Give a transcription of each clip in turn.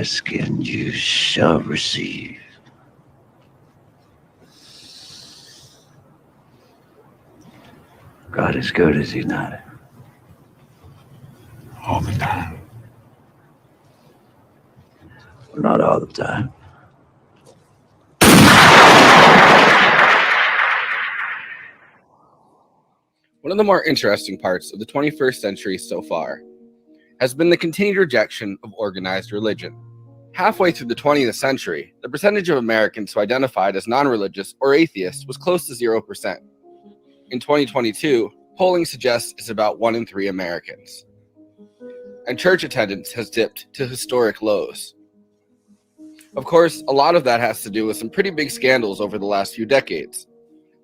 ask and you shall receive. God is good, is he not? All the time. Well, not all the time. One of the more interesting parts of the 21st century so far has been the continued rejection of organized religion. Halfway through the 20th century, the percentage of Americans who identified as non-religious or atheist was close to 0%. In 2022, polling suggests it's about 1 in 3 Americans. And church attendance has dipped to historic lows. Of course, a lot of that has to do with some pretty big scandals over the last few decades.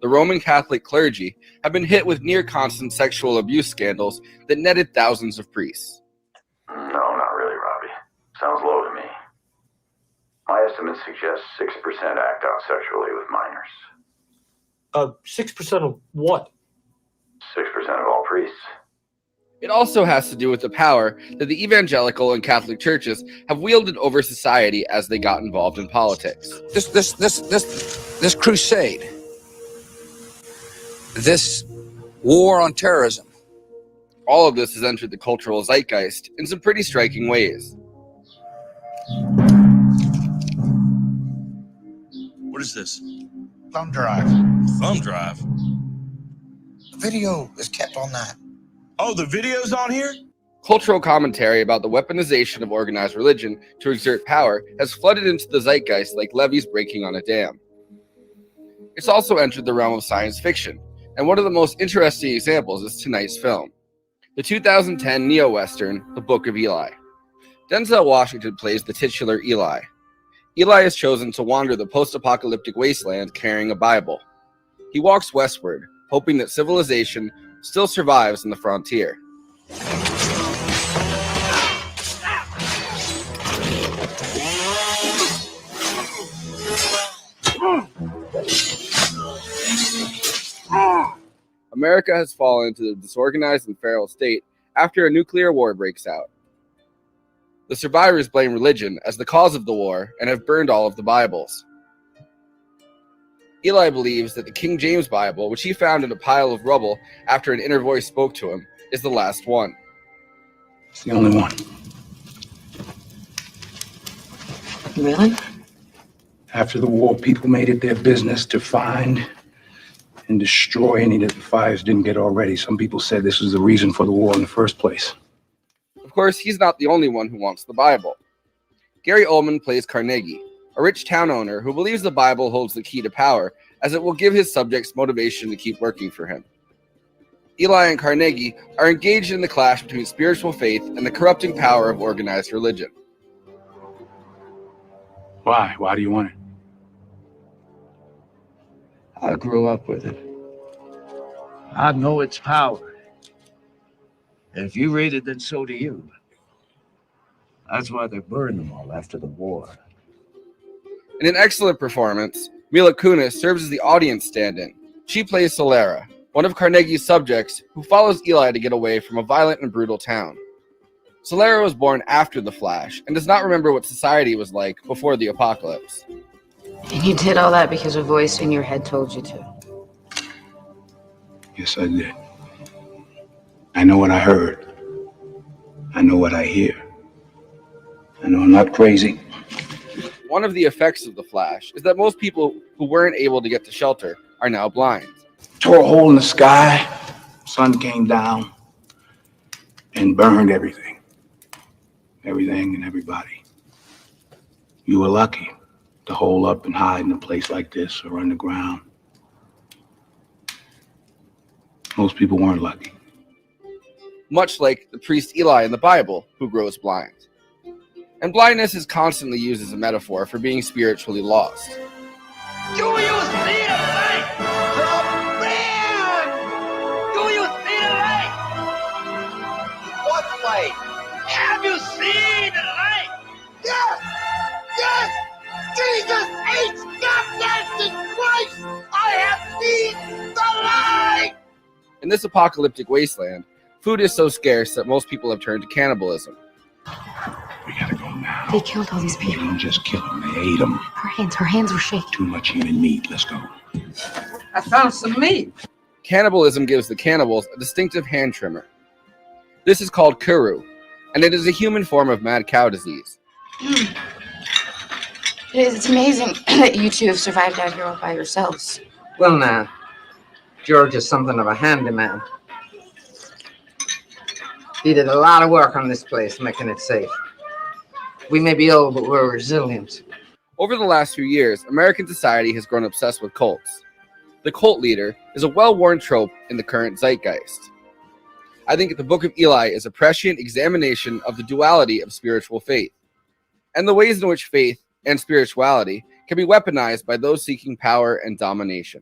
The Roman Catholic clergy have been hit with near-constant sexual abuse scandals that netted thousands of priests. No, not really, Robbie. Sounds low to me. My estimates suggest 6% act out sexually with minors. 6% of what? 6% of all priests. It also has to do with the power that the evangelical and Catholic churches have wielded over society as they got involved in politics. This crusade, this war on terrorism. All of this has entered the cultural zeitgeist in some pretty striking ways. What is this? Thumb drive. Thumb drive? The video is kept on that. Oh, the video's on here? Cultural commentary about the weaponization of organized religion to exert power has flooded into the zeitgeist like levees breaking on a dam. It's also entered the realm of science fiction, and one of the most interesting examples is tonight's film, the 2010 neo-western, The Book of Eli. Denzel Washington plays the titular Eli. Eli is chosen to wander the post-apocalyptic wasteland carrying a Bible. He walks westward, hoping that civilization still survives in the frontier. America has fallen into the disorganized and feral state after a nuclear war breaks out. The survivors blame religion as the cause of the war and have burned all of the Bibles. Eli believes that the King James Bible, which he found in a pile of rubble after an inner voice spoke to him, is the last one. It's the only one. Really? After the war, people made it their business to find and destroy any that the fires didn't get already. Some people said this was the reason for the war in the first place. Of course, he's not the only one who wants the Bible. Gary Oldman plays Carnegie, a rich town owner who believes the Bible holds the key to power, as it will give his subjects motivation to keep working for him. Eli and Carnegie are engaged in the clash between spiritual faith and the corrupting power of organized religion. Why? Why do you want it? I grew up with it. I know its power. If you read it, then so do you. That's why they burned them all after the war. In an excellent performance, Mila Kunis serves as the audience stand-in. She plays Solera, one of Carnegie's subjects who follows Eli to get away from a violent and brutal town. Solera was born after the Flash and does not remember what society was like before the apocalypse. And you did all that because a voice in your head told you to. Yes, I did. I know what I heard. I know what I hear. I know I'm not crazy. One of the effects of the Flash is that most people who weren't able to get to shelter are now blind. Tore a hole in the sky, sun came down, and burned everything. Everything and everybody. You were lucky to hole up and hide in a place like this or underground. Most people weren't lucky. Much like the priest Eli in the Bible, who grows blind. And blindness is constantly used as a metaphor for being spiritually lost. Do you see the light? The man! Do you see the light? What light? Have you seen the light? Yes! Yes! Jesus H. goddamn Christ! I have seen the light! In this apocalyptic wasteland, food is so scarce that most people have turned to cannibalism. We gotta go now. They killed all these They people. didn't just kill them, they ate them. Her hands were shaking. Too much human meat. Let's go. I found some meat. Cannibalism gives the cannibals a distinctive hand trimmer. This is called kuru, and it is a human form of mad cow disease. It's amazing that you two have survived out here all by yourselves. Well, now, George is something of a handyman. He did a lot of work on this place, making it safe. We may be old, but we're resilient. Over the last few years, American society has grown obsessed with cults. The cult leader is a well-worn trope in the current zeitgeist. I think the Book of Eli is a prescient examination of the duality of spiritual faith, and the ways in which faith and spirituality can be weaponized by those seeking power and domination.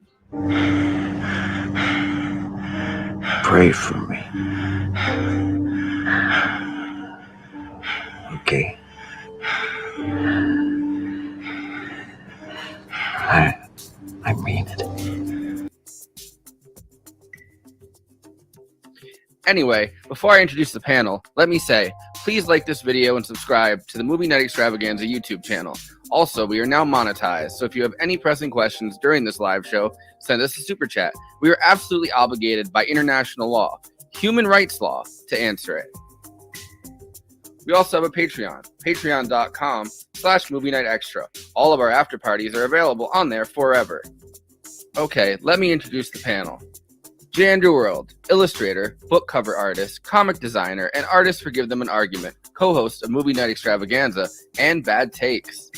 Pray for me. Okay. I mean it. Anyway, before I introduce the panel, let me say, please like this video and subscribe to the Movie Night Extravaganza YouTube channel. Also, we are now monetized, so if you have any pressing questions during this live show, send us a super chat. We are absolutely obligated by international law, human rights law, to answer it. We also have a Patreon, patreon.com/Movie Night Extra. All of our after parties are available on there forever. Okay, let me introduce the panel. J. Andrew World, illustrator, book cover artist, comic designer, and artist for Give Them an Argument, co-host of Movie Night Extravaganza and Bad Takes.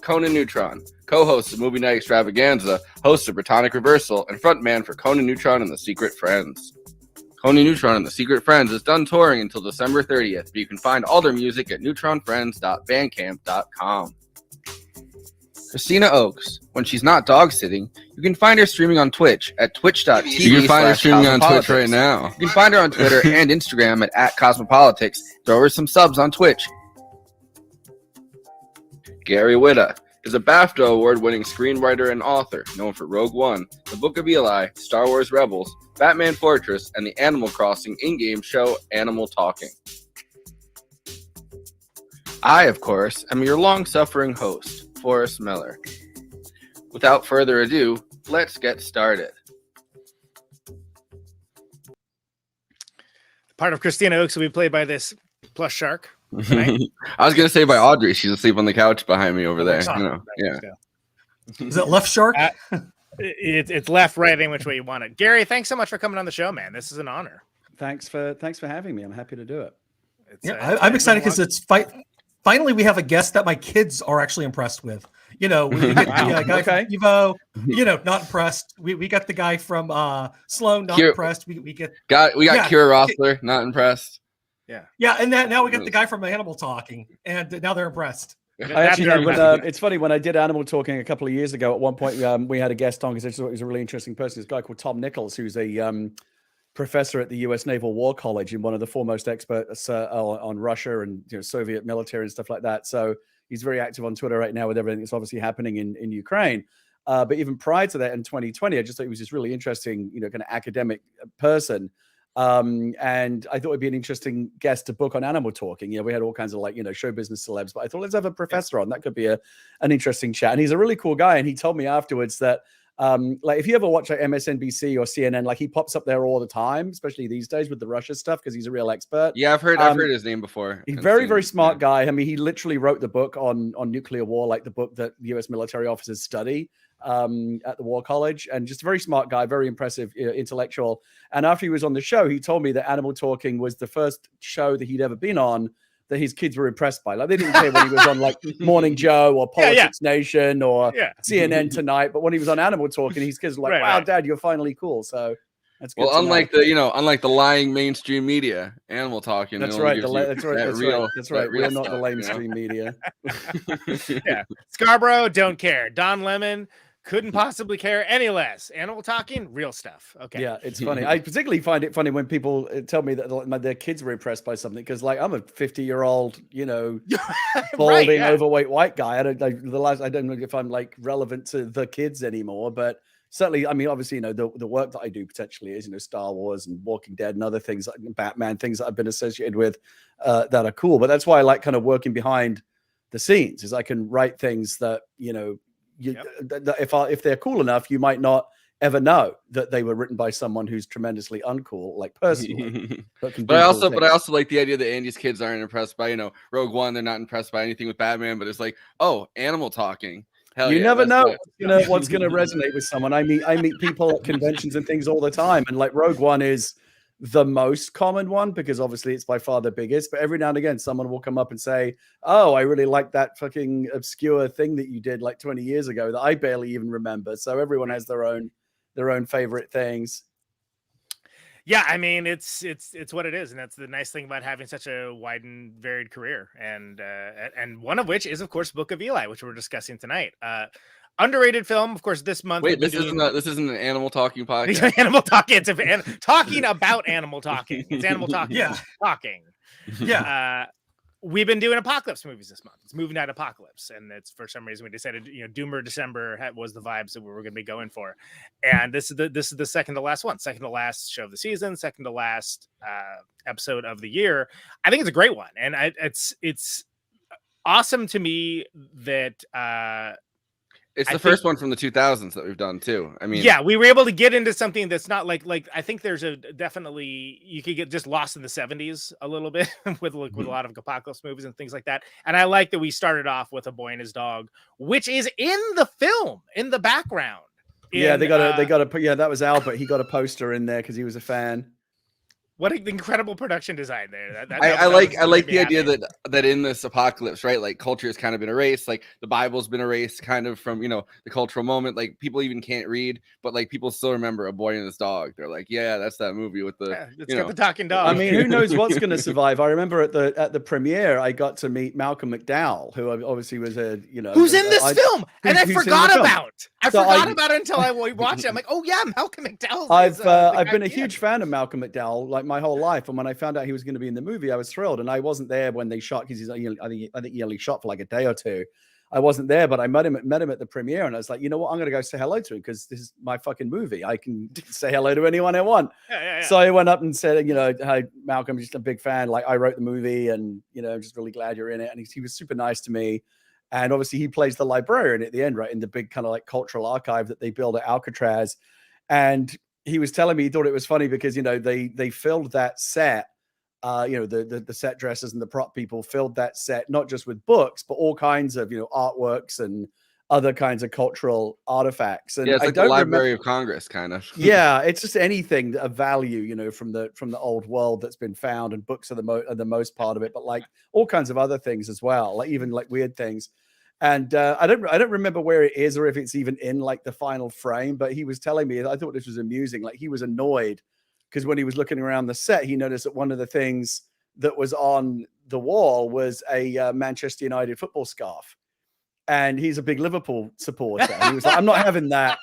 Conan Neutron, co-host of Movie Night Extravaganza, host of Britonic Reversal, and frontman for Conan Neutron and the Secret Friends. Conan Neutron and the Secret Friends is done touring until December 30th, but you can find all their music at neutronfriends.bandcamp.com. Christina Oakes, when she's not dog sitting, you can find her streaming on Twitch at twitch.tv. You can find her streaming on Twitch /Cosmopolitics. right now. You can find her on Twitter and Instagram at @Cosmopolitics. Throw her some subs on Twitch. Gary Whitta is a BAFTA award-winning screenwriter and author known for Rogue One, The Book of Eli, Star Wars Rebels, Batman Fortress, and the Animal Crossing in-game show Animal Talking. I, of course, am your long-suffering host, Forrest Miller. Without further ado, let's get started. Part of Christina Oakes will be played by this plush shark. Tonight. I was going to say by Audrey. She's asleep on the couch behind me over there. You know, yeah. Is it left shark? It's left, right, any which way you want it. Gary, thanks so much for coming on the show, man. This is an honor. Thanks for having me. I'm happy to do it. I'm excited because it's finally we have a guest that my kids are actually impressed with. You know, we get the guy from Evo, you know, not impressed. We got the guy from Sloan, not impressed. We got Kira Rossler, not impressed. Yeah, and now we got the guy from Animal Talking, and now they're impressed. I actually it's funny, when I did Animal Talking a couple of years ago, at one point we had a guest on because I just thought he was a really interesting person. This guy called Tom Nichols, who's a professor at the U.S. Naval War College and one of the foremost experts on Russia and Soviet military and stuff like that. So he's very active on Twitter right now with everything that's obviously happening in Ukraine. But even prior to that, in 2020, I just thought he was this really interesting, kind of academic person. And I thought it'd be an interesting guest to book on Animal Talking. We had all kinds of show business celebs, but I thought let's have a professor on. That could be an interesting chat. And he's a really cool guy. And he told me afterwards that if you ever watch MSNBC or CNN, he pops up there all the time, especially these days with the Russia stuff, because he's a real expert. Yeah, I've heard his name before. He's very smart guy. I mean, he literally wrote the book on nuclear war, the book that the U.S. military officers study at the War College, and just a very smart guy, very impressive intellectual. And after he was on the show, he told me that Animal Talking was the first show that he'd ever been on that his kids were impressed by. They didn't care when he was on Morning Joe or Politics Nation or CNN Tonight, but when he was on Animal Talking, his kids were like, "Wow, Dad, you're finally cool." So that's good. Well, unlike the lying mainstream media, Animal Talking. That's right. That's right. We're not the mainstream media. Scarborough don't care. Don Lemon couldn't possibly care any less. Animal Talking, real stuff. Okay. Yeah, it's funny. I particularly find it funny when people tell me that their kids were impressed by something, because I'm a 50-year-old, balding, overweight white guy. I don't know if I'm relevant to the kids anymore, but certainly, I mean, obviously, the work that I do potentially is, Star Wars and Walking Dead and other things, like Batman, things that I've been associated with that are cool. But that's why I like kind of working behind the scenes, is I can write things that, if they're cool enough, you might not ever know that they were written by someone who's tremendously uncool, like personally. But I also like the idea that Andy's kids aren't impressed by, Rogue One. They're not impressed by anything with Batman, but it's like, oh, animal talking. Hell you yeah, never know what's going to resonate with someone. I meet people at conventions and things all the time, and like Rogue One is the most common one because obviously it's by far the biggest. But every now and again, someone will come up and say, "Oh, I really like that fucking obscure thing that you did like 20 years ago that I barely even remember." So everyone has their own favorite things. Yeah, I mean, it's what it is, and that's the nice thing about having such a wide and varied career, and one of which is, of course, Book of Eli, which we're discussing tonight. Underrated film, of course, this month. Wait, this isn't an animal talking podcast. Animal talking. It's talking about animal talking. It's animal talking. Yeah. Talking. Yeah. We've been doing apocalypse movies this month. It's Movie Night Apocalypse, and it's for some reason we decided, Doomer December was the vibes that we were going to be going for, and this is the second to last one, second to last show of the season, second to last episode of the year. I think it's a great one, and it's awesome to me that it's the first one from the 2000s that we've done too. I mean, yeah, we were able to get into something that's not like I think there's definitely you could get just lost in the 70s a little bit with a lot of apocalypse movies and things like that. And I like that we started off with A Boy and His Dog, which is in the film in the background. They got to yeah, that was Albert. He got a poster in there because he was a fan. What an incredible production design there. I like the idea that in this apocalypse, right, like culture has kind of been erased, like the Bible's been erased kind of from, the cultural moment. Like people even can't read, but like people still remember A Boy and His Dog. They're like, yeah, that's that movie with the it's got the talking dog. I mean, who knows what's going to survive? I remember at the premiere, I got to meet Malcolm McDowell, who obviously was who's in this film, and I forgot about. I forgot about it until I watched it. I'm like, oh yeah, Malcolm McDowell. I've been a huge fan of Malcolm McDowell, like my whole life, and when I found out he was going to be in the movie, I was thrilled. And I wasn't there when they shot because I think he only shot for like a day or two. I wasn't there, but I met him at the premiere, and I was like, you know what, I'm going to go say hello to him because this is my fucking movie. I can say hello to anyone I want. Yeah. So I went up and said, hi Malcolm, just a big fan. Like I wrote the movie, and I'm just really glad you're in it. And he was super nice to me. And obviously he plays the librarian at the end, right, in the big kind of like cultural archive that they build at Alcatraz. And he was telling me he thought it was funny because they filled that set, the set dressers and the prop people filled that set not just with books but all kinds of artworks and other kinds of cultural artifacts. And yeah, it's like the Library of Congress kind of. Yeah, it's just anything of value, from the old world that's been found, and books are the most part of it, but like all kinds of other things as well, like even like weird things. And I don't remember where it is or if it's even in like the final frame, but he was telling me, I thought this was amusing. Like he was annoyed because when he was looking around the set, he noticed that one of the things that was on the wall was a Manchester United football scarf. And he's a big Liverpool supporter. And he was like, I'm not having that.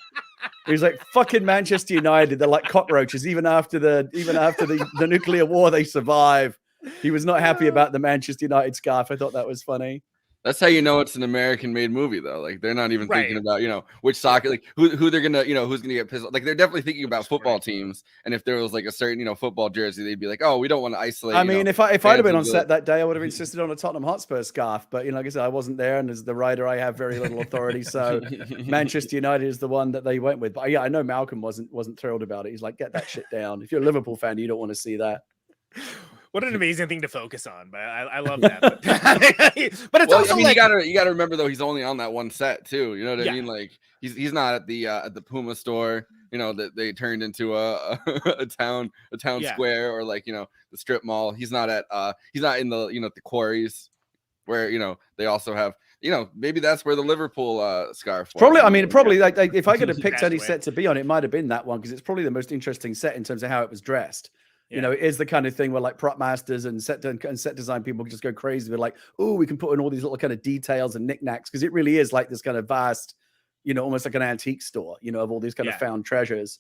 He was like, fucking Manchester United. They're like cockroaches. Even after the nuclear war, they survive. He was not happy about the Manchester United scarf. I thought that was funny. That's how you know it's an American-made movie, though. Like they're not even thinking about, which soccer, like who they're gonna, who's gonna get pissed. Like they're definitely thinking about football teams. And if there was like a certain, football jersey, they'd be like, oh, we don't want to isolate. I mean, if I'd have been on set that day, I would have insisted on a Tottenham Hotspur scarf. But like I said, I wasn't there, and as the writer, I have very little authority. So Manchester United is the one that they went with. But yeah, I know Malcolm wasn't thrilled about it. He's like, get that shit down. If you're a Liverpool fan, you don't want to see that. What an amazing thing to focus on, but I love that. But it's also you gotta remember though, he's only on that one set too. You know what I mean? Like he's not at the Puma store, that they turned into a town square, or like the strip mall. He's not in the the quarries where they also have maybe that's where the Liverpool scarf was. Probably like if I could have picked any set to be on, it might have been that one because it's probably the most interesting set in terms of how it was dressed. Yeah. It is the kind of thing where like prop masters and set design people just go crazy. They're like, oh, we can put in all these little kind of details and knickknacks because it really is like this kind of vast, almost like an antique store, of all these kind of found treasures.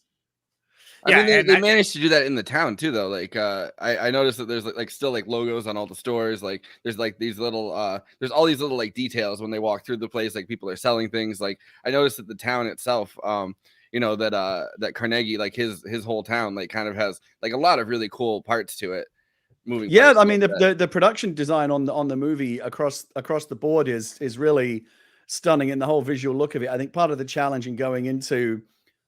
I mean, they managed to do that in the town too, though. Like, I noticed that there's like still like logos on all the stores. Like, there's like these little, there's all these little like details when they walk through the place. Like, people are selling things. Like, I noticed that the town itself, you know, that Carnegie, like his whole town, like kind of has like a lot of really cool parts to it. Moving Yeah, parts I mean like the production design on the movie across the board is really stunning, and the whole visual look of it. I think part of the challenge in going into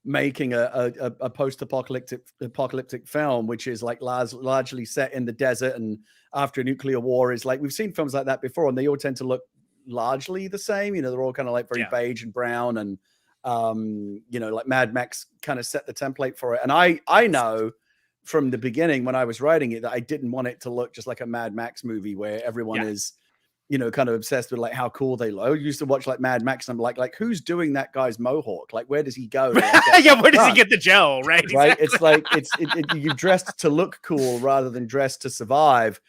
making a post-apocalyptic film, which is like largely set in the desert and after a nuclear war, is like we've seen films like that before, and they all tend to look largely the same. You know, they're all kind of like very beige and brown, and you know, like Mad Max kind of set the template for it. And I know from the beginning when I was writing it that I didn't want it to look just like a Mad Max movie where everyone is, you know, kind of obsessed with like how cool they look. I used to watch like Mad Max and I'm like who's doing that guy's mohawk? Like, where does he go? Yeah, where does he get the gel? Right. Right. Exactly. It's like you've dressed to look cool rather than dressed to survive.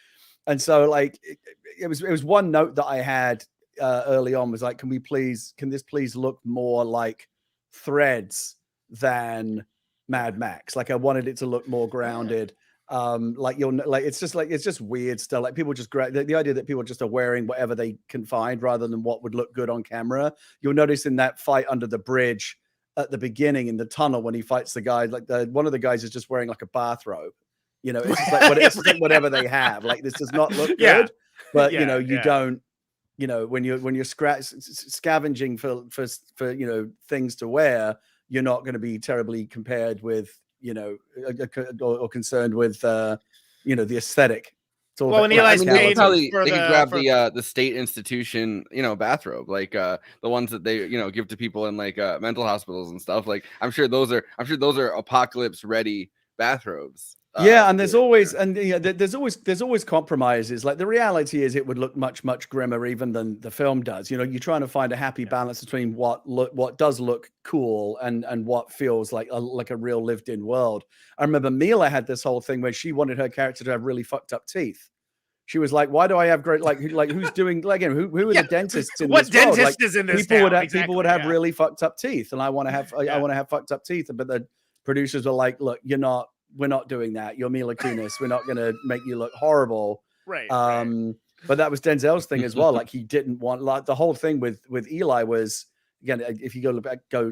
And so like it was one note that I had early on was like, can this please look more like Threads than Mad Max? Like I wanted it to look more grounded. It's just weird stuff. Like people just the idea that people just are wearing whatever they can find rather than what would look good on camera. You'll notice in that fight under the bridge at the beginning in the tunnel when he fights the guy, like one of the guys is just wearing like a bathrobe. You know, it's just like it's just like whatever they have. Like this does not look good, but you know, you don't. You know, when you're scavenging for you know things to wear, you're not going to be terribly compared with, you know, or concerned with you know, the aesthetic. Well, when Eli's they could grab the state institution, you know, bathrobe, like the ones that they, you know, give to people in like mental hospitals and stuff. Like I'm sure those are apocalypse ready bathrobes. Yeah, and there's always there's always compromises. Like the reality is, it would look much grimmer even than the film does. You know, you're trying to find a happy balance between what does look cool and what feels like a real lived in world. I remember Mila had this whole thing where she wanted her character to have really fucked up teeth. She was like, "Why do I have great like who's doing like again who are the dentists in this world? Like, is in this people would have really fucked up teeth, and I want to have I want to have fucked up teeth." But the producers were like, "Look, we're not doing that. You're Mila Kunis. We're not going to make you look horrible." Right. But that was Denzel's thing as well. Like he didn't want, like the whole thing with Eli was, again, if you go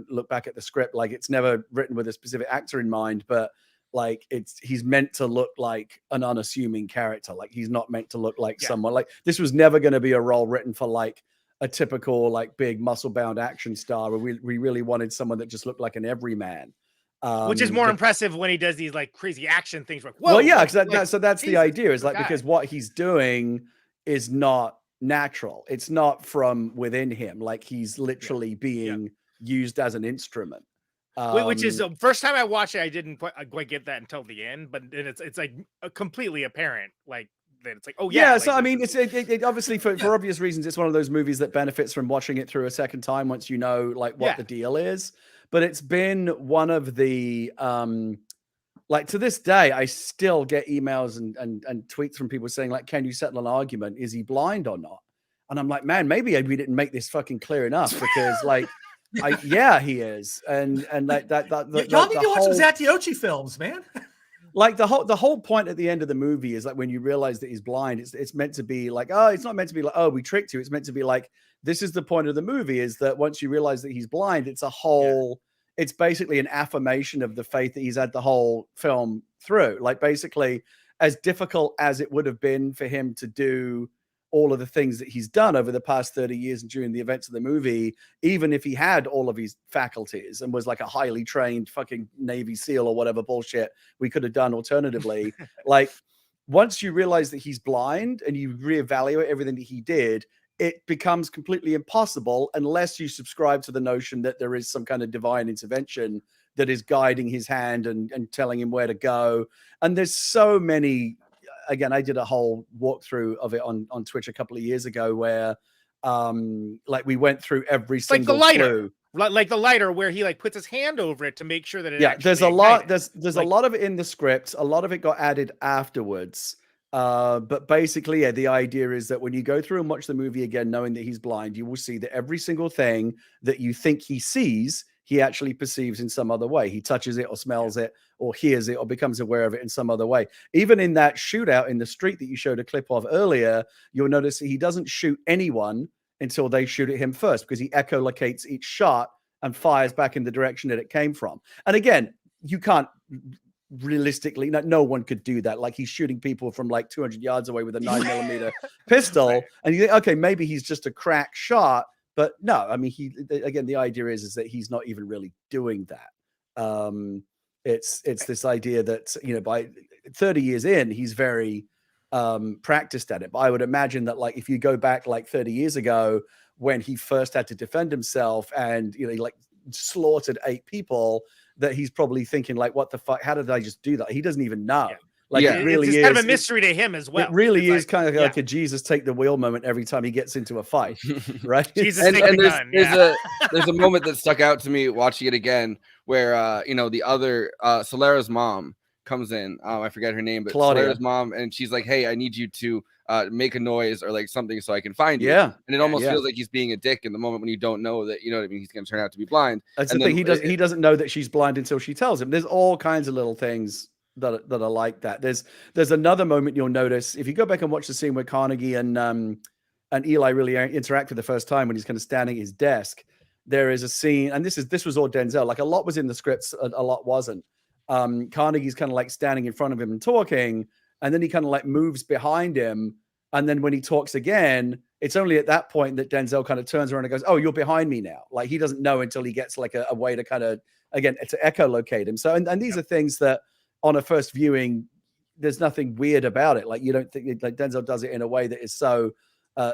look back at the script, like it's never written with a specific actor in mind, but like he's meant to look like an unassuming character. Like he's not meant to look like someone, like this was never going to be a role written for like a typical like big muscle bound action star. We really wanted someone that just looked like an everyman. Which is more impressive when he does these like crazy action things. Like, whoa, well, yeah, like, so that's the idea is like, because what he's doing is not natural. It's not from within him. Like he's literally being used as an instrument. Which is the first time I watched it, I didn't quite get that until the end, but it's like completely apparent. Like that it's like, oh yeah. Like, so I mean, it obviously for obvious reasons, it's one of those movies that benefits from watching it through a second time once you know like what the deal is. But it's been one of the like to this day, I still get emails and tweets from people saying like, "Can you settle an argument? Is he blind or not?" And I'm like, man, maybe we didn't make this fucking clear enough because like, he is, and like that. Y'all need to watch some Zatiochi films, man. Like the whole point at the end of the movie is like when you realize that he's blind, it's meant to be like, oh, it's not meant to be like, oh, we tricked you. It's meant to be like, this is the point of the movie, is that once you realize that he's blind, it's a whole, it's basically an affirmation of the faith that he's had the whole film through. Like basically, as difficult as it would have been for him to do all of the things that he's done over the past 30 years and during the events of the movie, even if he had all of his faculties and was like a highly trained fucking Navy SEAL or whatever bullshit we could have done alternatively, like once you realize that he's blind and you reevaluate everything that he did, it becomes completely impossible unless you subscribe to the notion that there is some kind of divine intervention that is guiding his hand and telling him where to go. And there's so many, again, I did a whole walkthrough of it on Twitch a couple of years ago where like we went through every single clue. Like the lighter where he like puts his hand over it to make sure that it there's a lot there's like, a lot of it in the script. A lot of it got added afterwards. But basically, the idea is that when you go through and watch the movie again, knowing that he's blind, you will see that every single thing that you think he sees, he actually perceives in some other way. He touches it or smells it or hears it or becomes aware of it in some other way. Even in that shootout in the street that you showed a clip of earlier, you'll notice that he doesn't shoot anyone until they shoot at him first, because he echolocates each shot and fires back in the direction that it came from. And again, you can't realistically, no one could do that. Like, he's shooting people from like 200 yards away with a 9mm pistol, Right. and you think, okay, maybe he's just a crack shot, but no, I mean, again, the idea is that he's not even really doing that. It's this idea that, you know, by 30 years in, he's very practiced at it. But I would imagine that, like, if you go back like 30 years ago when he first had to defend himself and, you know, he like slaughtered 8 people, that he's probably thinking like, what the fuck, how did I just do that? He doesn't even know. Yeah. Like, it really it's is kind of a mystery to him as well. It really it's is kind of like a Jesus take the wheel moment every time he gets into a fight, right? Jesus And take the gun. Yeah. there's a moment that stuck out to me watching it again where you know, the other Solera's mom comes in. I forget her name, but Claudia. Solera's mom, and she's like, "Hey, I need you to make a noise or like something so I can find you." Yeah. And it almost Yeah. feels like he's being a dick in the moment when you don't know that, you know what I mean, he's going to turn out to be blind. That's And the thing. then He doesn't know that she's blind until she tells him. There's all kinds of little things that are like that. There's another moment you'll notice if you go back and watch the scene where Carnegie and Eli really interact for the first time when he's kind of standing at his desk. There is a scene, and this was all Denzel. Like, a lot was in the scripts, a lot wasn't. Carnegie's kind of like standing in front of him and talking, and then he kind of like moves behind him. And then when he talks again, it's only at that point that Denzel kind of turns around and goes, "Oh, you're behind me now." Like, he doesn't know until he gets like a way to kind of, again, to echolocate him. So, and these are things that on a first viewing, there's nothing weird about it. Like, you don't think, like, Denzel does it in a way that is so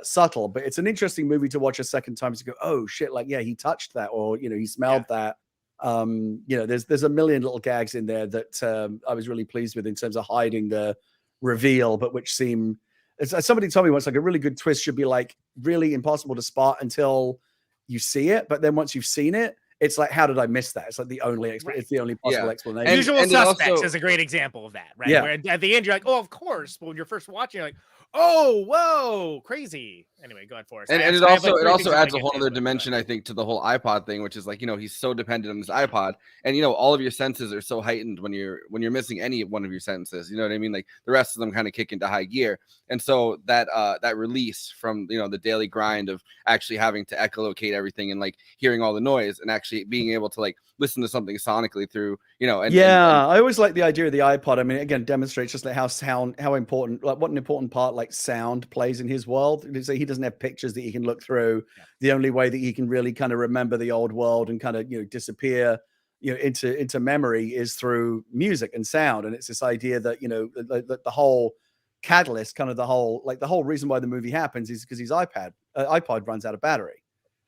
subtle, but it's an interesting movie to watch a second time to go, oh shit, like, yeah, he touched that, or, you know, he smelled that. You know, there's a million little gags in there that I was really pleased with in terms of hiding the reveal, but which seem, somebody told me once, like, a really good twist should be like really impossible to spot until you see it, but then once you've seen it, it's like, how did I miss that? It's like the only it's the only possible explanation. Usual Suspects is a great example of that, right? Yeah. Where at the end you're like, oh, of course. But when you're first watching, you're like, oh, whoa, crazy. Anyway, go ahead for us. And it also adds a whole other dimension, I think, to the whole iPod thing, which is like, you know, he's so dependent on his iPod, and, you know, all of your senses are so heightened when you're missing any one of your senses. You know what I mean? Like, the rest of them kind of kick into high gear, and so that release from, you know, the daily grind of actually having to echolocate everything and like hearing all the noise and actually being able to like listen to something sonically through, you know. And I always like the idea of the iPod. I mean, again, demonstrates just like how important, like, what an important part like sound plays in his world. So he doesn't have pictures that he can look through. The only way that he can really kind of remember the old world and kind of, you know, disappear, you know, into memory is through music and sound. And it's this idea that, you know, the whole catalyst, kind of the whole reason why the movie happens is because his iPod runs out of battery.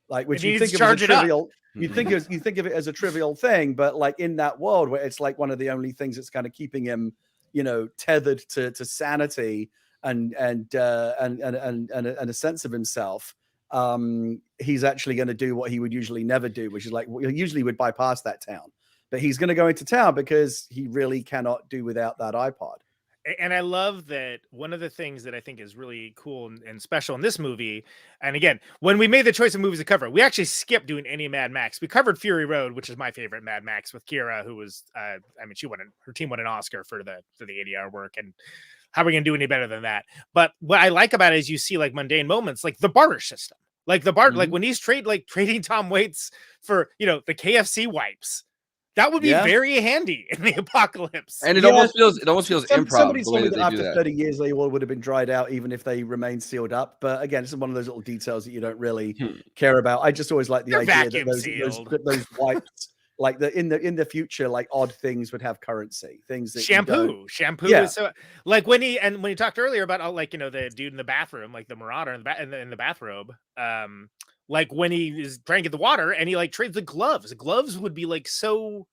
Like, which you think of as a trivial, you think of it as a trivial thing, but like in that world where it's like one of the only things that's kind of keeping him, you know, tethered to sanity and a sense of himself, he's actually going to do what he would usually never do, which is like, he usually would bypass that town, but he's going to go into town because he really cannot do without that iPod. And I love that one of the things that I think is really cool and special in this movie, and again, when we made the choice of movies to cover, we actually skipped doing any Mad Max. We covered Fury Road, which is my favorite Mad Max, with Kira, who was, I mean, her team won an Oscar for the ADR work, and how are we going to do any better than that? But what I like about it is you see like mundane moments, like the barter system, like like when he's trading Tom Waits for, you know, the KFC wipes. That would be very handy in the apocalypse. And it almost feels improv. Somebody told me that after 30 years, they all would have been dried out, even if they remained sealed up. But again, it's one of those little details that you don't really care about. I just always like the idea that those wipes, like in the future, like odd things would have currency. Things that shampoo is so, like when he talked earlier about, like, you know, the dude in the bathroom, like the marauder in the bathrobe. Like when he is trying to get the water and he like trades the gloves. The gloves would be like so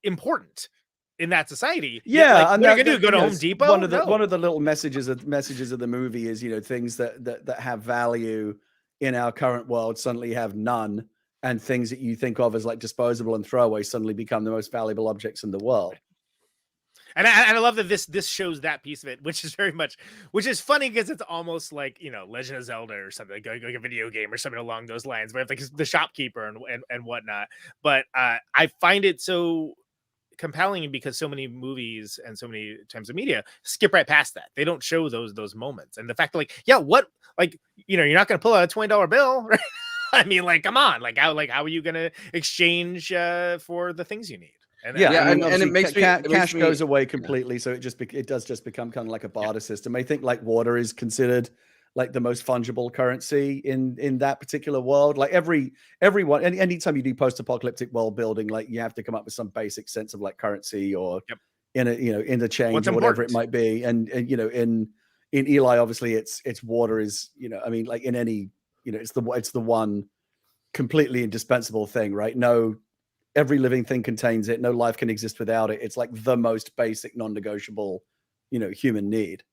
important in that society. Yeah, like, and what are you gonna do? Go to Home Depot? One of the little messages of the movie is, you know, things that have value in our current world suddenly have none, and things that you think of as like disposable and throwaway suddenly become the most valuable objects in the world. And I love that this shows that piece of it, which is funny because it's almost like, you know, Legend of Zelda or something, like a video game or something along those lines, where it's like the shopkeeper and whatnot. But I find it so compelling because so many movies and so many types of media skip right past that. They don't show those moments. And the fact that, like, yeah, what, like, you know, you're not going to pull out a $20 bill, right? I mean, like, come on, like how are you gonna exchange for the things you need? And And it makes me cash goes away completely, so it does just become kind of like a barter system. I think like water is considered like the most fungible currency in that particular world. Like everyone, anytime you do post-apocalyptic world building, like you have to come up with some basic sense of like currency or interchange or whatever it might be. And in Eli, obviously it's water is, I mean, like in any, it's the one completely indispensable thing, right? Every living thing contains it. No life can exist without it. It's like the most basic, non-negotiable, human need.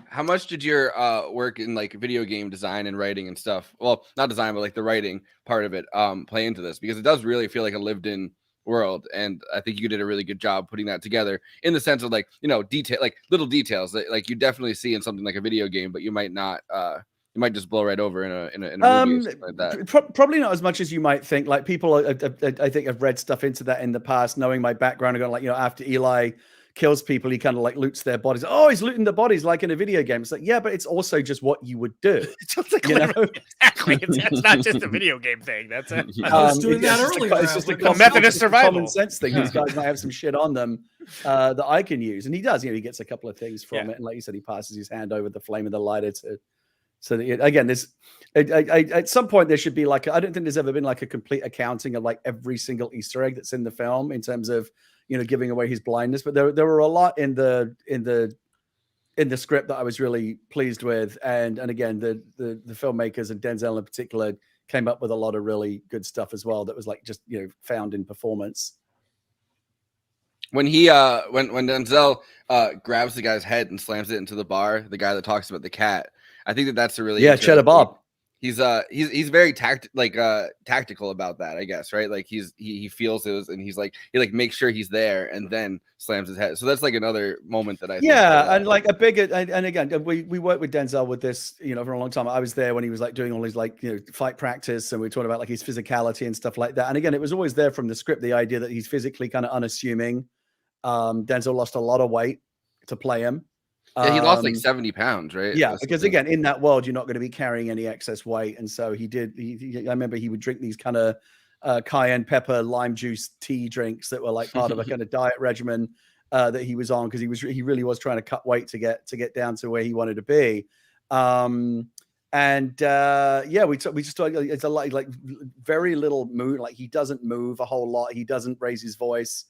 How much did your work in like video game design and writing and stuff, well, not design, but like the writing part of it, play into this? Because it does really feel like a lived-in world, and I think you did a really good job putting that together in the sense of like, detail, like little details that like you definitely see in something like a video game, but you might not. You might just blow right over in a movie or something like that. Probably not as much as you might think. Like people, I think, have read stuff into that in the past, knowing my background and going like, after Eli kills people, he kind of like loots their bodies. Oh, he's looting the bodies like in a video game. It's like, yeah, but it's also just what you would do. Exactly. It's not just a video game thing. That's it. I was doing that earlier. It's just a method of survival. Common sense thing. These guys might have some shit on them that I can use, and he does. He gets a couple of things from it, and like you said, he passes his hand over the flame of the lighter to. So that, again, this at some point there should be like, I don't think there's ever been like a complete accounting of like every single Easter egg that's in the film in terms of giving away his blindness, but there were a lot in the script that I was really pleased with, and again the filmmakers and Denzel in particular came up with a lot of really good stuff as well that was like just found in performance. When he when Denzel grabs the guy's head and slams it into the bar, the guy that talks about the cat, I think that's a really Cheddar Bob. He's very tactical about that, I guess, right? Like he feels it, and he makes sure he's there, and then slams his head. So that's like another moment that I think and like a bigger and again we worked with Denzel with this for a long time. I was there when he was like doing all his like fight practice, and we were talking about like his physicality and stuff like that. And again, it was always there from the script, the idea that he's physically kind of unassuming. Denzel lost a lot of weight to play him. Yeah, he lost like 70 pounds, right? Yeah, because again, in that world, you're not going to be carrying any excess weight. And so he did. I remember he would drink these kind of cayenne pepper, lime juice tea drinks that were like part of a kind of diet regimen that he was on, because he really was trying to cut weight to get down to where he wanted to be. We just talked. It's a like very little move. Like he doesn't move a whole lot. He doesn't raise his voice.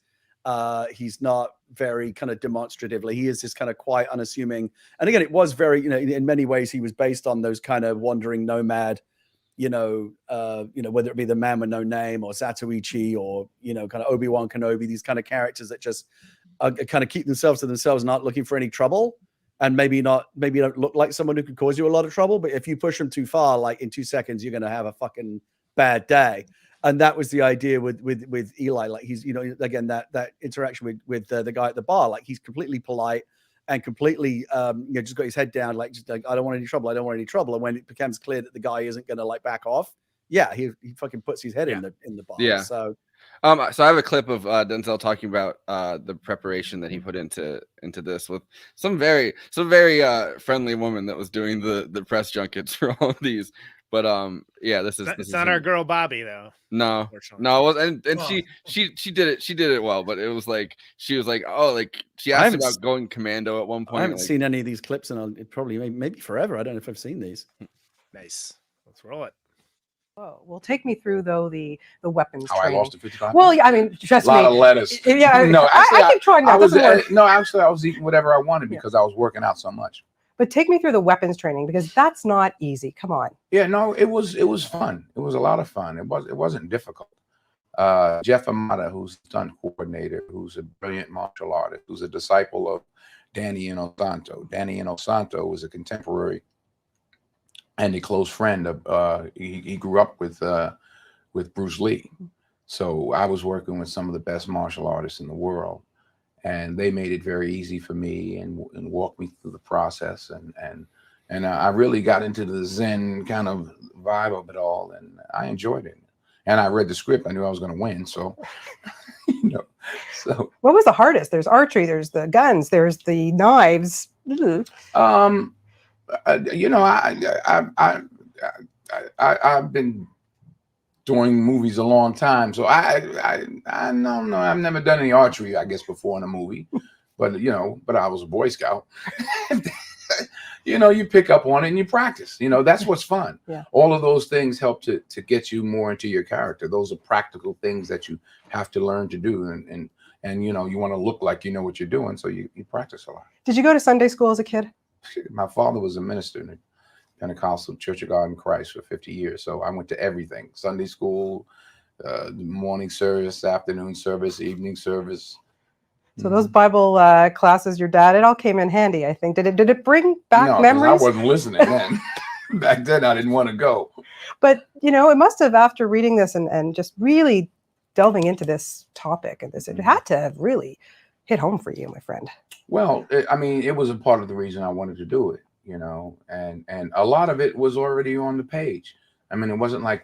He's not very kind of demonstratively. He is this kind of quiet, unassuming. And again, it was very, in many ways, he was based on those kind of wandering nomad, whether it be the Man with No Name or Zatoichi or, kind of Obi-Wan Kenobi, these kind of characters that just kind of keep themselves to themselves, not looking for any trouble. And maybe don't look like someone who could cause you a lot of trouble. But if you push them too far, like in 2 seconds, you're going to have a fucking bad day. And that was the idea with Eli. Like he's, again, that interaction with the guy at the bar, like he's completely polite and completely, just got his head down, like, just like, I don't want any trouble. I don't want any trouble. And when it becomes clear that the guy isn't going to like back off, he fucking puts his head in the bar. Yeah. So I have a clip of Denzel talking about the preparation that he put into this with some very friendly woman that was doing the press junkets for all of these. But this is not our girl Bobby though. No, it was, and she did it. She did it well, but it was like she was like, oh, like she asked about going commando at one point. I haven't seen any of these clips in probably maybe forever. I don't know if I've seen these. Nice. Let's roll it. Oh, well, take me through though the weapons. How training. I lost the 55. Well, yeah, I mean, trust me. A lot of lettuce. Yeah, no, actually, I keep trying that. I was eating whatever I wanted because I was working out so much. But take me through the weapons training, because that's not easy. Come on. Yeah, no, it was fun. It was a lot of fun. It wasn't difficult. Jeff Amata, who's stunt coordinator, who's a brilliant martial artist, who's a disciple of Danny Inosanto. Danny Inosanto was a contemporary and a close friend of. He grew up with Bruce Lee, so I was working with some of the best martial artists in the world. And they made it very easy for me and walked me through the process. And I really got into the Zen kind of vibe of it all. And I enjoyed it. And I read the script. I knew I was going to win. So, so. What was the hardest? There's archery, there's the guns, there's the knives. I've been doing movies a long time, so I don't know. I've never done any archery, I guess, before in a movie, but but I was a Boy Scout. You pick up on it and you practice. That's what's fun. Yeah. All of those things help to get you more into your character. Those are practical things that you have to learn to do, and you want to look like you know what you're doing, so you practice a lot. Did you go to Sunday school as a kid? My father was a minister in the Pentecostal Church of God in Christ for 50 years, so I went to everything: Sunday school, morning service, afternoon service, evening service. So those Bible classes, your dad, it all came in handy, I think. Did it bring back No, memories? I wasn't listening then. Back then, I didn't want to go. But it must have, after reading this and just really delving into this topic and this, it had to have really hit home for you, my friend. Well, it was a part of the reason I wanted to do it, and a lot of it was already on the page. It wasn't like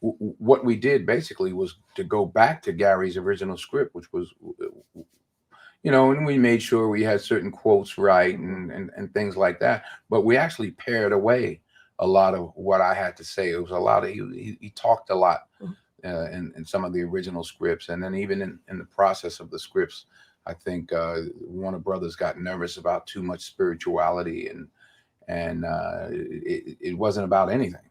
what we did basically was to go back to Gary's original script, which was, and we made sure we had certain quotes right and things like that. But we actually pared away a lot of what I had to say. It was a lot of, he talked a lot in some of the original scripts. And then even in the process of the scripts, I think Warner Brothers got nervous about too much spirituality, and it wasn't about anything.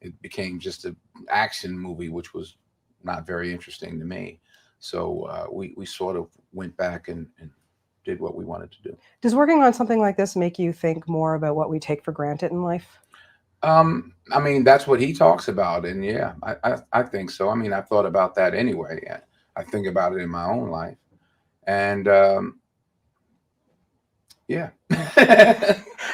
It became just an action movie, which was not very interesting to me. So we sort of went back and did what we wanted to do. Does working on something like this make you think more about what we take for granted in life? That's what he talks about, and yeah, I think so. I've thought about that anyway. I think about it in my own life, and yeah.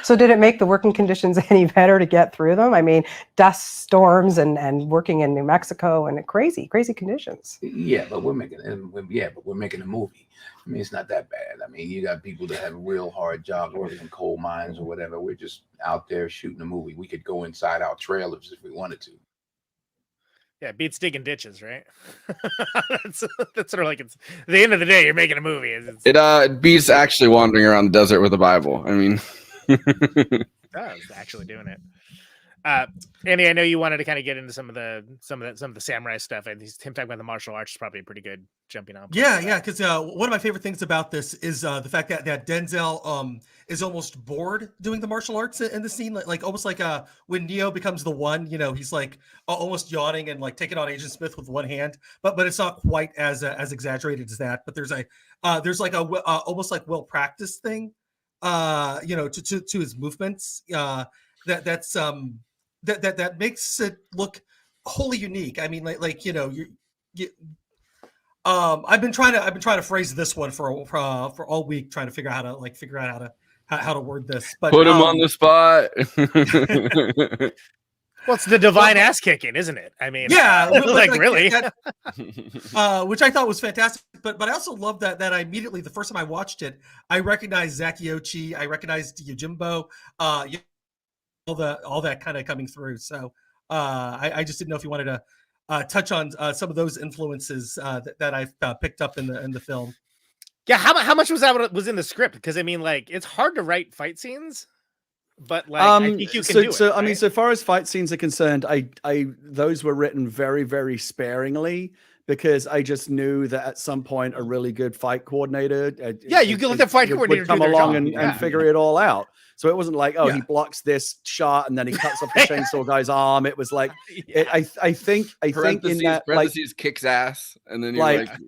So did it make the working conditions any better to get through them? Dust storms and working in New Mexico and crazy conditions. Yeah, but we're making a movie. It's not that bad. You got people that have real hard jobs working in coal mines or whatever. We're just out there shooting a movie. We could go inside our trailers if we wanted to. Yeah, it beats digging ditches, right? that's sort of like, it's at the end of the day, you're making a movie. It beats actually wandering around the desert with a Bible. It does actually doing it. Andy, I know you wanted to kind of get into some of the samurai stuff, and him talking about the martial arts is probably a pretty good jumping on. Yeah, because one of my favorite things about this is the fact that Denzel is almost bored doing the martial arts in the scene, like almost like when Neo becomes the one, he's like almost yawning and like taking on Agent Smith with one hand, but it's not quite as exaggerated as that. But there's like a almost like well practiced thing, to his movements, that makes it look wholly unique. I've been trying to phrase this one for all week, trying to figure out how to word this. But put him on the spot. Well, it's the divine ass kicking, isn't it? Yeah, really, which I thought was fantastic. But I also love that I immediately, the first time I watched it, I recognized Zakiochi, I recognized Yojimbo, all that kind of coming through. So I just didn't know if you wanted to touch on some of those influences that I've picked up in the film. Yeah, how much was that was in the script? Because it's hard to write fight scenes, but I think you can do it. Right? So far as fight scenes are concerned, I those were written very, very sparingly, because I just knew that at some point a really good fight coordinator, you can let the fight coordinator would come along and figure it all out. So it wasn't like, he blocks this shot and then he cuts off the chainsaw guy's arm. It was like, I think in that, like, kicks ass, and then you're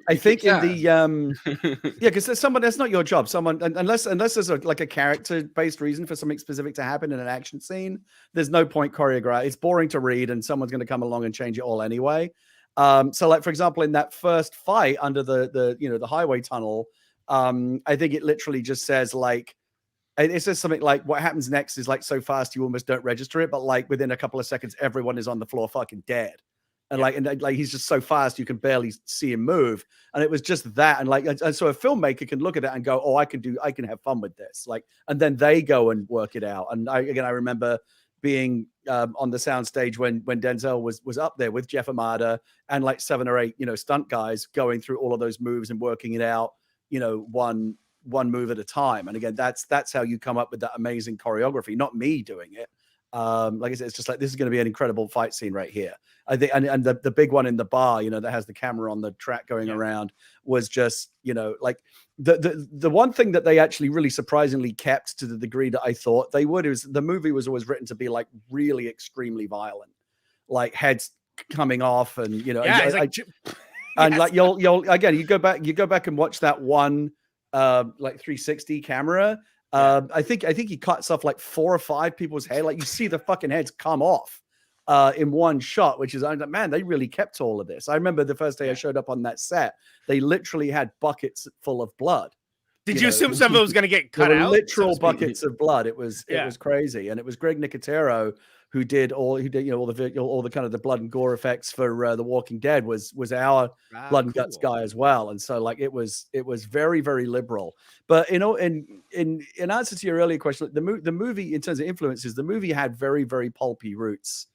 I think in the because there's someone, that's not your job. Someone, unless there's a character based reason for something specific to happen in an action scene, there's no point choreograph. It's boring to read, and someone's going to come along and change it all anyway. So like, for example, in that first fight under the highway tunnel, I think it literally just says like, it says something like, what happens next is like so fast you almost don't register it, but like within a couple of seconds everyone is on the floor fucking dead, and like he's just so fast you can barely see him move. And it was just that, and so a filmmaker can look at that and go, I can have fun with this, like, and then they go and work it out. And I remember being on the soundstage when Denzel was up there with Jeff Amada and like 7 or 8 stunt guys going through all of those moves and working it out, one move at a time. And again, that's how you come up with that amazing choreography. Not me doing it, Like I said, it's just like, this is going to be an incredible fight scene right here. I think, and the big one in the bar, you know, that has the camera on the track going around, was just, you know, like the one thing that they actually really surprisingly kept to the degree that I thought they would, is the movie was always written to be like really extremely violent, like heads coming off, and you know, and like you'll again, you go back and watch that one like 360 camera. I think he cuts off like 4 or 5 people's head. Like you see the fucking heads come off in one shot, which is, I'm like, man, they really kept all of this. I remember the first day I showed up on that set, they literally had buckets full of blood. Did you assume some of it was going to get cut out? Literal buckets of blood. It was crazy, and it was Greg Nicotero who did all the kind of the blood and gore effects for The Walking Dead. Was our blood and guts guy as well, and so like it was very, very liberal. But you know, in answer to your earlier question, the movie in terms of influences, the movie had very, very pulpy roots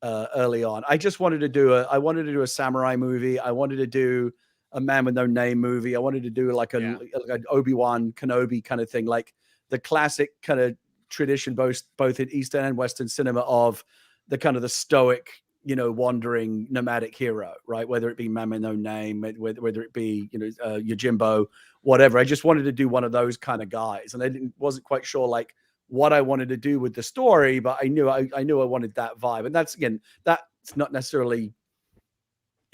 early on. I just wanted to do a samurai movie. I wanted to do a Man with No Name movie. I wanted to do like an Obi-Wan Kenobi kind of thing, like the classic kind of tradition, both in Eastern and Western cinema, of the kind of the stoic, you know, wandering nomadic hero, right? Whether it be Man with No Name, whether it be, you know, Yojimbo, whatever. I just wanted to do one of those kind of guys, and I wasn't quite sure like what I wanted to do with the story, but I knew I wanted that vibe, and that's not necessarily.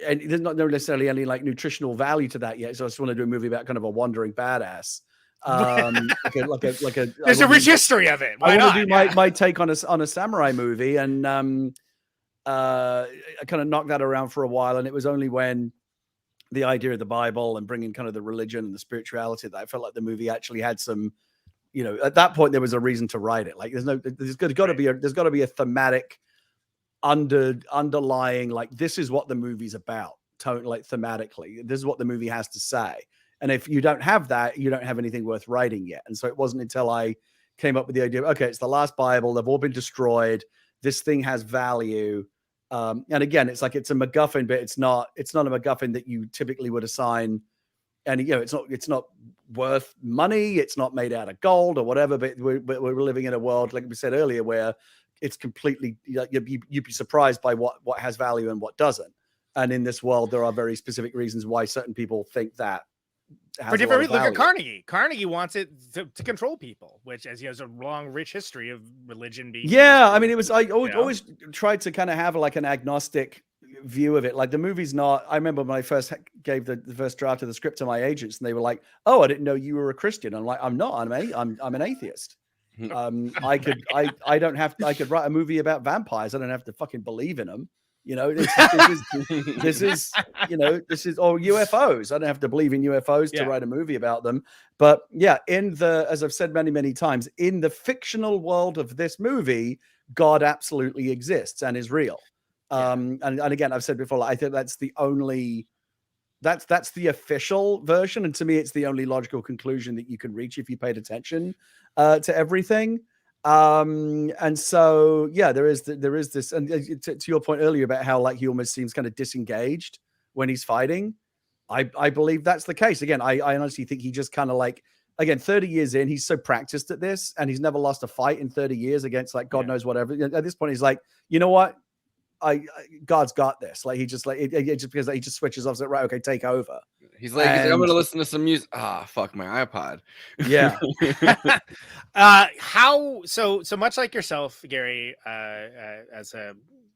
And there's not necessarily any like nutritional value to that yet. So I just want to do a movie about kind of a wandering badass. There's a rich history of it. Why I want not? to do my take on a samurai movie, and I kind of knocked that around for a while. And it was only when the idea of the Bible and bringing kind of the religion and the spirituality that I felt like the movie actually had some, you know, at that point there was a reason to write it. Like there's got to be a thematic underlying, like, this is what the movie's about, like thematically, this is what the movie has to say. And if you don't have that, you don't have anything worth writing yet. And so it wasn't until I came up with the idea of, okay, it's the last Bible, they've all been destroyed, this thing has value. And again, it's like, it's a MacGuffin, but it's not a MacGuffin that you typically would assign. And, you know, it's not worth money, it's not made out of gold or whatever, but we're living in a world, like we said earlier, where it's completely, you'd be surprised by what has value and what doesn't. And in this world, there are very specific reasons why certain people think that. For different reasons, look at Carnegie. Carnegie wants it to control people, which, as you know, has a long, rich history of religion being. Yeah, I mean, it was. I always tried to kind of have like an agnostic view of it. Like the movie's not. I remember when I first gave the first draft of the script to my agents, and they were like, "Oh, I didn't know you were a Christian." I'm like, "I'm not. I'm an atheist." I could write a movie about vampires. I don't have to fucking believe in them. You know, this is or UFOs. I don't have to believe in UFOs to write a movie about them. But yeah, as I've said many, many times, in the fictional world of this movie, God absolutely exists and is real. And again, I've said before, I think that's the only. That's the official version, and to me, it's the only logical conclusion that you can reach if you paid attention to everything. And so, yeah, there is this, and to your point earlier about how like he almost seems kind of disengaged when he's fighting. I believe that's the case. Again, I honestly think he just kind of like, again, 30 years in, he's so practiced at this, and he's never lost a fight in 30 years against like God knows whatever. At this point, he's like, you know what? God's got this. Like he just like it just because he just switches off. Like, right, okay, take over. He's like, I'm gonna listen to some music. Fuck my iPod. Yeah. How so much like yourself, Gary, as a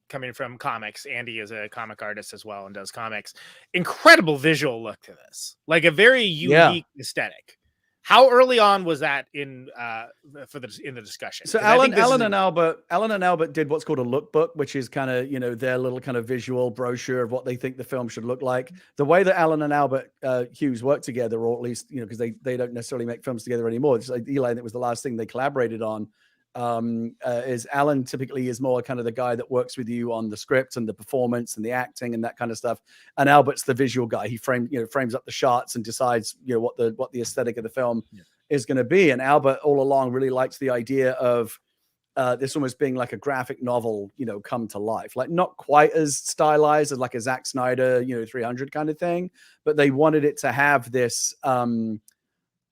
coming from comics, Andy is a comic artist as well and does comics. Incredible visual look to this, like a very unique aesthetic. How early on was that in the discussion? So Alan and Albert did what's called a lookbook, which is kind of, you know, their little kind of visual brochure of what they think the film should look like. The way that Alan and Albert Hughes work together, or at least, you know, because they don't necessarily make films together anymore. It's like Eli, that was the last thing they collaborated on. Is Alan typically is more kind of the guy that works with you on the script and the performance and the acting and that kind of stuff, and Albert's the visual guy. He frames up the shots and decides, you know, what the aesthetic of the film is going to be. And Albert all along really likes the idea of this almost being like a graphic novel, you know, come to life, like not quite as stylized as like a Zack Snyder, you know, 300 kind of thing, but they wanted it to have this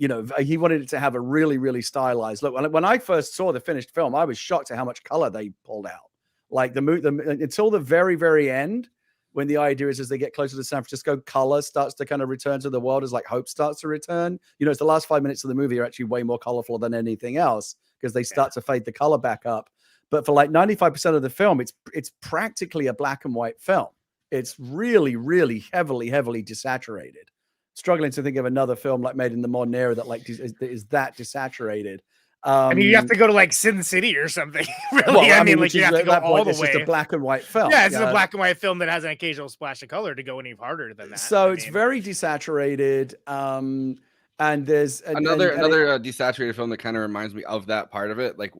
You know, he wanted it to have a really, really stylized look. When I first saw the finished film, I was shocked at how much color they pulled out. Like until the very, very end, when the idea is as they get closer to San Francisco, color starts to kind of return to the world as like hope starts to return. You know, it's the last 5 minutes of the movie are actually way more colorful than anything else because they start to fade the color back up. But for like 95% of the film, it's practically a black and white film. It's really, really heavily desaturated. Struggling to think of another film like made in the modern era that like is that desaturated. I mean, you have to go to like Sin City or something. Really, well, I mean, like you have to go all the way. It's just a black and white film. Yeah, it's a black and white film that has an occasional splash of color to go any harder than that. So it's very desaturated. And there's another desaturated film that kind of reminds me of that part of it, like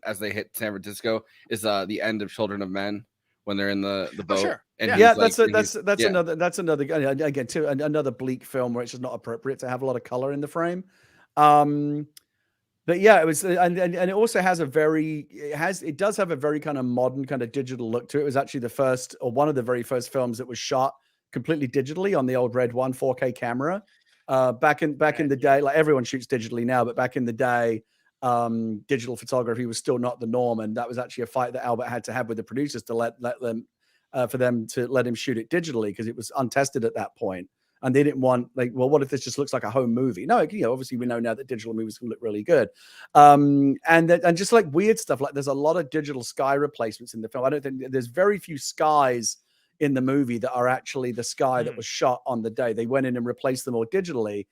as they hit San Francisco, is the end of Children of Men when they're in the boat. Oh, sure. And yeah, that's another again too another bleak film where it's just not appropriate to have a lot of color in the frame. But yeah, it was, and it also has it does have a very kind of modern kind of digital look to it. It was actually the first or one of the very first films that was shot completely digitally on the old Red 1 4K camera. Back in the day, like everyone shoots digitally now, but back in the day, digital photography was still not the norm, and that was actually a fight that Albert had to have with the producers to let them for them to let him shoot it digitally because it was untested at that point. And they didn't want like, well, what if this just looks like a home movie? No, you know, obviously we know now that digital movies can look really good. And just like weird stuff, like there's a lot of digital sky replacements in the film. I don't think there's very few skies in the movie that are actually the sky that was shot on the day. They went in and replaced them all digitally.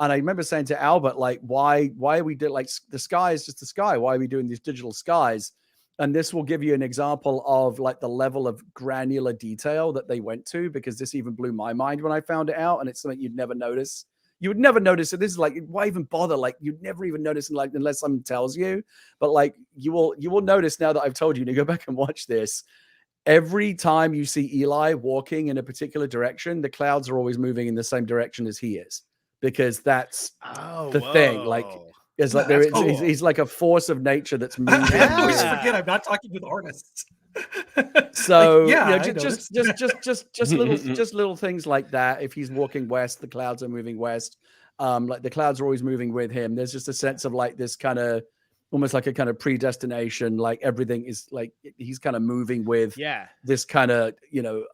And I remember saying to Albert, like, why are we doing like the sky is just the sky? Why are we doing these digital skies? And this will give you an example of like the level of granular detail that they went to, because this even blew my mind when I found it out. And it's something you'd never notice. You would never notice it. This is like, why even bother? Like you'd never even notice like unless someone tells you. But like you will notice now that I've told you to go back and watch this. Every time you see Eli walking in a particular direction, the clouds are always moving in the same direction as he is, because that's the thing. Like, it's like he's like a force of nature that's moving. I always forget I'm not talking with artists. So like, yeah, you know, just little things like that. If he's walking west, the clouds are moving west. Like the clouds are always moving with him. There's just a sense of like this kind of almost like a kind of predestination. Like everything is like he's kind of moving with this kind of, you know,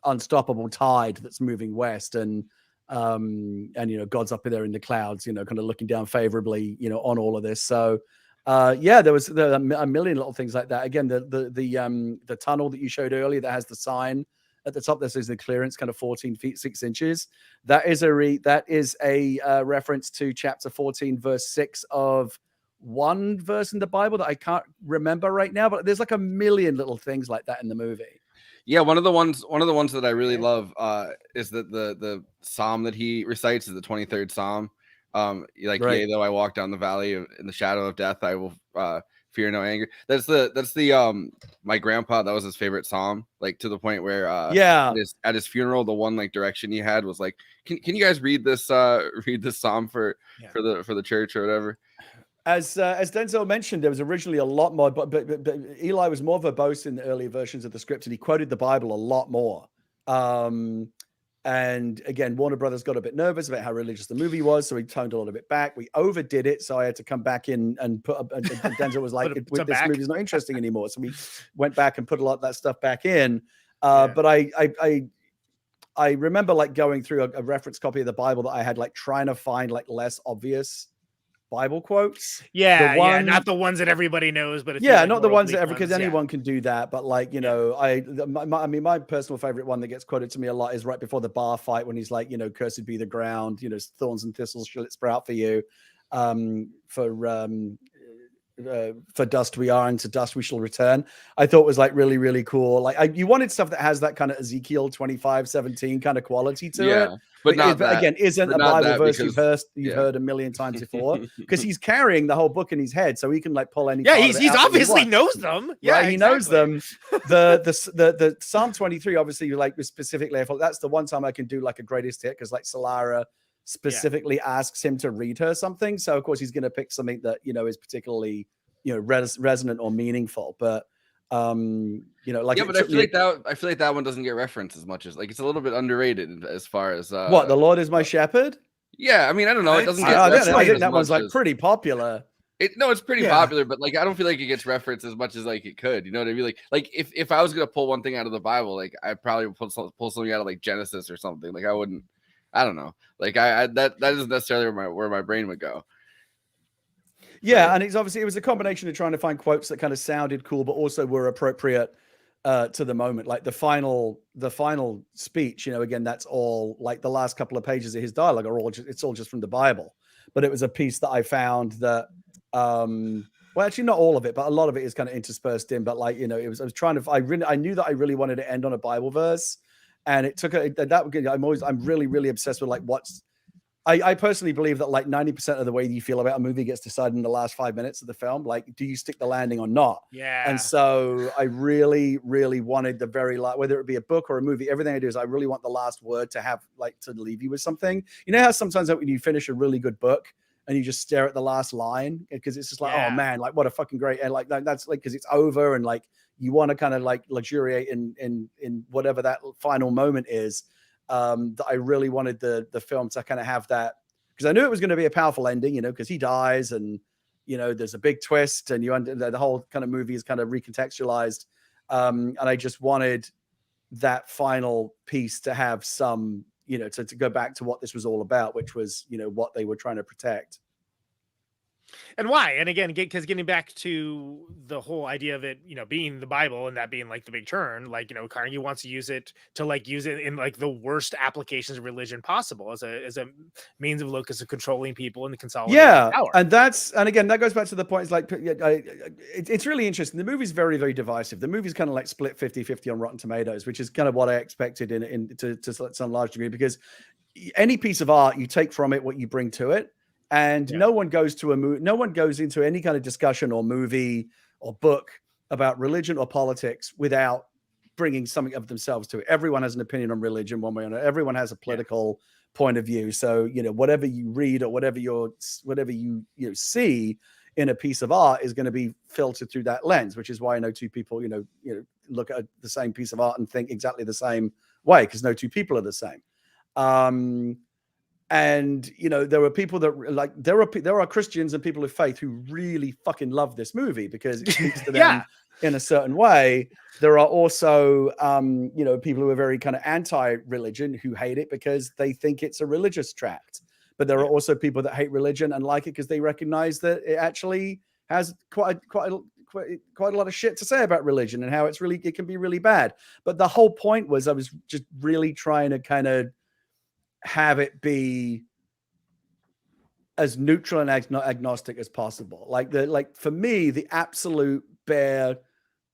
unstoppable tide that's moving west. And you know, God's up there in the clouds, you know, kind of looking down favorably, you know, on all of this. So there was a million little things like that. Again, the tunnel that you showed earlier that has the sign at the top that says the clearance, kind of 14 feet 6 inches. That is a reference to chapter 14 verse 6 of one verse in the Bible that I can't remember right now, but there's like a million little things like that in the movie. Yeah, one of the ones that I really love is that the psalm that he recites is the 23rd Psalm. Yea, though I walk down the valley in the shadow of death, I will fear no anger. That's the my grandpa, that was his favorite psalm, like to the point where at his funeral, the one like direction he had was like, can you guys read this psalm for the church or whatever. As Denzel mentioned, there was originally a lot more, but Eli was more verbose in the earlier versions of the script, and he quoted the Bible a lot more. And again, Warner Brothers got a bit nervous about how religious the movie was, so he toned a little bit back. We overdid it, so I had to come back in and put. And Denzel was like, "This movie's not interesting anymore," so we went back and put a lot of that stuff back in. But I remember like going through a reference copy of the Bible that I had, like trying to find like less obvious Bible quotes. Not the ones that everybody knows, but not the ones that because anyone can do that. But like, you know, I mean, my personal favorite one that gets quoted to me a lot is right before the bar fight when he's like, you know, cursed be the ground, you know, thorns and thistles shall it sprout for you. For dust we are, and to dust we shall return. I thought was like really, really cool. Like you wanted stuff that has that kind of Ezekiel 25:17 kind of quality to it. But again, isn't a Bible verse you've heard a million times before, because he's carrying the whole book in his head, so he can like pull any. He's obviously knows them. He knows them. The Psalm 23, obviously, like specifically, I thought that's the one time I can do like a greatest hit, because like Solara specifically asks him to read her something, so of course he's going to pick something that, you know, is particularly, you know, resonant or meaningful. But you know, like but I feel like that one doesn't get referenced as much as like it's a little bit underrated as far as what the Lord is my shepherd. Yeah, I mean, I don't know. It doesn't get. I think that one's like pretty popular. It's pretty popular, but like I don't feel like it gets referenced as much as like it could. You know what I mean? Like if I was gonna pull one thing out of the Bible, like I probably would pull something out of like Genesis or something. Like I wouldn't. I don't know. Like that isn't necessarily where my brain would go. Yeah, and it was a combination of trying to find quotes that kind of sounded cool, but also were appropriate to the moment. Like the final speech, again, that's all like the last couple of pages of his dialogue are it's all just from the Bible. But it was a piece that I found that, well, actually not all of it, but a lot of it is kind of interspersed in. But like, I knew that I really wanted to end on a Bible verse, and it took I'm really, really obsessed with like I personally believe that like 90% of the way you feel about a movie gets decided in the last 5 minutes of the film. Like, do you stick the landing or not? Yeah. And so I really, really wanted the very last, whether it be a book or a movie, everything I do is I really want the last word to have like to leave you with something. You know how sometimes when you finish a really good book and you just stare at the last line because it's just like, oh man, like what a fucking great, and like that's like because it's over and like you want to kind of like luxuriate in whatever that final moment is. That I really wanted the film to kind of have that, because I knew it was going to be a powerful ending, because he dies and, there's a big twist and the whole kind of movie is kind of recontextualized. And I just wanted that final piece to have some, to go back to what this was all about, which was, what they were trying to protect. And why? And again, because getting back to the whole idea of it, being the Bible and that being like the big turn, like, Carnegie wants to use it in like the worst applications of religion possible as a means of locus of controlling people and consolidating power. And again, that goes back to the point. It's like, it's really interesting. The movie's very, very divisive. The movie's kind of like split 50-50 on Rotten Tomatoes, which is kind of what I expected to some large degree, because any piece of art, you take from it what you bring to it. And no one goes into any kind of discussion or movie or book about religion or politics without bringing something of themselves to it. Everyone has an opinion on religion one way or another. Everyone has a political point of view. So, whatever you read or whatever you see in a piece of art is going to be filtered through that lens, which is why I know two people, look at the same piece of art and think exactly the same way, because no two people are the same. And there were people that like there are Christians and people of faith who really fucking love this movie because it speaks to them in a certain way. There are also people who are very kind of anti-religion who hate it because they think it's a religious tract. But there are also people that hate religion and like it because they recognize that it actually has quite a lot of shit to say about religion and how it can be really bad. But the whole point was I was just really trying to kind of have it be as neutral and agnostic as possible. Like for me, the absolute bare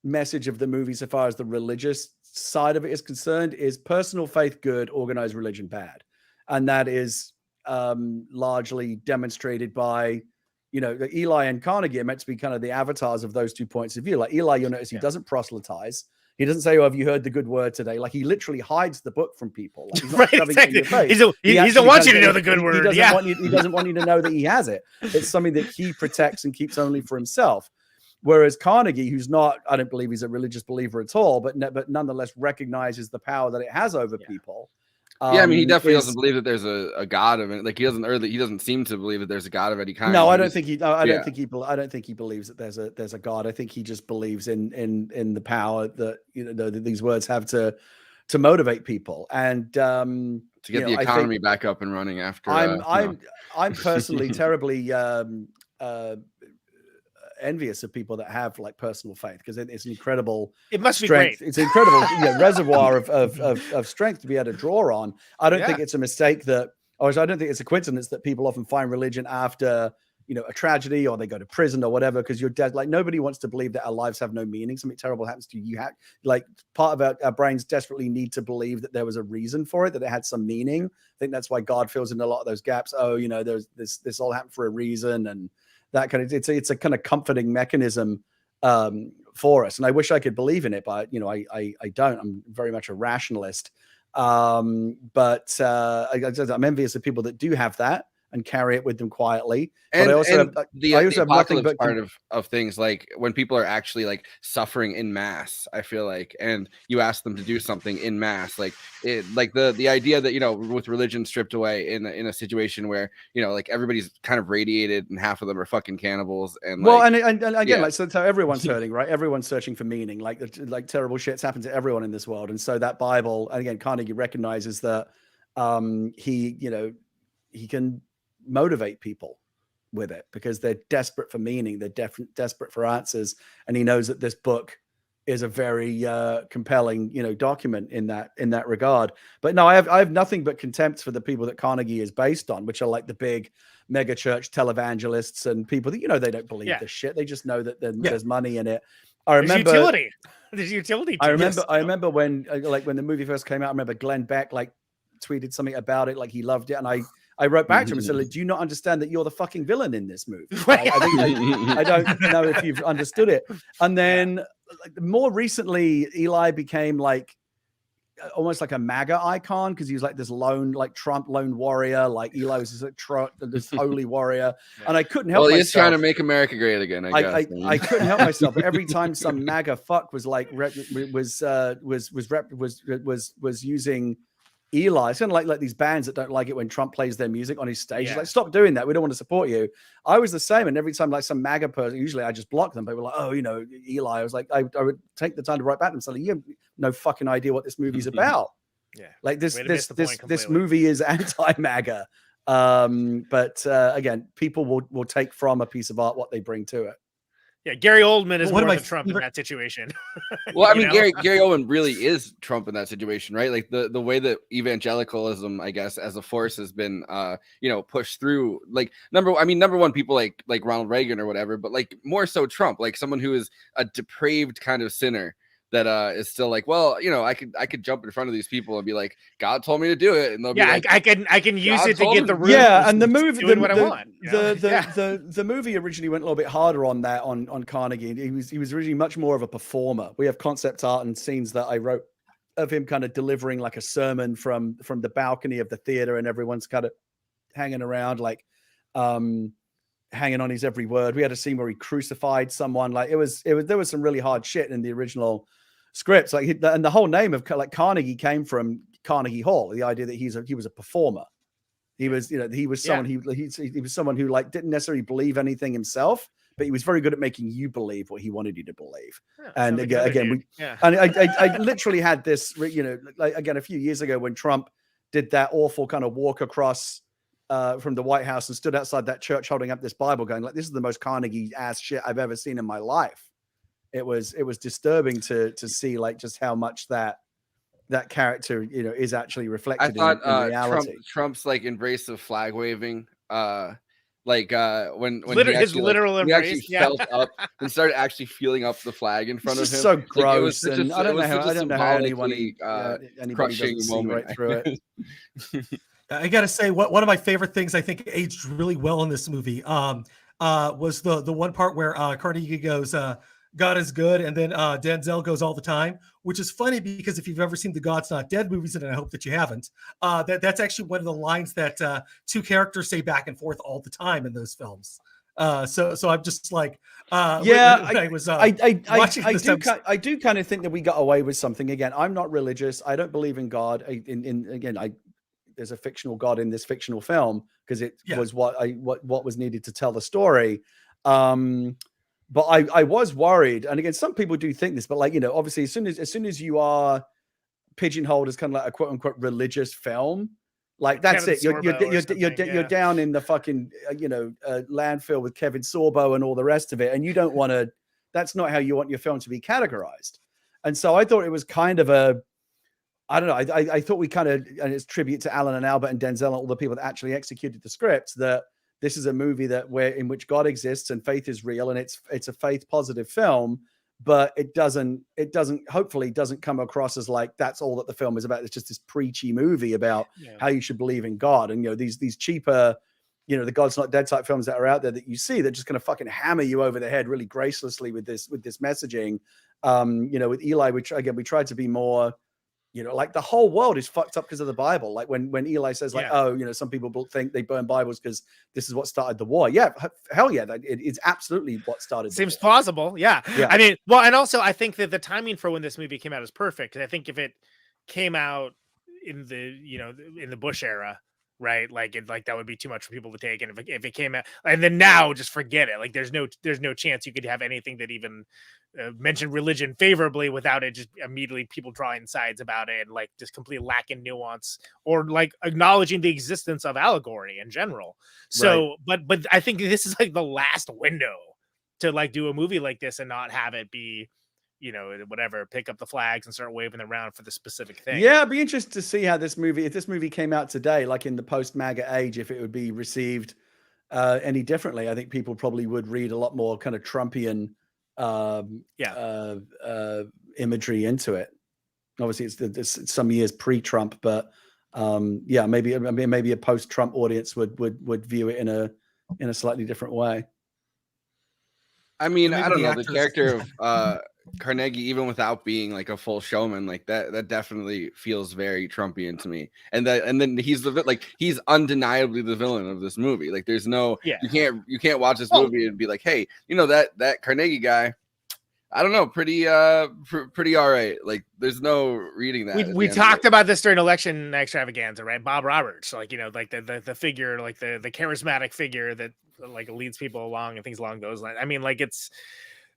message of the movie, so far as the religious side of it is concerned, is personal faith good, organized religion bad. And that is largely demonstrated by, Eli and Carnegie are meant to be kind of the avatars of those 2 points of view. Like Eli, you'll notice he doesn't proselytize. He doesn't say, "Oh, have you heard the good word today?" Like he literally hides the book from people. Like, he's not shoving it in your face. He doesn't want you to know the good word. He doesn't want you to know that he has it. It's something that he protects and keeps only for himself. Whereas Carnegie, who's not, I don't believe he's a religious believer at all, but nonetheless recognizes the power that it has over people. I mean, he definitely doesn't believe that there's a God of it. Like he doesn't seem to believe that there's a God of any kind. No, I don't think he believes that there's a God. I think he just believes in the power that that these words have to motivate people and to get the economy back up and running after. I'm personally terribly envious of people that have like personal faith, because it's an incredible strength. It's an incredible reservoir of strength to be able to draw on. I don't think it's a mistake I don't think it's a coincidence that people often find religion after a tragedy or they go to prison or whatever, because you're dead. Like nobody wants to believe that our lives have no meaning. Something terrible happens to you. Like part of our brains desperately need to believe that there was a reason for it, that it had some meaning. I think that's why God fills in a lot of those gaps. There's this all happened for a reason, and that kind of it's a kind of comforting mechanism for us. And I wish I could believe in it, but I don't. I'm very much a rationalist. But I'm envious of people that do have that. and carry it with them quietly. And but I also the have nothing apocalypse but part of things, like when people are actually like suffering in mass, I feel like, and you ask them to do something in mass, like the idea that, you know, with religion stripped away in a situation where, you know, like everybody's kind of radiated and half of them are fucking cannibals, and well, like, and again, yeah. like so everyone's hurting, right? Everyone's searching for meaning. Like terrible shit's happened to everyone in this world, and so that Bible, and again, Carnegie recognizes that he can motivate people with it because they're desperate for meaning, they're desperate for answers, and he knows that this book is a very compelling, you know, document in that regard. But no, I have nothing but contempt for the people that Carnegie is based on, which are like the big mega church televangelists and people that, you know, they don't believe this shit. They just know that there's money in it. I remember There's utility. I remember when the movie first came out. I remember Glenn Beck like tweeted something about it, like he loved it, and I wrote back to him and said, like, do you not understand that you're the fucking villain in this movie? Right? I don't know if you've understood it. And then more recently, Eli became like almost like a MAGA icon because he was like this lone, like Trump lone warrior. Like Eli was this holy warrior, and I couldn't help myself. Well, he's trying to make America great again. I guess I couldn't help myself. But every time some MAGA fuck was like was using Eli, it's kind of like these bands that don't like it when Trump plays their music on his stage. It's like, stop doing that. We don't want to support you. I was the same. And every time like some MAGA person, usually I just block them. People were like, oh, you know, Eli. I was like, I would take the time to write back to them. So like, you have no fucking idea what this movie's about. Yeah. Like this movie is anti-MAGA. But again, people will take from a piece of art what they bring to it. Yeah, Gary Oldman is more than Trump in that situation. Well, I mean, Gary Oldman really is Trump in that situation, right? Like the way that evangelicalism, I guess, as a force has been, you know, pushed through. Like number one, people like Ronald Reagan or whatever, but like more so Trump, like someone who is a depraved kind of sinner that is still like, well, you know, I could jump in front of these people and be like, God told me to do it, and they'll be like, I can use it to get the room. Yeah, and the movie, doing what I want. The movie originally went a little bit harder on that on Carnegie. He was originally much more of a performer. We have concept art and scenes that I wrote of him kind of delivering like a sermon from the balcony of the theater, and everyone's kind of hanging around like hanging on his every word. We had a scene where he crucified someone. Like there was some really hard shit in the original scripts. Like and the whole name of like Carnegie came from Carnegie Hall. The idea that he was a performer. He was someone he was someone who like didn't necessarily believe anything himself, but he was very good at making you believe what he wanted you to believe. Yeah, and again, I literally had this, you know, like again a few years ago when Trump did that awful kind of walk across from the White House and stood outside that church holding up this Bible going like, this is the most Carnegie ass shit I've ever seen in my life. It was disturbing to see like just how much that character, you know, is actually reflected in reality. Trump's like embrace of flag waving, when his literal embrace, he felt up and started actually feeling up the flag in front of him. So gross, like, and I don't know how anybody crushing doesn't moment see right through it. I gotta say, one of my favorite things I think aged really well in this movie was the one part where Carnegie goes, God is good, and then Denzel goes all the time, which is funny because if you've ever seen the God's Not Dead movies, and I hope that you haven't, that's actually one of the lines that two characters say back and forth all the time in those films. So I'm just like, I do kind of think that we got away with something. Again, I'm not religious. I don't believe in God. There's a fictional God in this fictional film because it was what was needed to tell the story. But I was worried, and again, some people do think this, but like, you know, obviously as soon as you are pigeonholed as kind of like a quote unquote religious film, like that's it. You're down in the fucking landfill with Kevin Sorbo and all the rest of it, and you don't want to. That's not how you want your film to be categorized. And so I thought it was kind of I don't know. I thought we kind of, and it's tribute to Alan and Albert and Denzel and all the people that actually executed the scripts, that this is a movie in which God exists and faith is real, and it's a faith positive film, but it hopefully doesn't come across as like that's all that the film is about. It's just this preachy movie about how you should believe in God. And these cheaper, the God's Not Dead type films that are out there that you see that just kind of fucking hammer you over the head really gracelessly with this messaging. With Eli, which again we tried to be more You know, like the whole world is fucked up because of the Bible. Like when Eli says, like, oh, you know, some people think they burn Bibles because this is what started the war. Yeah, hell yeah, it's absolutely what started. Seems plausible. Yeah. I mean, well, and also I think that the timing for when this movie came out is perfect. Because I think if it came out in the, you know, in the Bush era, right, like that would be too much for people to take. And if it came out, and then now just forget it. Like there's no chance you could have anything that even mentioned religion favorably without it just immediately people drawing sides about it and like just completely lacking nuance or like acknowledging the existence of allegory in general. So, but I think this is like the last window to like do a movie like this and not have it be, you know, whatever, pick up the flags and start waving them around for the specific thing. Yeah, I'd be interested to see how if this movie came out today, like in the post-MAGA age, if it would be received any differently. I think people probably would read a lot more kind of Trumpian imagery into it. Obviously, it's some years pre-Trump, but maybe a post-Trump audience would view it in a slightly different way. I mean, I don't know, the character of Carnegie, even without being like a full showman, like that definitely feels very Trumpian to me. And then he's undeniably the villain of this movie. Like there's no, you can't watch this movie and be like, hey, you know, that Carnegie guy, I don't know, pretty all right. Like there's no reading that. We talked about this during election extravaganza, right? Bob Roberts, like, you know, like the figure, like the charismatic figure that like leads people along and things along those lines. I mean, like it's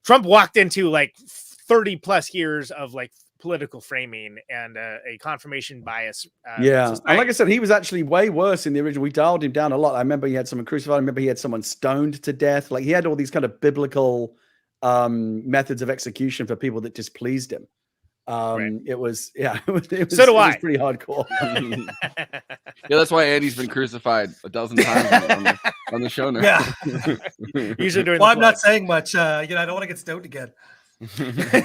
Trump walked into like 30 plus years of like political framing and a confirmation bias. And like I said, he was actually way worse in the original. We dialed him down a lot. I remember he had someone crucified. I remember he had someone stoned to death. Like he had all these kind of biblical methods of execution for people that displeased him. It was pretty hardcore. That's why Andy's been crucified a dozen times on the show now. Yeah. Usually during I'm not saying much. I don't want to get stoned again.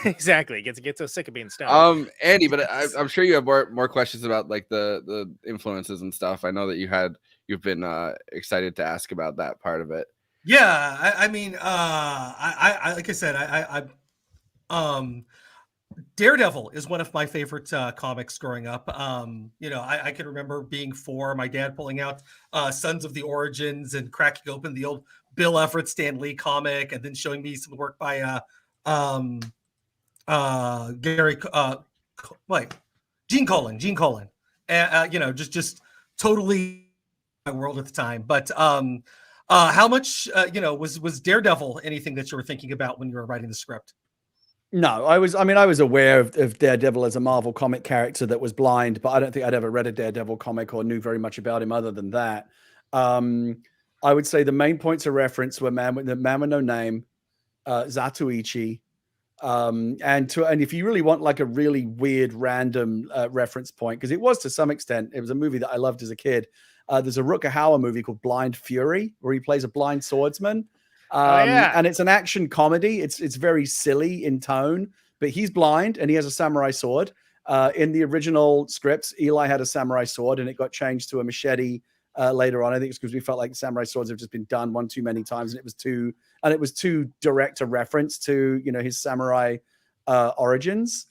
Exactly. Get so sick of being stoned. Andy, but I'm sure you have more questions about like the influences and stuff. I know that you've been excited to ask about that part of it. Yeah, I mean, I like I said, I Daredevil is one of my favorite comics growing up. You know, I can remember being 4, my dad pulling out Sons of the Origins and cracking open the old Bill Everett Stan Lee comic, and then showing me some work by Gary Gene Colan, and you know, just totally my world at the time. But how much you know, was Daredevil anything that you were thinking about when you were writing the script? No, I was aware of Daredevil as a Marvel comic character that was blind, but I don't think I'd ever read a Daredevil comic or knew very much about him other than that. I would say the main points of reference were Man with No Name, Zatoichi, and if you really want like a really weird random reference point, because it was to some extent, it was a movie that I loved as a kid. There's a Rutger Hauer movie called Blind Fury where he plays a blind swordsman. And it's an action comedy. It's very silly in tone, but he's blind and he has a samurai sword. In the original scripts, Eli had a samurai sword and it got changed to a machete later on. I think it's because we felt like samurai swords have just been done one too many times, and it was too direct a reference to, you know, his samurai origins.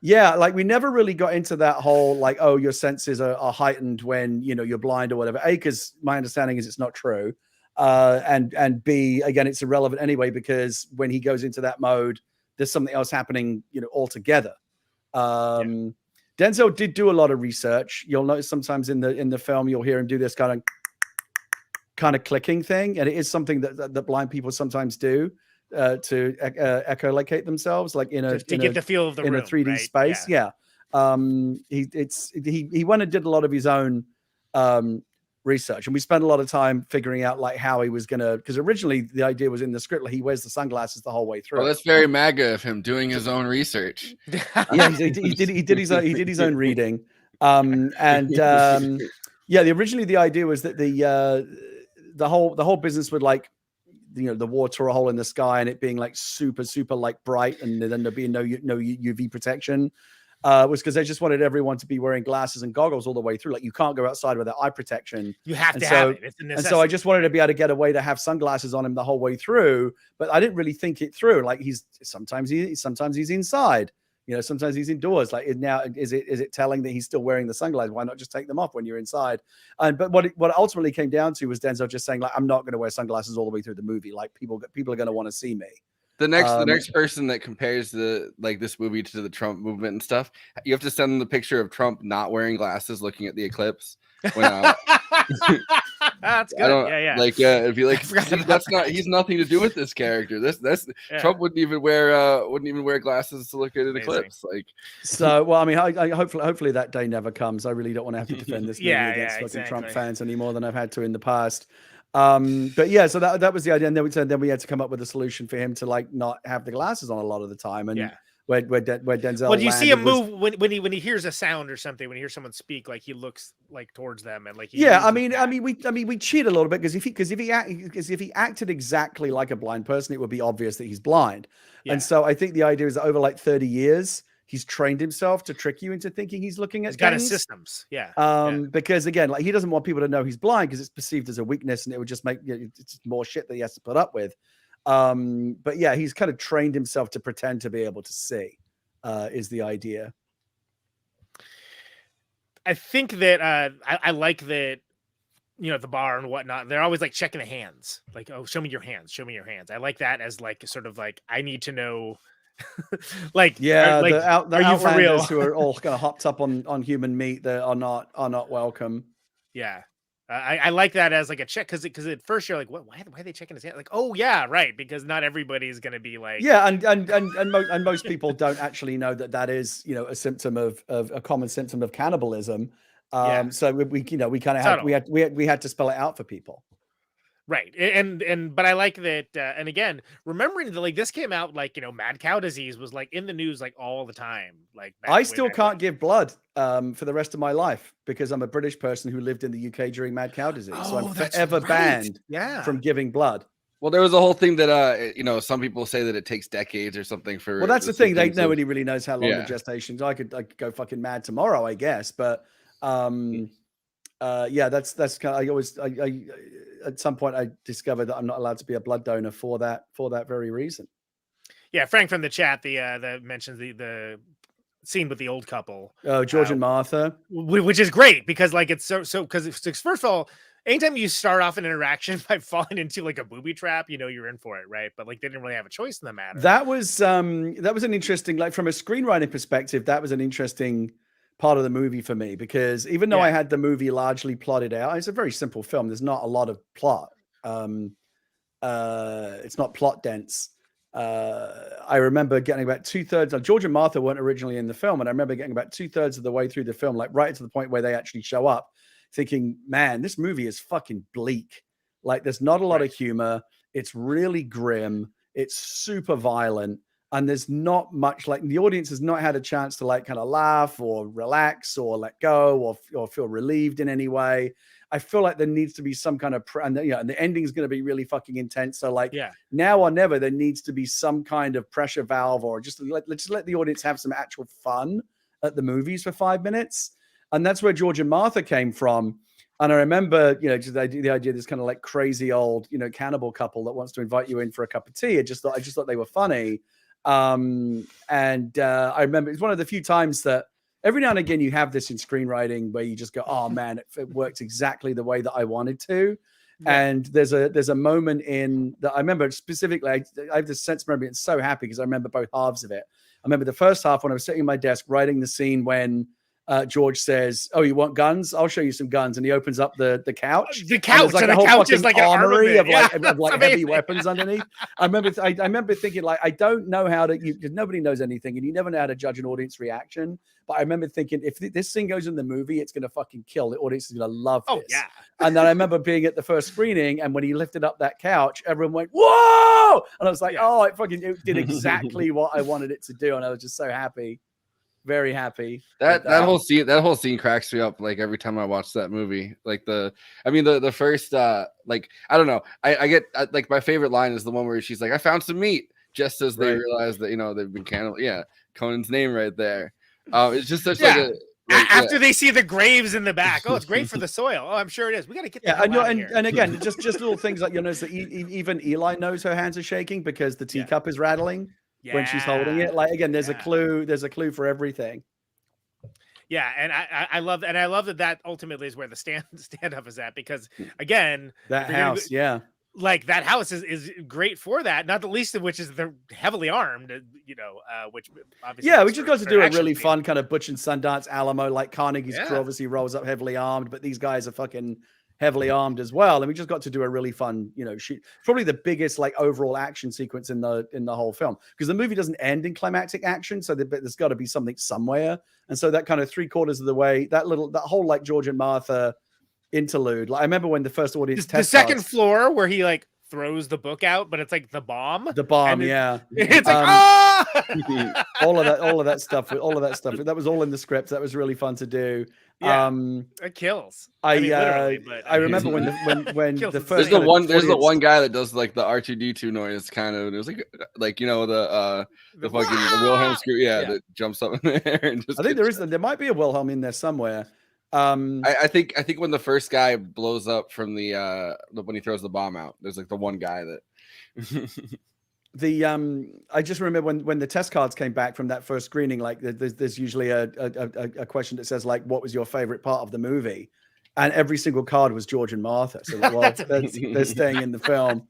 Yeah, like we never really got into that whole like, oh, your senses are heightened when, you know, you're blind or whatever. A, because my understanding is it's not true. And B, again, it's irrelevant anyway, because when he goes into that mode, there's something else happening, you know, altogether. Denzel did do a lot of research. You'll notice sometimes in the film, you'll hear him do this kind of clicking thing. And it is something that blind people sometimes do. To echolocate themselves, like to get the feel of the room, a 3D right? space. Yeah. He went and did a lot of his own research, and we spent a lot of time figuring out like how he was gonna, because originally the idea was in the script, like he wears the sunglasses the whole way through. Well, that's very MAGA of him doing his own research. Yeah, he did his own reading. Originally the idea was that the whole business would like, you know, the water a hole in the sky and it being like super like bright, and then there being no UV protection, was because they just wanted everyone to be wearing glasses and goggles all the way through. Like you can't go outside without eye protection. You have to have it. It's a necessity. And so I just wanted to be able to get away to have sunglasses on him the whole way through, but I didn't really think it through. Like sometimes he's inside, You know, sometimes he's indoors. Like now, is it telling that he's still wearing the sunglasses? Why not just take them off when you're inside? But what it ultimately came down to was Denzel just saying, like, I'm not going to wear sunglasses all the way through the movie. Like people are going to want to see me. The next person that compares this movie to the Trump movement and stuff, you have to send them the picture of Trump not wearing glasses, looking at the eclipse. When, that's good. Yeah. Like, if you like, he's nothing to do with this character. Trump wouldn't even wear glasses to look at an eclipse. Like, so, well, I mean, I hopefully that day never comes. I really don't want to have to defend this movie against fucking Trump fans any more than I've had to in the past. But yeah, so that was the idea, and then we had to come up with a solution for him to like not have the glasses on a lot of the time, and where Denzel. Well, you see him move when he hears a sound or something, when he hears someone speak, like he looks like towards them, and like we cheat a little bit because if he acted exactly like a blind person, it would be obvious that he's blind, and so I think the idea is that over like 30 years. He's trained himself to trick you into thinking he's looking at He's got his systems. Because again, like he doesn't want people to know he's blind because it's perceived as a weakness and it would just make it's more shit that he has to put up with. But yeah, he's kind of trained himself to pretend to be able to see, is the idea. I think that I like that, you know, at the bar and whatnot, they're always like checking the hands. Like, oh, show me your hands. Show me your hands. I like that as like sort of like, I need to know. Like, yeah, like, the are you for real? Outlanders who are all kind of hopped up on human meat that are not welcome. Yeah, I like that as like a check because at first you're like, what? Why are they checking his hand? Like, oh yeah, right, because not everybody is going to be like, yeah, and most people don't actually know that is, you know, a symptom of a common symptom of cannibalism. So we kind of had we had to spell it out for people. Right. But I like that. And again, remembering that like this came out like, you know, mad cow disease was like in the news like all the time. Like I still can't give blood for the rest of my life because I'm a British person who lived in the UK during mad cow disease. So I'm forever banned from giving blood. Well, there was a whole thing that, you know, some people say that it takes decades or something for. Well, that's the thing. Nobody really knows how long the gestation is. I could go fucking mad tomorrow, I guess. But that's kind of, I at some point I discovered that I'm not allowed to be a blood donor for that very reason. Yeah, Frank from the chat, that mentions the scene with the old couple. Oh, George and Martha, which is great because like it's so because first of all, anytime you start off an interaction by falling into like a booby trap, you know you're in for it, right? But like they didn't really have a choice in the matter. That was an interesting, like from a screenwriting perspective, that was an interesting part of the movie for me because even though I had the movie largely plotted out, it's a very simple film. There's not a lot of plot. It's not plot dense. I remember getting about 2/3. George and Martha weren't originally in the film, and I remember getting about 2/3 of the way through the film, like right to the point where they actually show up, thinking, "Man, this movie is fucking bleak. Like, there's not a lot of humor. It's really grim. It's super violent." And there's not much, like the audience has not had a chance to like kind of laugh or relax or let go or feel relieved in any way. I feel like there needs to be some kind of, and the ending is going to be really fucking intense. So like now or never, there needs to be some kind of pressure valve or just let's let the audience have some actual fun at the movies for 5 minutes. And that's where George and Martha came from. And I remember, you know, just the idea of this kind of like crazy old, you know, cannibal couple that wants to invite you in for a cup of tea. I just thought they were funny. I remember it's one of the few times that every now and again you have this in screenwriting where you just go, oh man, it worked exactly the way that I wanted to. And there's a moment in that I remember specifically. I have this sense of memory. It's so happy because I remember both halves of it. I remember the first half when I was sitting at my desk writing the scene when George says, "Oh, you want guns? I'll show you some guns." And he opens up the couch. The couch, and the couch is like an armory of armament. like heavy weapons underneath. I remember thinking like, I don't know how to. Because nobody knows anything, and you never know how to judge an audience reaction. But I remember thinking, if this thing goes in the movie, it's going to fucking kill. The audience is going to love this. Oh yeah. And then I remember being at the first screening, and when he lifted up that couch, everyone went, "Whoa!" And I was like, "Oh, it did exactly what I wanted it to do," and I was just so happy. Very happy. That whole scene cracks me up like every time I watch that movie. Like the first like I don't know. I get like my favorite line is the one where she's like, "I found some meat," just as they realize that, you know, they've been cannibal. Yeah, Conan's name right there. It's just such like a after they see the graves in the back. Oh, it's great for the soil. Oh, I'm sure it is. We got to get that. And again, just little things like, you notice that even Eli knows her hands are shaking because the teacup is rattling. when she's holding it. Like again, there's a clue. There's a clue for everything. Yeah, and I love that ultimately is where the standoff is at, because again, that house, like that house is great for that. Not the least of which is they're heavily armed, which obviously we just got to do a really fun kind of Butch and Sundance Alamo, like Carnegie's crew obviously rolls up heavily armed, but these guys are fucking heavily armed as well, and we just got to do a really fun, shoot. Probably the biggest like overall action sequence in the whole film, because the movie doesn't end in climactic action, so there's got to be something somewhere, and so that kind of 3/4 of the way, that whole like George and Martha interlude. Like I remember when the first audience the second floor where he like throws the book out, but it's like the bomb. It's like all of that stuff. That was all in the script. That was really fun to do. It kills. I remember when the first there's the one guy that does like the R2D2 noise kind of. It was like the fucking Wilhelm screw that jumps up in there. And just I think there might be a Wilhelm in there somewhere. I think when the first guy blows up from the when he throws the bomb out, there's like the one guy that I just remember when the test cards came back from that first screening, like there's usually a question that says like, what was your favorite part of the movie? And every single card was George and Martha. So they're staying in the film.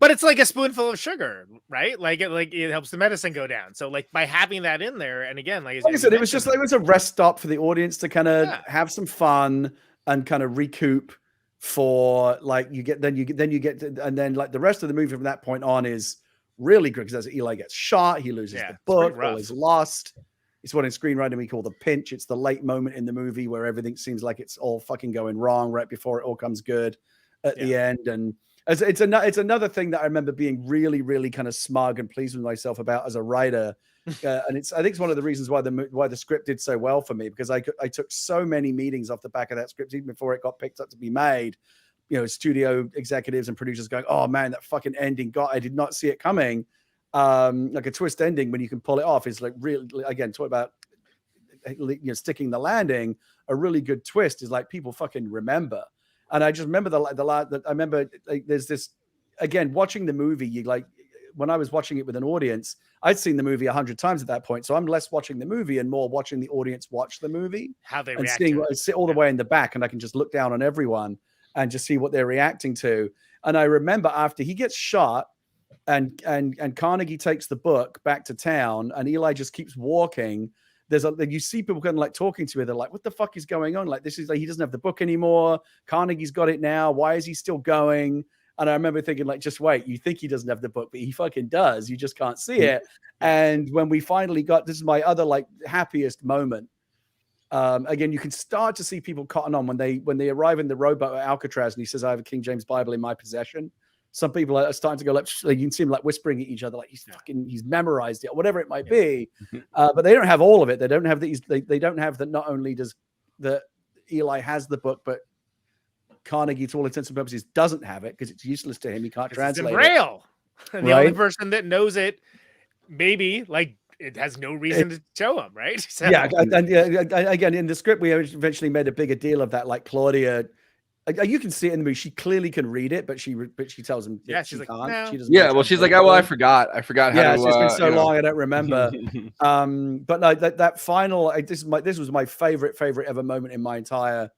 But it's like a spoonful of sugar, right? Like it helps the medicine go down. So like by having that in there, and again, like I said, it was a rest stop for the audience to kind of have some fun and kind of recoup for like and then like the rest of the movie from that point on is really good, because as Eli gets shot, he loses the book, all is lost. It's what in screenwriting we call the pinch. It's the late moment in the movie where everything seems like it's all fucking going wrong right before it all comes good at the end. And it's another thing that I remember being really, really kind of smug and pleased with myself about as a writer. And I think it's one of the reasons why the script did so well for me, because I took so many meetings off the back of that script, even before it got picked up to be made. Studio executives and producers going, "Oh man, that fucking ending! God, I did not see it coming." Like a twist ending, when you can pull it off, is like really, again, talk about sticking the landing. A really good twist is like people fucking remember. And I just remember I remember like, there's this, again, watching the movie, when I was watching it with an audience, I'd seen the movie 100 times at that point. So I'm less watching the movie and more watching the audience watch the movie. How they and react seeing, to it. I sit all the way in the back and I can just look down on everyone and just see what they're reacting to. And I remember after he gets shot and Carnegie takes the book back to town and Eli just keeps walking, you see people kind of like talking to her. They're like, what the fuck is going on? Like, this is like, he doesn't have the book anymore. Carnegie's got it now. Why is he still going? And I remember thinking, like, just wait, you think he doesn't have the book, but he fucking does. You just can't see it. And when we finally this is my other like happiest moment. Again, you can start to see people cotton on when they arrive in the rowboat at Alcatraz and he says, I have a King James Bible in my possession. Some people are starting to go like you can see them like whispering at each other, like he's memorized it or whatever it might be. But they don't have all of it. They don't have they don't have that. Not only does Eli has the book, but Carnegie, to all intents and purposes, doesn't have it because it's useless to him. He can't translate it's in Braille. it. And the only person that knows it, maybe like it has no reason to show him, right? So. Yeah, and again in the script, we eventually made a bigger deal of that. Like Claudia. You can see it in the movie. She clearly can read it, but she tells him she's like, can't. no. She doesn't. Yeah, well, she's like, I forgot how to. Yeah, it's been so long, I don't remember. But no, that final. This was my favorite ever moment in my entire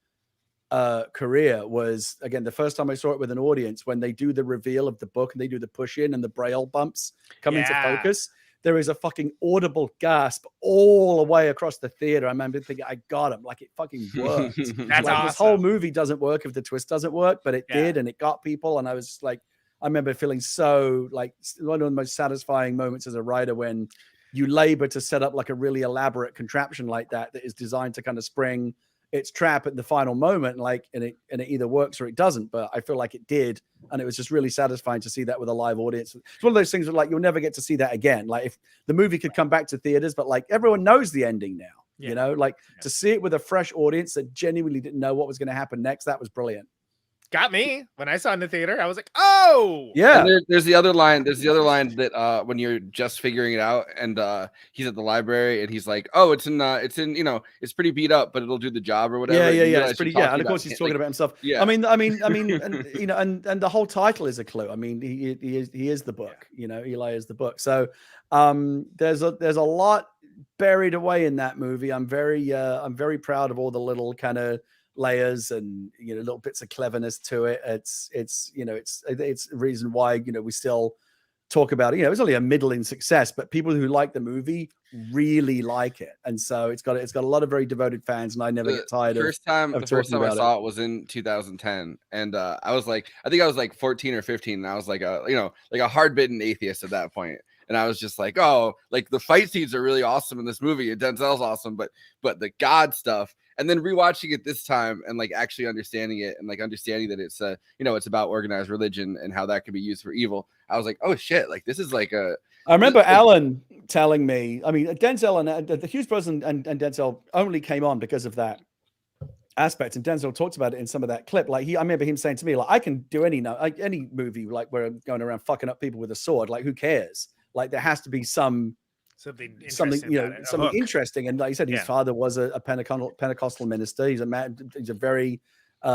career. Was again the first time I saw it with an audience when they do the reveal of the book and they do the push in and the Braille bumps come into focus. There is a fucking audible gasp all the way across the theater. I remember thinking, I got him. Like, it fucking worked. That's awesome. This whole movie doesn't work if the twist doesn't work, but it did, and it got people. And I was just like, I remember feeling so like one of the most satisfying moments as a writer when you labor to set up like a really elaborate contraption like that is designed to kind of spring its trap at the final moment, and it either works or it doesn't. But I feel like it did, and it was just really satisfying to see that with a live audience. It's one of those things where like you'll never get to see that again. Like if the movie could come back to theaters, but like everyone knows the ending now, to see it with a fresh audience that genuinely didn't know what was going to happen next, that was brilliant. got me when I saw it in the theater. I was like, oh Yeah. And there's the other line. There's the other line that when you're just figuring it out, and he's at the library, and he's like, "Oh, it's in, it's pretty beat up, but it'll do the job or whatever." Yeah, And yeah, you yeah. realize It's you're pretty. Yeah, and talking of course about he's talking about himself. Yeah. I mean, and you know, and the whole title is a clue. I mean, he is the book. You know, Eli is the book. So there's a lot buried away in that movie. I'm very proud of all the little kind of layers and, you know, little bits of cleverness to it. It's you know, it's the reason why, you know, we still talk about it. You know, it's only a middling success, but people who like the movie really like it, and so it's got a lot of very devoted fans, and I never get tired The of first time I talking saw it was in 2010, and I was like, I think I was like 14 or 15, and I was like a hard-bitten atheist at that point. And I was just like, oh, like the fight scenes are really awesome in this movie, and Denzel's awesome, but the God stuff. And then rewatching it this time and like actually understanding it and like understanding that it's it's about organized religion and how that can be used for evil. I was like, oh shit, like this is like a. I remember Alan telling me, I mean, Denzel and the Hughes brothers and Denzel only came on because of that aspect. And Denzel talked about it in some of that clip. Like I remember him saying to me, like, I can do any movie like where I'm going around fucking up people with a sword. Like, who cares? Like, there has to be something interesting. And like you said, his father was a Pentecostal minister. He's a man. He's a very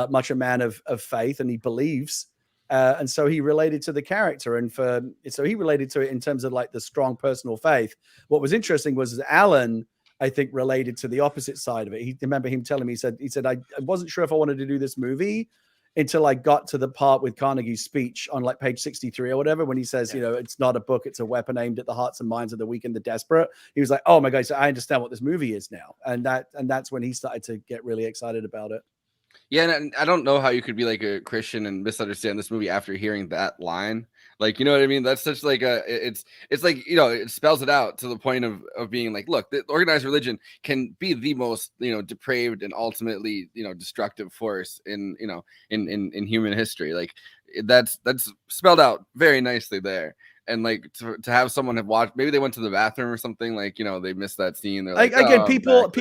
much a man of faith, and he believes. And so he related to the character, and so he related to it in terms of like the strong personal faith. What was interesting was Alan, I think, related to the opposite side of it. He remember him telling me, he said I wasn't sure if I wanted to do this movie until I got to the part with Carnegie's speech on like page 63 or whatever, when he says, you know, it's not a book, it's a weapon aimed at the hearts and minds of the weak and the desperate. He was like, oh my God, so I understand what this movie is now. And that's when he started to get really excited about it. Yeah, and I don't know how you could be like a Christian and misunderstand this movie after hearing that line. Like, you know what I mean? That's such like it's like, you know, it spells it out to the point of being like, look, the organized religion can be the most, you know, depraved and ultimately, you know, destructive force in human history. Like that's spelled out very nicely there. And like to have someone have watched, maybe they went to the bathroom or something, like, you know, they missed that scene. They're like, again, people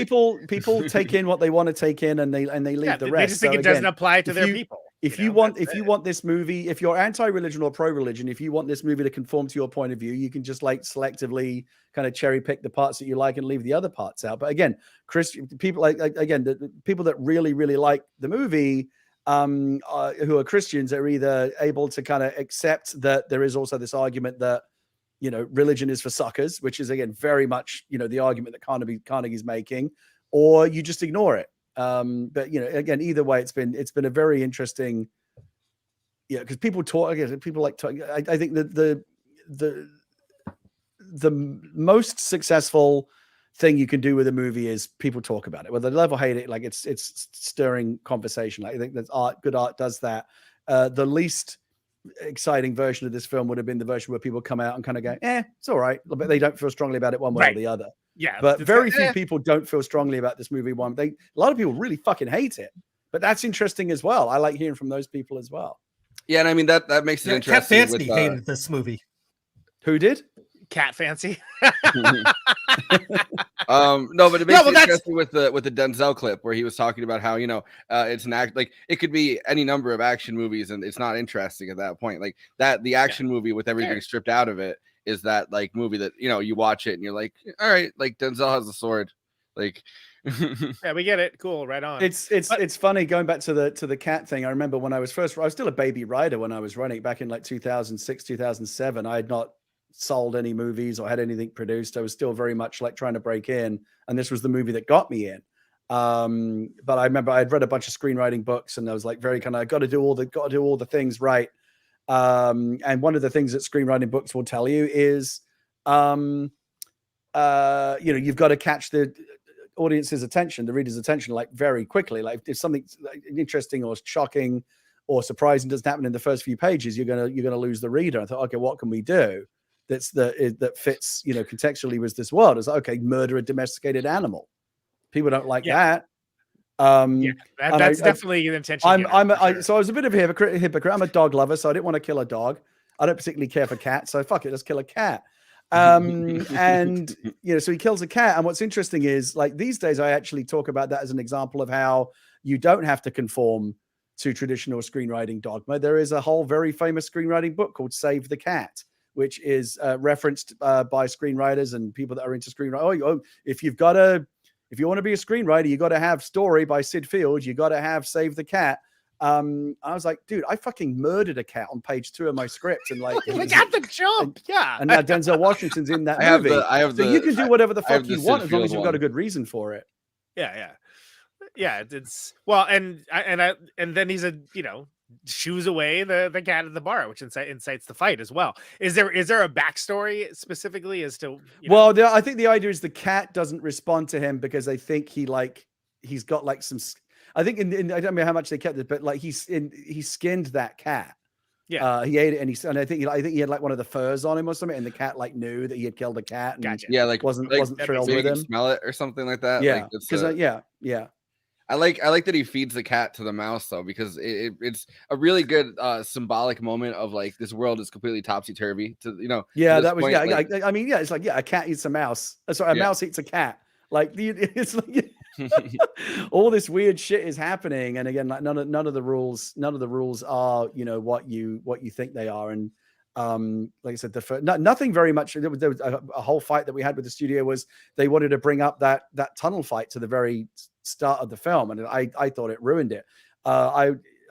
take in what they want to take in, and they leave the rest. They just think it doesn't apply to their people. If you want this movie, if you're anti-religion or pro-religion, if you want this movie to conform to your point of view, you can just like selectively kind of cherry pick the parts that you like and leave the other parts out. But again, Christian people, the people that really, really like the movie, who are Christians, are either able to kind of accept that there is also this argument that, you know, religion is for suckers, which is again very much, you know, the argument that Carnegie's making, or you just ignore it. But you know, again, either way, it's been a very interesting, because people talk again. People like talk. I think that the most successful thing you can do with a movie is people talk about it, whether they love or hate it. Like it's stirring conversation. Like, I think that good art does that. The least exciting version of this film would have been the version where people come out and kind of go, it's all right, but they don't feel strongly about it one way or the other. Yeah, but very few people don't feel strongly about this movie. A lot of people really fucking hate it, but that's interesting as well. I like hearing from those people as well. Yeah, and I mean that makes it interesting. Cat Fancy hated this movie. Who did? Cat Fancy. No, but it makes it interesting with the Denzel clip where he was talking about how, you know, it's an act, like it could be any number of action movies and it's not interesting at that point. Like that, the action movie with everything stripped out of it is that like movie that, you know, you watch it and you're like, all right, like Denzel has a sword, like. Yeah, we get it. Cool, right on. It's funny going back to the cat thing. I remember when I was still a baby writer when I was running back in like 2006, 2007. I had not sold any movies or had anything produced. I was still very much like trying to break in, and this was the movie that got me in. But I remember I'd read a bunch of screenwriting books, and I was like very kind of got to do all the things right. And one of the things that screenwriting books will tell you is, you know, you've got to catch the audience's attention, the reader's attention, like very quickly. Like if something interesting or shocking or surprising doesn't happen in the first few pages, you're gonna lose the reader. I thought, okay, what can we do that fits, you know, contextually with this world? It's like, okay, murder a domesticated animal. People don't like that. That's definitely the intention. So I was a bit of a hypocrite. I'm a dog lover, so I didn't want to kill a dog. I don't particularly care for cats, so fuck it, let's kill a cat. And you know, so he kills a cat. And what's interesting is, like, these days I actually talk about that as an example of how you don't have to conform to traditional screenwriting dogma. There is a whole very famous screenwriting book called Save the Cat, which is referenced by screenwriters and people that are into screenwriting. If you want to be a screenwriter, you got to have Story by Sid Field. You got to have Save the Cat. I was like, dude, I fucking murdered a cat on page 2 of my script, and like, we got the jump, and now Denzel Washington's in that movie. You can do whatever the fuck you want as long as you've got a good reason for it. Yeah. It's well, and then he's shoos away the cat at the bar, which incites the fight as well. Is there a backstory specifically as to? Well, I think the idea is the cat doesn't respond to him because they think he's got like some. I think I don't know how much they kept it, but like he skinned that cat. Yeah, he ate it, and I think he had like one of the furs on him or something, and the cat like knew that he had killed a cat. And gotcha. Yeah, like wasn't thrilled maybe with him. Smell it or something like that. Yeah, because yeah. I like that he feeds the cat to the mouse though, because it's a really good symbolic moment of like this world is completely topsy turvy. Yeah, that was point, I mean, it's like a cat eats a mouse. Sorry, a mouse eats a cat. Like it's like all this weird shit is happening, and again, like none of the rules are what you think they are. And like I said, nothing very much. There was a whole fight that we had with the studio was they wanted to bring up that tunnel fight to the very start of the film, and I thought it ruined it.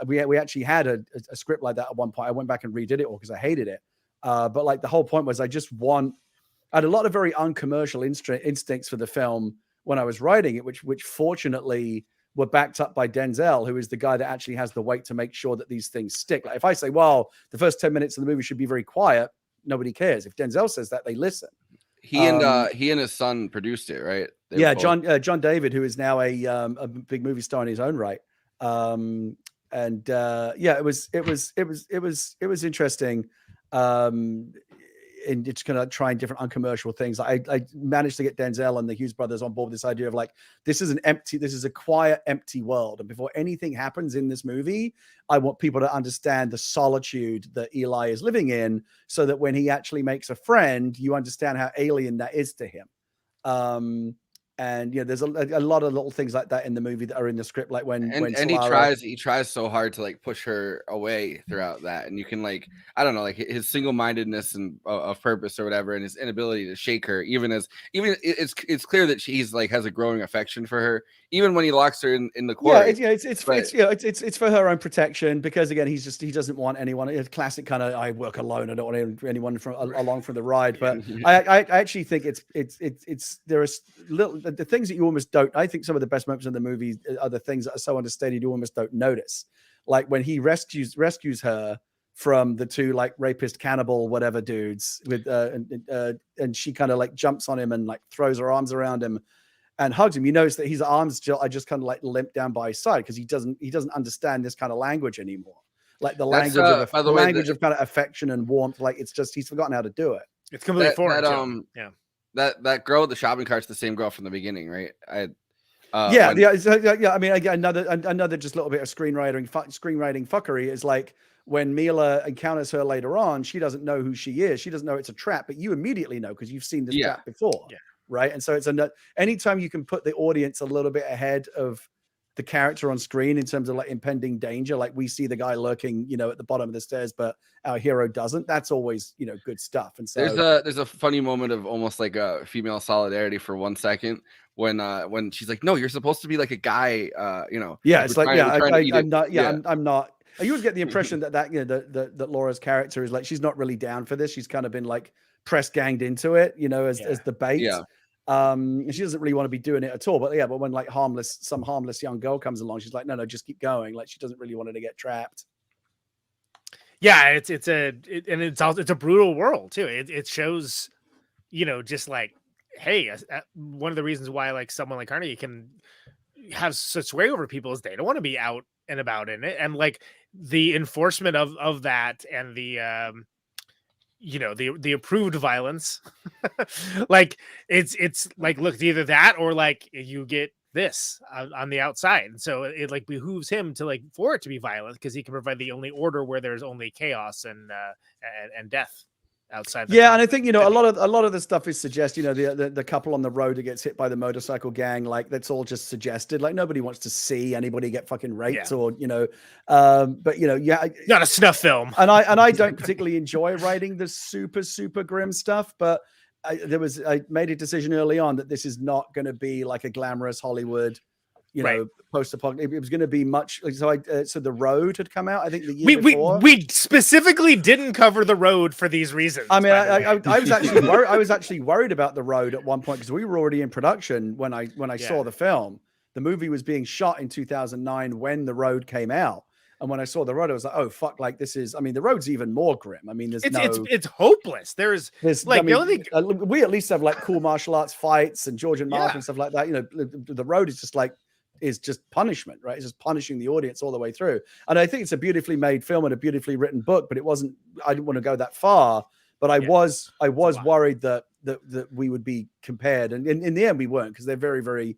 We actually had a script like that at one point. I went back and redid it all because I hated it. But like the whole point was I had a lot of very uncommercial instincts for the film when I was writing it, which fortunately were backed up by Denzel, who is the guy that actually has the weight to make sure that these things stick. Like if I say, well, the first 10 minutes of the movie should be very quiet, nobody cares. If Denzel says that, they listen. He and his son produced it, right? John David, who is now a big movie star in his own right. It was interesting. And it's kind of trying different uncommercial things. I managed to get Denzel and the Hughes brothers on board with this idea of like, this is a quiet, empty world. And before anything happens in this movie, I want people to understand the solitude that Eli is living in, so that when he actually makes a friend, you understand how alien that is to him. And there's a lot of little things like that in the movie that are in the script, like when he tries so hard to like push her away throughout that, and you can like, I don't know, like his single-mindedness and of purpose or whatever, and his inability to shake her, even it's clear that she's like has a growing affection for her, even when he locks her in the quarry. It's for her own protection, because again, he doesn't want anyone. It's classic kind of, I work alone, I don't want anyone along for the ride. But I actually think there is little. The things that you almost don't, I think some of the best moments in the movie are the things that are so understated you almost don't notice. Like when he rescues her from the two like rapist cannibal whatever dudes with and she kind of like jumps on him and like throws her arms around him and hugs him. You notice that his arms are just kind of like limp down by his side because he doesn't understand this kind of language anymore. Like the language of kind of affection and warmth. Like it's just, he's forgotten how to do it. It's completely foreign. That girl with the shopping cart's the same girl from the beginning, right? I mean, again, another just little bit of screenwriting fuckery is like when Mila encounters her later on, she doesn't know who she is. She doesn't know it's a trap, but you immediately know because you've seen this trap before, right? And so it's anytime you can put the audience a little bit ahead of the character on screen in terms of like impending danger, like we see the guy lurking, at the bottom of the stairs, but our hero doesn't. That's always, good stuff. And so there's a funny moment of almost like a female solidarity for 1 second when she's like, no, you're supposed to be like a guy, Yeah, it's like, I'm not. I'm not. I always get the impression that Laura's character is like, she's not really down for this. She's kind of been like press ganged into it, as the bait. Yeah. And she doesn't really want to be doing it at all. But when like some harmless young girl comes along, she's like, no, just keep going. Like she doesn't really want her to get trapped. Yeah, it's a brutal world too. It shows, just like, hey, one of the reasons why like someone like Carnegie can have such sway over people is they don't want to be out and about in it, and like the enforcement of that and the the approved violence, like it's like, look, it's either that or like you get this on the outside. And so it like behooves him to like for it to be violent because he can provide the only order where there's only chaos and death. outside. The Yeah, and I think a lot of the stuff is suggest. The couple on the road that gets hit by the motorcycle gang, like that's all just suggested. Like nobody wants to see anybody get fucking raped or but not a snuff film. And I don't particularly enjoy writing the super grim stuff, but I made a decision early on that this is not going to be like a glamorous Hollywood. Post-apocalyptic. It was going to be much. So The Road had come out, I think, the year before. We specifically didn't cover The Road for these reasons. I mean, I was actually worried. I was actually worried about The Road at one point because we were already in production when I saw the film. The movie was being shot in 2009 when The Road came out, and when I saw The Road, I was like, oh fuck! Like this is. I mean, The Road's even more grim. I mean, it's hopeless. There's like the only thing we at least have like cool martial arts fights and Georgian mafia and stuff like that. The Road is just like. Is just punishment, right? It's just punishing the audience all the way through. And I think it's a beautifully made film and a beautifully written book, but I didn't want to go that far, but I was worried that we would be compared. And in the end we weren't, because they're very, very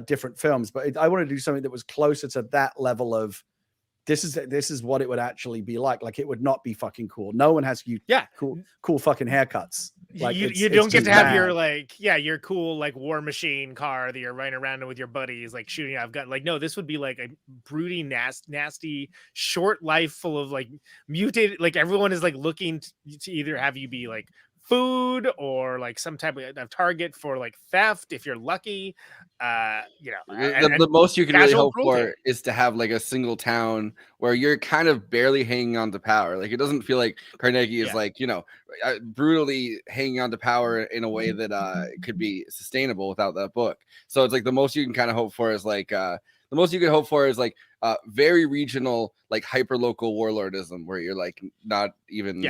different films. But I wanted to do something that was closer to that level of this is what it would actually be like. Like it would not be fucking cool. No one has cool fucking haircuts. Like you don't get to have your cool like war machine car that you're riding around with your buddies like shooting out gun. Like no, this would be like a broody, nasty, short life full of like mutated. Like everyone is like looking to either have you be like food or like some type of target for like theft if you're lucky. The most you can really hope for is to have like a single town where you're kind of barely hanging on to power. Like it doesn't feel like Carnegie is like brutally hanging on to power in a way that could be sustainable without that book. So it's like the most you can kind of hope for is like very regional, like hyper local warlordism where you're like not even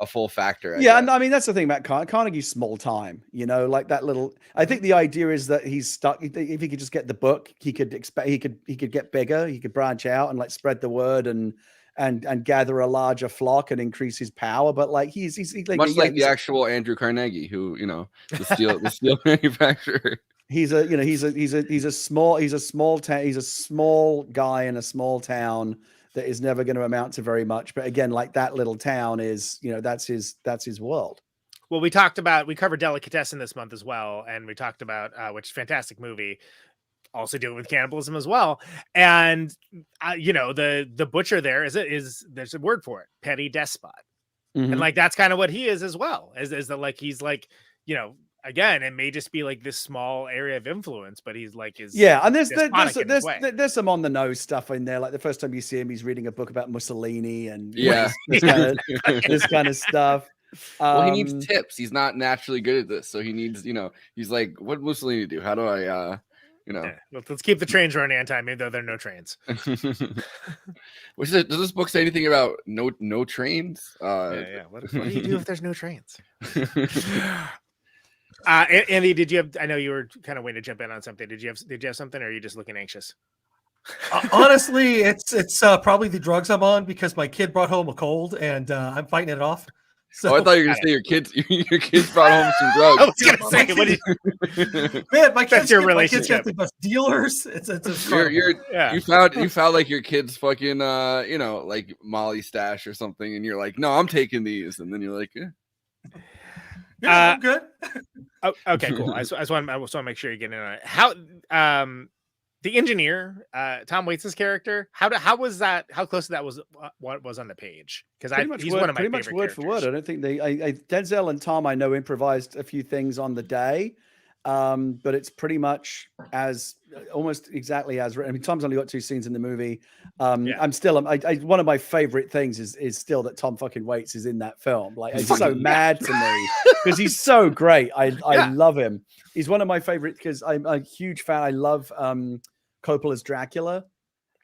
a full factor. And I mean that's the thing about Carnegie's small time, like that little. I think the idea is that he's stuck. If he could just get the book, he could get bigger. He could branch out and like spread the word and gather a larger flock and increase his power. But like he's like, much like the actual Andrew Carnegie, who the steel manufacturer. He's a small guy in a small town that is never going to amount to very much. But again, like that little town is, that's his world. Well, we covered Delicatessen this month as well. And we talked about, which is a fantastic movie, also dealing with cannibalism as well. And, the butcher there there's a word for it, petty despot. Mm-hmm. And like, that's kind of what he is as well, is that like, he's like, again, it may just be like this small area of influence, but he's like and there's some on the nose stuff in there. Like the first time you see him, he's reading a book about Mussolini and this kind of stuff. Well, he needs tips. He's not naturally good at this, so he needs he's like, what Mussolini do? How do I let's keep the trains running on time, even though there are no trains. Does this book say anything about no trains? What do you do if there's no trains? Andy, did you have? I know you were kind of waiting to jump in on something. Did you have something, or are you just looking anxious? Honestly, it's probably the drugs I'm on because my kid brought home a cold and I'm fighting it off. So I thought you were going to say your kids brought home some drugs. I was going to say, what did man, my kids get the best dealers. You found like your kid's fucking like Molly stash or something, and you're like, no, I'm taking these, and then you're like, yeah, I'm good. Okay, cool. I just want to make sure you're getting in on it. How the engineer, Tom Waits' character, how close to that was what was on the page? Because he's one of my favorite word characters. for word. I don't think Denzel and Tom I know improvised a few things on the day, but it's pretty much almost exactly as written. I mean, Tom's only got 2 scenes in the movie. I'm still one of my favorite things is still that Tom fucking Waits is in that film. Like it's so mad to me because he's so great. I love him. He's one of my favorite because I'm a huge fan. I love Coppola's Dracula,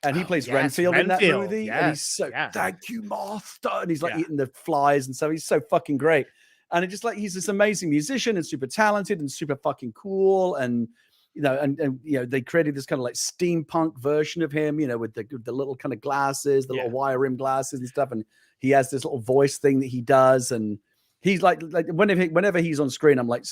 and he plays Renfield in that movie. And he's so thank you, master. And he's like eating the flies and so he's so fucking great. And it's just like he's this amazing musician and super talented and super fucking cool. And they created this kind of like steampunk version of him, with the little kind of glasses, the little wire rim glasses and stuff. And he has this little voice thing that he does, and he's like whenever he's on screen, I'm like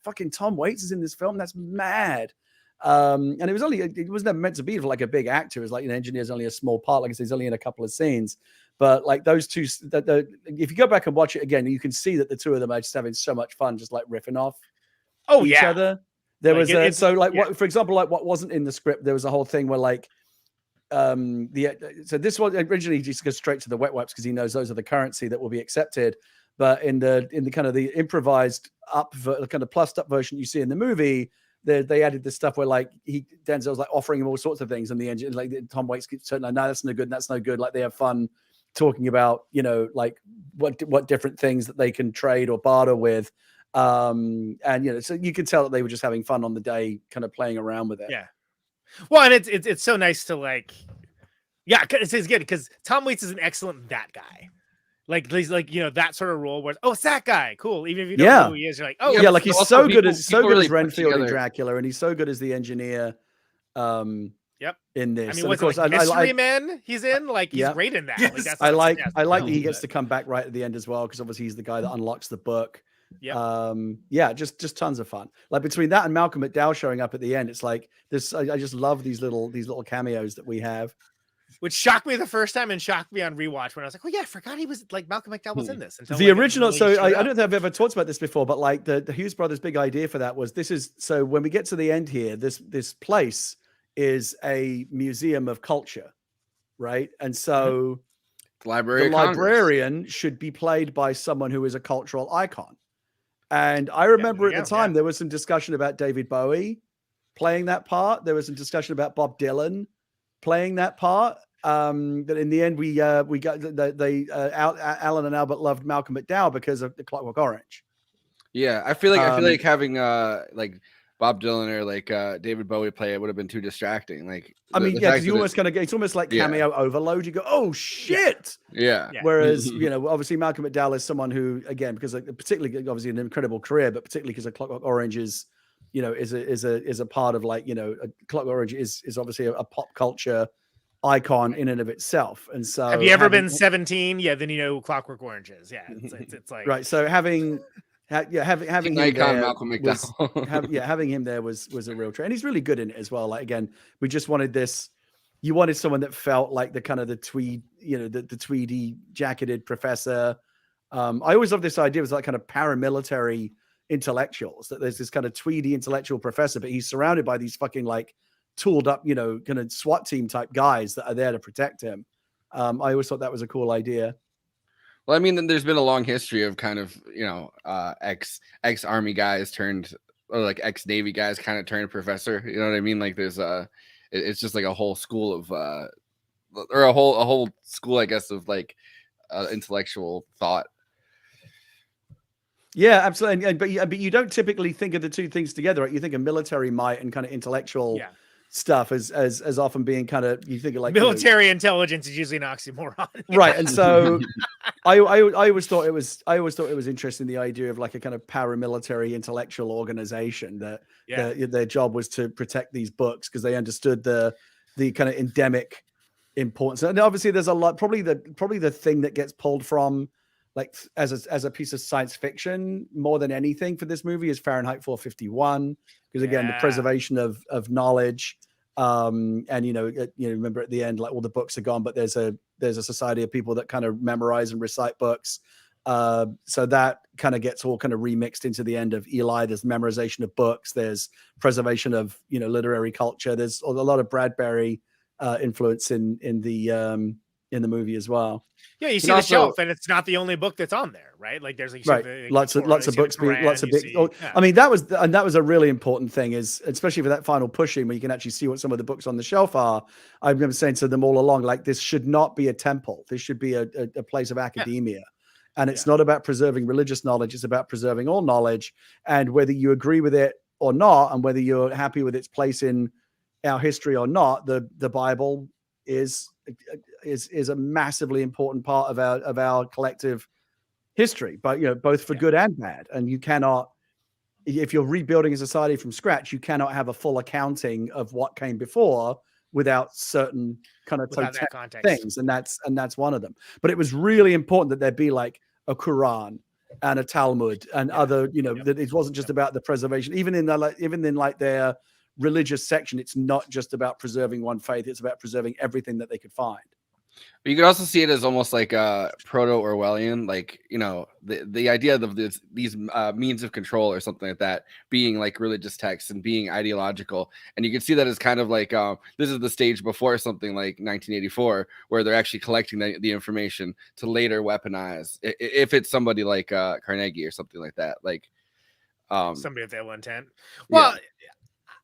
fucking Tom Waits is in this film. That's mad. And it was never meant to be like a big actor. It was like an engineer's only a small part. Like I said, he's only in a couple of scenes. But like those two, if you go back and watch it again, you can see that the two of them are just having so much fun, just like riffing off each other. There was what, for example, like what wasn't in the script, there was a whole thing where like so this one originally just goes straight to the wet wipes because he knows those are the currency that will be accepted. But in the kind of the improvised kind of plussed up version you see in the movie, they added this stuff where like Denzel's like offering him all sorts of things, and the engine like Tom Waits keeps saying, "No, that's no good, and that's no good." Like they have fun talking about, like what different things that they can trade or barter with. And so you could tell that they were just having fun on the day, kind of playing around with it. Yeah. Well, and it's so nice to like, it's good because Tom Waits is an excellent that guy. Like he's like, that sort of role where, it's that guy, cool. Even if you don't know who he is, you're like, oh yeah, like he's so good as really Renfield in Dracula, and he's so good as the engineer. Yep. In this, I mean, and what's of course, like Mystery Man? He's in, like he's great in that. Yes. Like, that's I like that he gets to come back right at the end as well, because obviously he's the guy that unlocks the book. Yeah. Just tons of fun. Like between that and Malcolm McDowell showing up at the end, it's like this. I just love these little cameos that we have. Which shocked me the first time and shocked me on rewatch when I was like, oh yeah, I forgot he was like Malcolm McDowell was in this. Until, The like, original, really so I don't think I've ever talked about this before, but like the Hughes brothers' big idea for that was so when we get to the end here, this place is a museum of culture, right? And so the Library the of Congress. librarian should be played by someone who is a cultural icon. And I remember at the time there was some discussion about David Bowie playing that part. There was some discussion about Bob Dylan playing that part. But in the end, we got Alan and Albert loved Malcolm McDowell because of the Clockwork Orange. Yeah, I feel like having like Bob Dylan or like David Bowie play it would have been too distracting. Like, because you almost it's almost like cameo overload. You go, oh shit, yeah. Whereas obviously Malcolm McDowell is someone who, again, because particularly obviously an incredible career, but particularly because a Clockwork Orange is a part of like a Clockwork Orange is obviously a pop culture icon in and of itself. And so have you ever been 17? Yeah, then Clockwork Orange is. Yeah, it's like right. So having him icon there Malcolm McDowell. having him there was a real treat, and he's really good in it as well. Like again, we just wanted this. You wanted someone that felt like the kind of the tweed, the tweedy jacketed professor. I always love this idea. It was like kind of paramilitary intellectuals, that there's this kind of tweedy intellectual professor, but he's surrounded by these fucking like tooled up, kind of SWAT team type guys that are there to protect him. I always thought that was a cool idea. Well, I mean, there's been a long history of kind of, ex Army guys turned, or like ex Navy guys kind of turned professor. You know what I mean? Like there's it's just like a whole school of, or a whole school, I guess, of like intellectual thought. Yeah, absolutely. But you don't typically think of the two things together, right? You think of military might and kind of intellectual stuff as often being kind of, you think of like military intelligence is usually an oxymoron. Right. And so I always thought it was interesting, the idea of like a kind of paramilitary intellectual organization that their job was to protect these books because they understood the kind of endemic importance. And obviously there's a lot, probably the thing that gets pulled from like as a piece of science fiction more than anything for this movie is Fahrenheit 451, because again, the preservation of knowledge. And remember at the end, like all the books are gone, but there's a society of people that kind of memorize and recite books. So that kind of gets all kind of remixed into the end of Eli. There's memorization of books. There's preservation of literary culture. There's a lot of Bradbury influence in the movie as well. Yeah, you see the shelf, and it's not the only book that's on there, right? Like there's like lots of books being lots of big. I mean, that was a really important thing, is especially for that final pushing where you can actually see what some of the books on the shelf are. I remember saying to them all along, like, this should not be a temple. This should be a place of academia. And it's not about preserving religious knowledge. It's about preserving all knowledge. And whether you agree with it or not, and whether you're happy with its place in our history or not, the Bible is a massively important part of our collective history, but both for good and bad. And you cannot, if you're rebuilding a society from scratch, you cannot have a full accounting of what came before without certain kind of things, and that's one of them. But it was really important that there be like a Quran and a Talmud and other, that it wasn't just about the preservation, even in their religious section, it's not just about preserving one faith, it's about preserving everything that they could find. But you could also see it as almost like a proto-Orwellian, like, you know, the idea of these means of control or something like that being like religious texts and being ideological. And you can see that as kind of like this is the stage before something like 1984, where they're actually collecting the information to later weaponize, if it's somebody like Carnegie or something like that. Like somebody with ill intent. Well, yeah.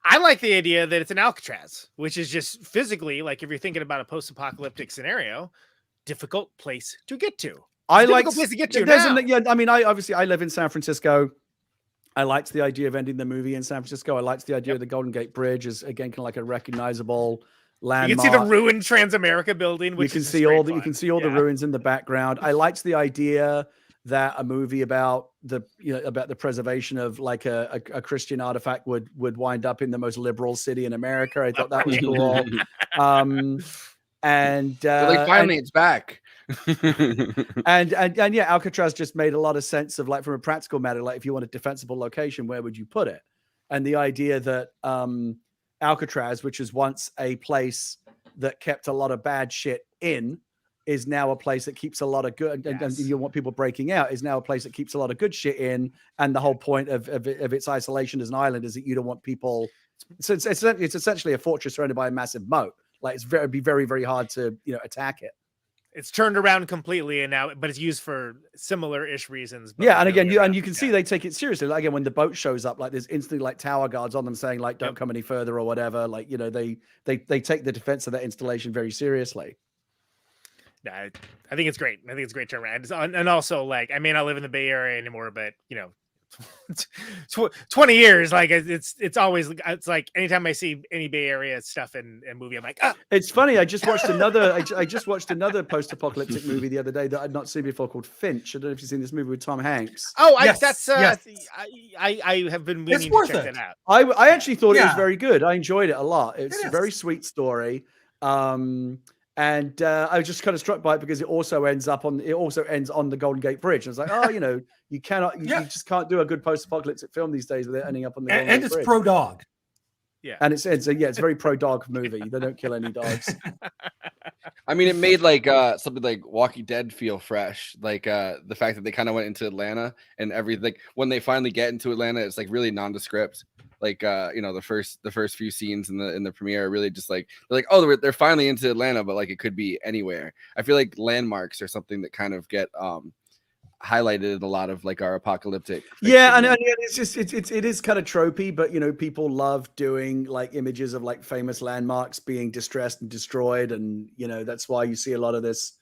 I like the idea that it's an Alcatraz, which is just physically, like if you're thinking about a post-apocalyptic scenario, difficult place to get to. I like place to get to yeah, I mean, I live in San Francisco. I liked the idea of ending the movie in San Francisco. I liked the idea of the Golden Gate Bridge as, again, kind of like a recognizable landmark. You can see the ruined Transamerica building, which you can see all the ruins in the background. I liked the idea that a movie about the preservation of like a Christian artifact would wind up in the most liberal city in America. I thought that was cool. Finally it's back. and yeah, Alcatraz just made a lot of sense of, like, from a practical matter, like if you want a defensible location, where would you put it? And the idea that Alcatraz, which was once a place that kept a lot of bad shit in, is now a place that keeps a lot of good, and you want people breaking out, is now a place that keeps a lot of good shit in. And the whole point of its isolation as an island is that you don't want people. So it's essentially a fortress surrounded by a massive moat. Like it'd be very, very hard to attack it. It's turned around completely, and now, but it's used for similar-ish reasons. Yeah, and again, you can see they take it seriously. Like, again, when the boat shows up, like there's instantly like tower guards on them saying like, "Don't come any further" or whatever. Like, they take the defense of that installation very seriously. I think it's great. I think it's a great turnaround. And also, like, I may not live in the Bay Area anymore, but 20 years, like it's always, it's like anytime I see any Bay Area stuff in a movie, I'm like, ah. It's funny. I just watched another post-apocalyptic movie the other day that I'd not seen before called Finch. I don't know if you've seen this movie with Tom Hanks. Oh, I have been meaning to check that out. I actually thought it was very good. I enjoyed it a lot. It's a very sweet story. And I was just kind of struck by it because it also ends on the Golden Gate Bridge. And I was like, oh, you just can't do a good post-apocalyptic film these days without ending up on the Golden Gate Bridge. And it's pro-dog. Yeah. And it's a very pro-dog movie. They don't kill any dogs. I mean, it made like something like Walking Dead feel fresh. Like the fact that they kind of went into Atlanta and everything. When they finally get into Atlanta, it's like really nondescript. Like the first few scenes in the premiere are really just like they're finally into Atlanta, but like it could be anywhere. I feel like landmarks are something that kind of get highlighted in a lot of like our apocalyptic fiction. Yeah, and it's just it is kind of tropey, but people love doing like images of like famous landmarks being distressed and destroyed, and that's why you see a lot of this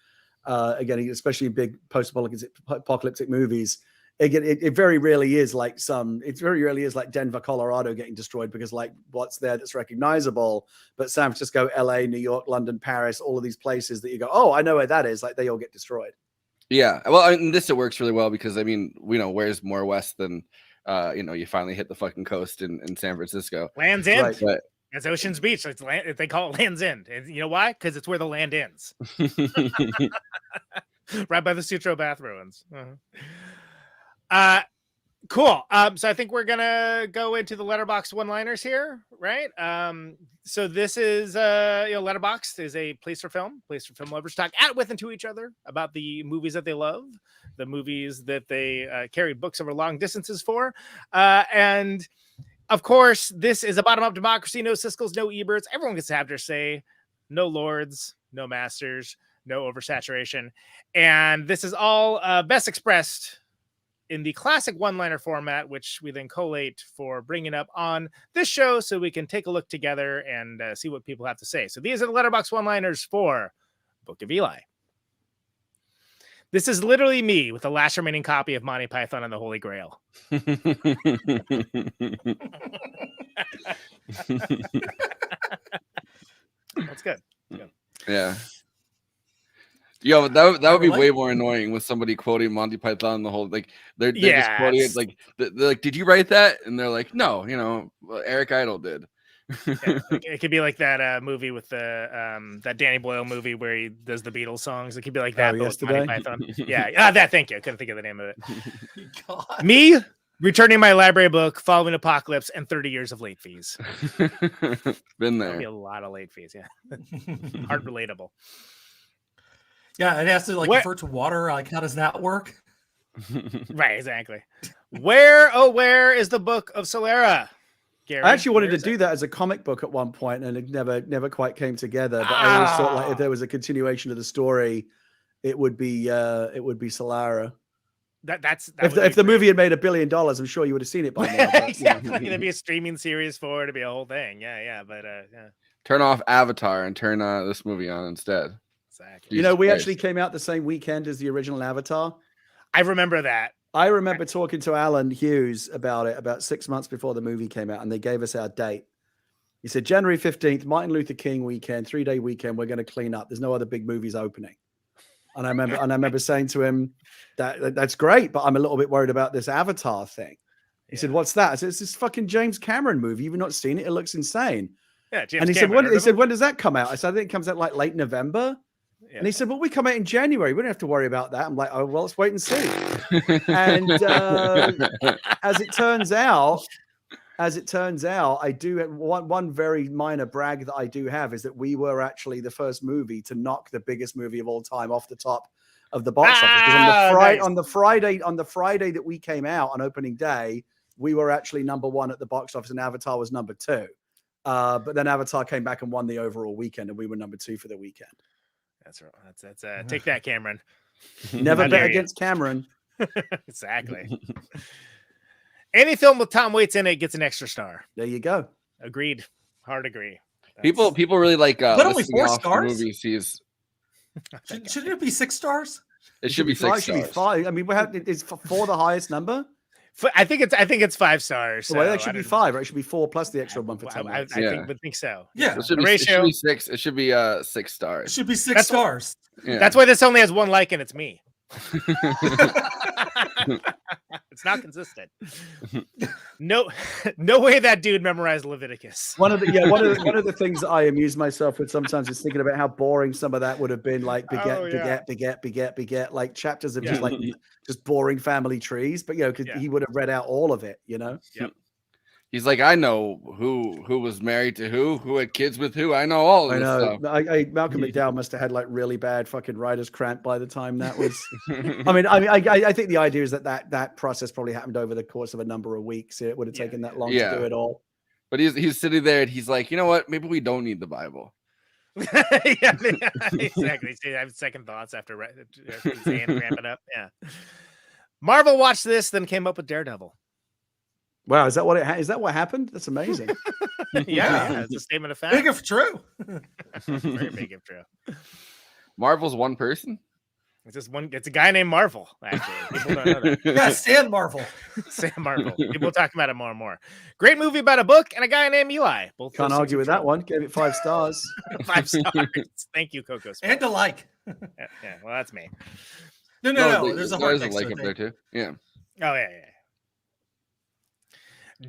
again, especially in big post-apocalyptic movies. Again, it very rarely is like Denver, Colorado getting destroyed, because like what's there that's recognizable. But San Francisco, LA, New York, London, Paris, all of these places that you go, oh, I know where that is. Like they all get destroyed. Yeah, well, in this it works really well because I mean, where's more west than you finally hit the fucking coast in San Francisco. Land's End. Right. But, it's Ocean's Beach. It's they call it Land's End. And you know why? Because it's where the land ends. Right by the Sutro Bath ruins. Cool. So I think we're gonna go into the Letterboxd one-liners here, right? So this is Letterboxd is a place for film lovers talk at with and to each other about the movies that they love, the movies that they carry books over long distances for, and of course this is a bottom-up democracy. No Siskel's, no Eberts. Everyone gets to have their say. No lords, no masters, no oversaturation, and this is all best expressed in the classic one-liner format, which we then collate for bringing up on this show so we can take a look together and see what people have to say. So these are the Letterboxd one-liners for Book of Eli. This is literally me with the last remaining copy of Monty Python and the Holy Grail. That's good. Yeah. Yo, that would be way more annoying with somebody quoting Monty Python the whole they're just quoting it like they're like, did you write that? And they're like, no, Eric Idle did. It could be like that movie with the that Danny Boyle movie where he does the Beatles songs. It could be like that. But with Monty Python. Yeah, that. Thank you. I couldn't think of the name of it. Me Returning my library book, following apocalypse, and 30 years of late fees. Been That'll be there. a lot of late fees. Yeah, heart relatable. Yeah, it has to like convert to water. Like, how does that work? Right, exactly. Where is the Book of Solera? Gary, I actually wanted to do that as a comic book at one point, and it never quite came together. But I always thought like if there was a continuation of the story, it would be Solara. If the movie had made $1 billion, I'm sure you would have seen it by now. But, exactly. There'd be a streaming series for it. It'd be a whole thing. Yeah. But yeah. Turn off Avatar and turn this movie on instead. Exactly. You know, we actually came out the same weekend as the original Avatar. I remember that. I remember talking to Alan Hughes about it about 6 months before the movie came out, and they gave us our date. He said, January 15th, Martin Luther King weekend, 3-day weekend, we're going to clean up. There's no other big movies opening. And I remember saying to him, that's great, but I'm a little bit worried about this Avatar thing. He said, what's that? I said, it's this fucking James Cameron movie. You've not seen it. It looks insane. Yeah, James and he Cameron, said, when does that come out? I said, I think it comes out like late November. Yeah. And he said, well, we come out in January. We don't have to worry about that. I'm like, oh, well, let's wait and see. And as it turns out, I do have one very minor brag that I do have is that we were actually the first movie to knock the biggest movie of all time off the top of the box office. Because on the Friday that we came out on opening day, we were actually number 1 at the box office, and Avatar was number 2. But then Avatar came back and won the overall weekend, and we were number 2 for the weekend. That's right. That's take that, Cameron. Never bet against Cameron. Exactly. Any film with Tom Waits in it gets an extra star. There you go. Agreed. Hard agree. People really like but only 4 stars. Movies he's... Shouldn't it be 6 stars? It should be 6 stars. It should be 5. I mean, is 4 the highest number? I think it's 5 stars. So well, that should be 5, right? It should be 4 plus the extra one for Tom Waits. I think so. Yeah. It should be 6. It should be 6 stars. It should be 6 stars. Yeah. That's why this only has 1 like, and it's me. It's not consistent. No way that dude memorized Leviticus. One of the things that I amuse myself with sometimes is thinking about how boring some of that would have been, like beget, like chapters of just boring family trees. But because he would have read out all of it, Yep. He's like, I know who was married to who had kids with who. I know all of this stuff. Malcolm McDowell must have had like really bad fucking writer's cramp by the time that was. I think the idea is that process probably happened over the course of a number of weeks. It would have taken that long to do it all. But he's sitting there and he's like, you know what? Maybe we don't need the Bible. Exactly. See, I have second thoughts after saying ramp it up. Yeah. Marvel watched this, then came up with Daredevil. Wow, is that what is that what happened? That's amazing. Yeah, it's a statement of fact. Big if true. Very big if true. Marvel's one person? It's just one. It's a guy named Marvel. Actually, people don't know that. Yeah, Stan Marvel. Sam Marvel. People talk about it more and more. Great movie about a book and a guy named Eli. Both can't argue with that one. Gave it 5 stars. 5 stars. Thank you, Coco. And a like. Yeah. Well, that's me. No. There's a heart like up there too. Yeah. Oh yeah.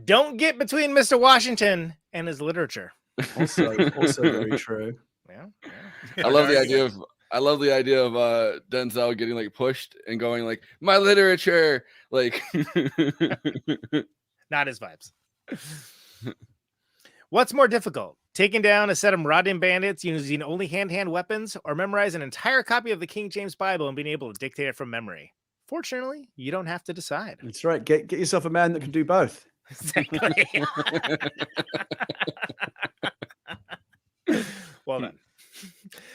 Don't get between Mr. Washington and his literature. Also very true. Yeah. I love the idea of Denzel getting like pushed and going like, my literature, like not his vibes. What's more difficult, taking down a set of marauding bandits using only hand weapons, or memorize an entire copy of the King James Bible and being able to dictate it from memory? Fortunately, you don't have to decide. That's right. Get yourself a man that can do both. Exactly. Well done.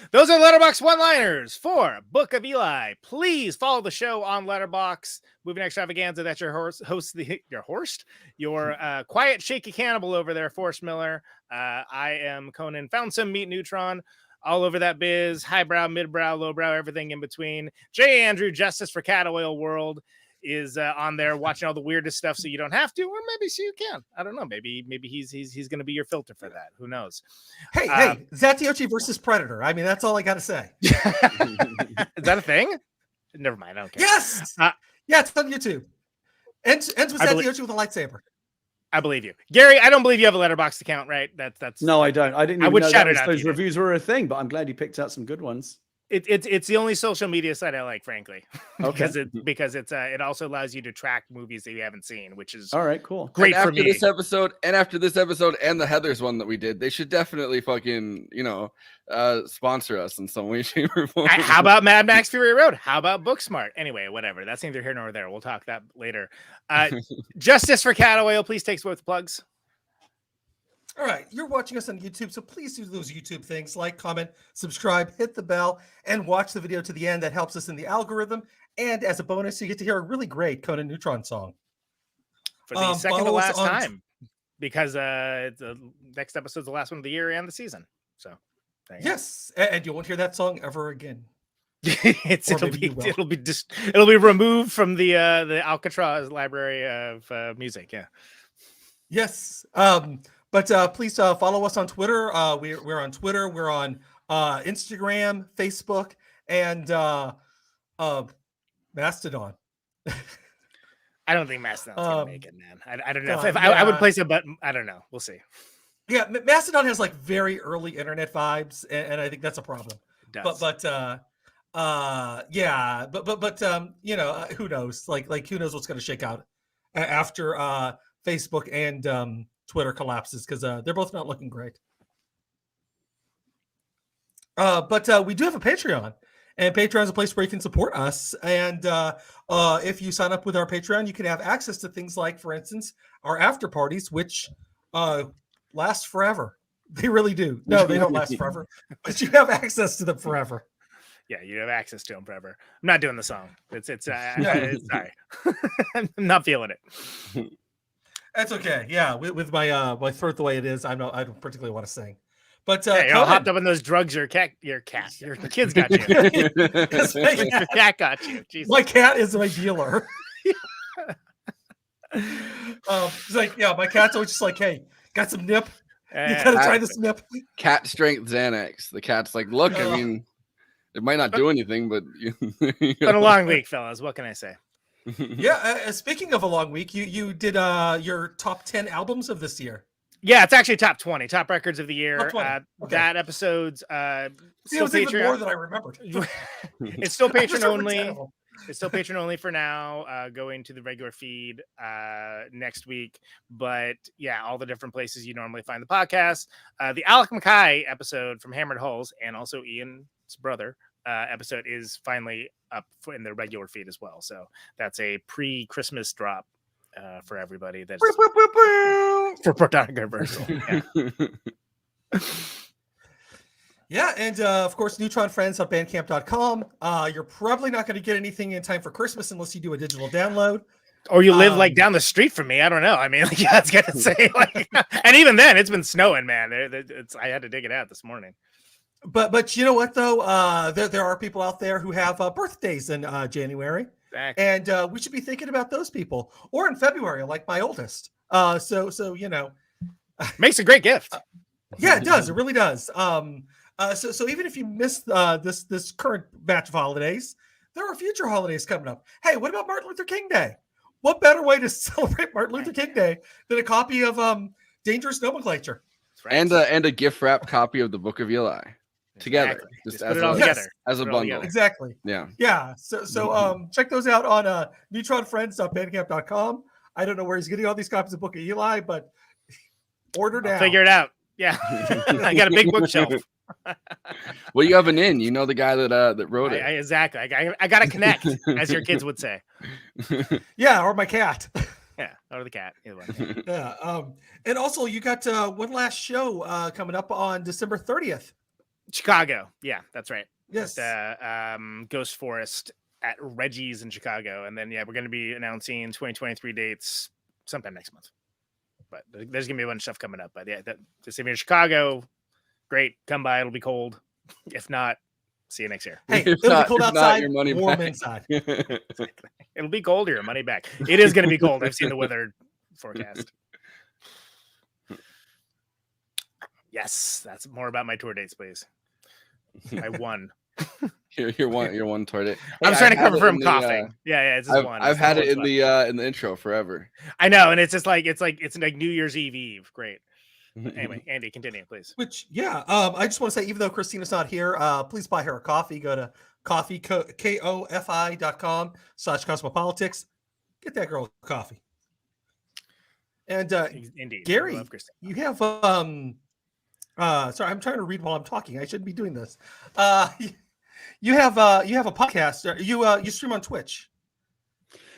Those are Letterboxd one-liners for Book of Eli. Please follow the show on Letterboxd. Moving Extravaganza. That's your quiet, shaky cannibal over there, Forrest Miller. I am Conan. Found some Meat Neutron. All over that biz. Highbrow, midbrow, lowbrow, everything in between. J. Andrew, Justice for Cat Oil World, is on there watching all the weirdest stuff, so you don't have to, or maybe so you can. I don't know. Maybe he's going to be your filter for that. Who knows? Hey, Zatiochi versus Predator. I mean, that's all I got to say. Is that a thing? Never mind. I don't care. Yes. Yeah, it's on YouTube. Ends with Zatiochi with a lightsaber. I believe you, Gary. I don't believe you have a Letterboxd account, right? That's no, I don't. I didn't. I would know shout it out. Those reviews were a thing, but I'm glad you picked out some good ones. It's the only social media site I like, frankly, Okay. because it also allows you to track movies that you haven't seen, which is All right, cool. great and for after me. this episode, and the Heathers one that we did, they should definitely fucking sponsor us in some way, shape, or form. How about Mad Max Fury Road? How about Booksmart? Anyway, whatever. That's neither here nor there. We'll talk that later. Justice for Cat Oil. Please take both plugs. All right, you're watching us on YouTube, so please do those YouTube things, like, comment, subscribe, hit the bell, and watch the video to the end. That helps us in the algorithm. And as a bonus, you get to hear a really great Conan Neutron song. For the second to follow us last on time, because the next episode's the last one of the year and the season. So, there you go. Yes, and you won't hear that song ever again. It'll be removed from the Alcatraz library of music. Yeah. Yes. But please follow us on Twitter. We're on Twitter. We're on Instagram, Facebook, and Mastodon. I don't think Mastodon's gonna make it, man. I don't know. God, I would place it, but I don't know. We'll see. Yeah, Mastodon has like very early internet vibes, and I think that's a problem. Who knows? Like who knows what's going to shake out after Facebook and Twitter collapses, because they're both not looking great. But we do have a Patreon, and Patreon is a place where you can support us. And if you sign up with our Patreon, you can have access to things like, for instance, our after parties, which last forever. They really do. No, they don't last forever, but you have access to them forever. Yeah, you have access to them forever. I'm not doing the song. It's sorry. I'm not feeling it. That's okay. Yeah, with my my throat the way it is, I don't particularly want to sing. But you're all hopped up on those drugs. Your kids got you. Your cat got you. Jesus. My cat is my dealer. It's like, yeah, my cat's always just like, hey, got some nip? You gotta try this nip. Cat strength Xanax. The cat's like, look, I mean, it might not do anything, but Been a long week, fellas. What can I say? Yeah. Speaking of a long week, you did your top 10 albums of this year. Yeah, it's actually top 20, top records of the year. Okay. That episode's still Patreon. Even more Patreon. than I remembered. It's still Patreon only. It's still Patreon only for now. Going to the regular feed next week. But yeah, all the different places you normally find the podcast. The Alec Mackay episode from Hammered Hulls, and also Ian's brother episode, is finally up in the regular feed as well. So that's a pre-Christmas drop for everybody. That's for Protonic Reversal. Yeah. Yeah, and of course, Neutron Friends on Bandcamp.com. You're probably not going to get anything in time for Christmas unless you do a digital download. Or you live like down the street from me. I don't know. I mean, like, yeah, I was gonna say, like, and even then, it's been snowing, man. I had to dig it out this morning. But you know what though? There are people out there who have birthdays in January, exactly. And we should be thinking about those people, or in February, like my oldest. So you know, makes a great gift. Yeah, it does. It really does. So even if you miss this current batch of holidays, there are future holidays coming up. Hey, what about Martin Luther King Day? What better way to celebrate Martin Luther King Day than a copy of Dangerous Nomenclature? Right. And a gift wrap copy of the Book of Eli together, exactly. just as a bundle. Exactly. Yeah. So check those out on neutronfriends.bandcamp.com. I don't know where he's getting all these copies of Book of Eli, but order now. I'll figure it out. Yeah, I got a big bookshelf. Well, you have an in. You know the guy that wrote it. Exactly. I got to connect, as your kids would say. Yeah, or my cat. Yeah, or the cat. Yeah. And also, you got one last show coming up on December 30th. Chicago. Yeah, that's right. Yes. Ghost Forest at Reggie's in Chicago, and then we're going to be announcing 2023 dates sometime next month. But there's gonna be a bunch of stuff coming up. But yeah, just if you're in Chicago, great, come by. It'll be cold. If not, see you next year. Hey, it'll be cold outside, warm inside. It'll be cold, your money back. It is gonna be cold. I've seen the weather forecast. Yes, that's more about my tour dates, please. I won. Your one tour date. I'm trying to cover from coughing. It's just one. I've had it in the intro forever. I know, and it's just like it's like New Year's Eve. Great. But anyway, Andy, continue, please. Which, yeah, I just want to say, even though Christina's not here, please buy her a coffee. Go to kofi.com/cosmopolitics. Get that girl a coffee. And Indeed, Gary, I love Christina. you have sorry, I'm trying to read while I'm talking. I shouldn't be doing this. You have a podcast. You stream on Twitch.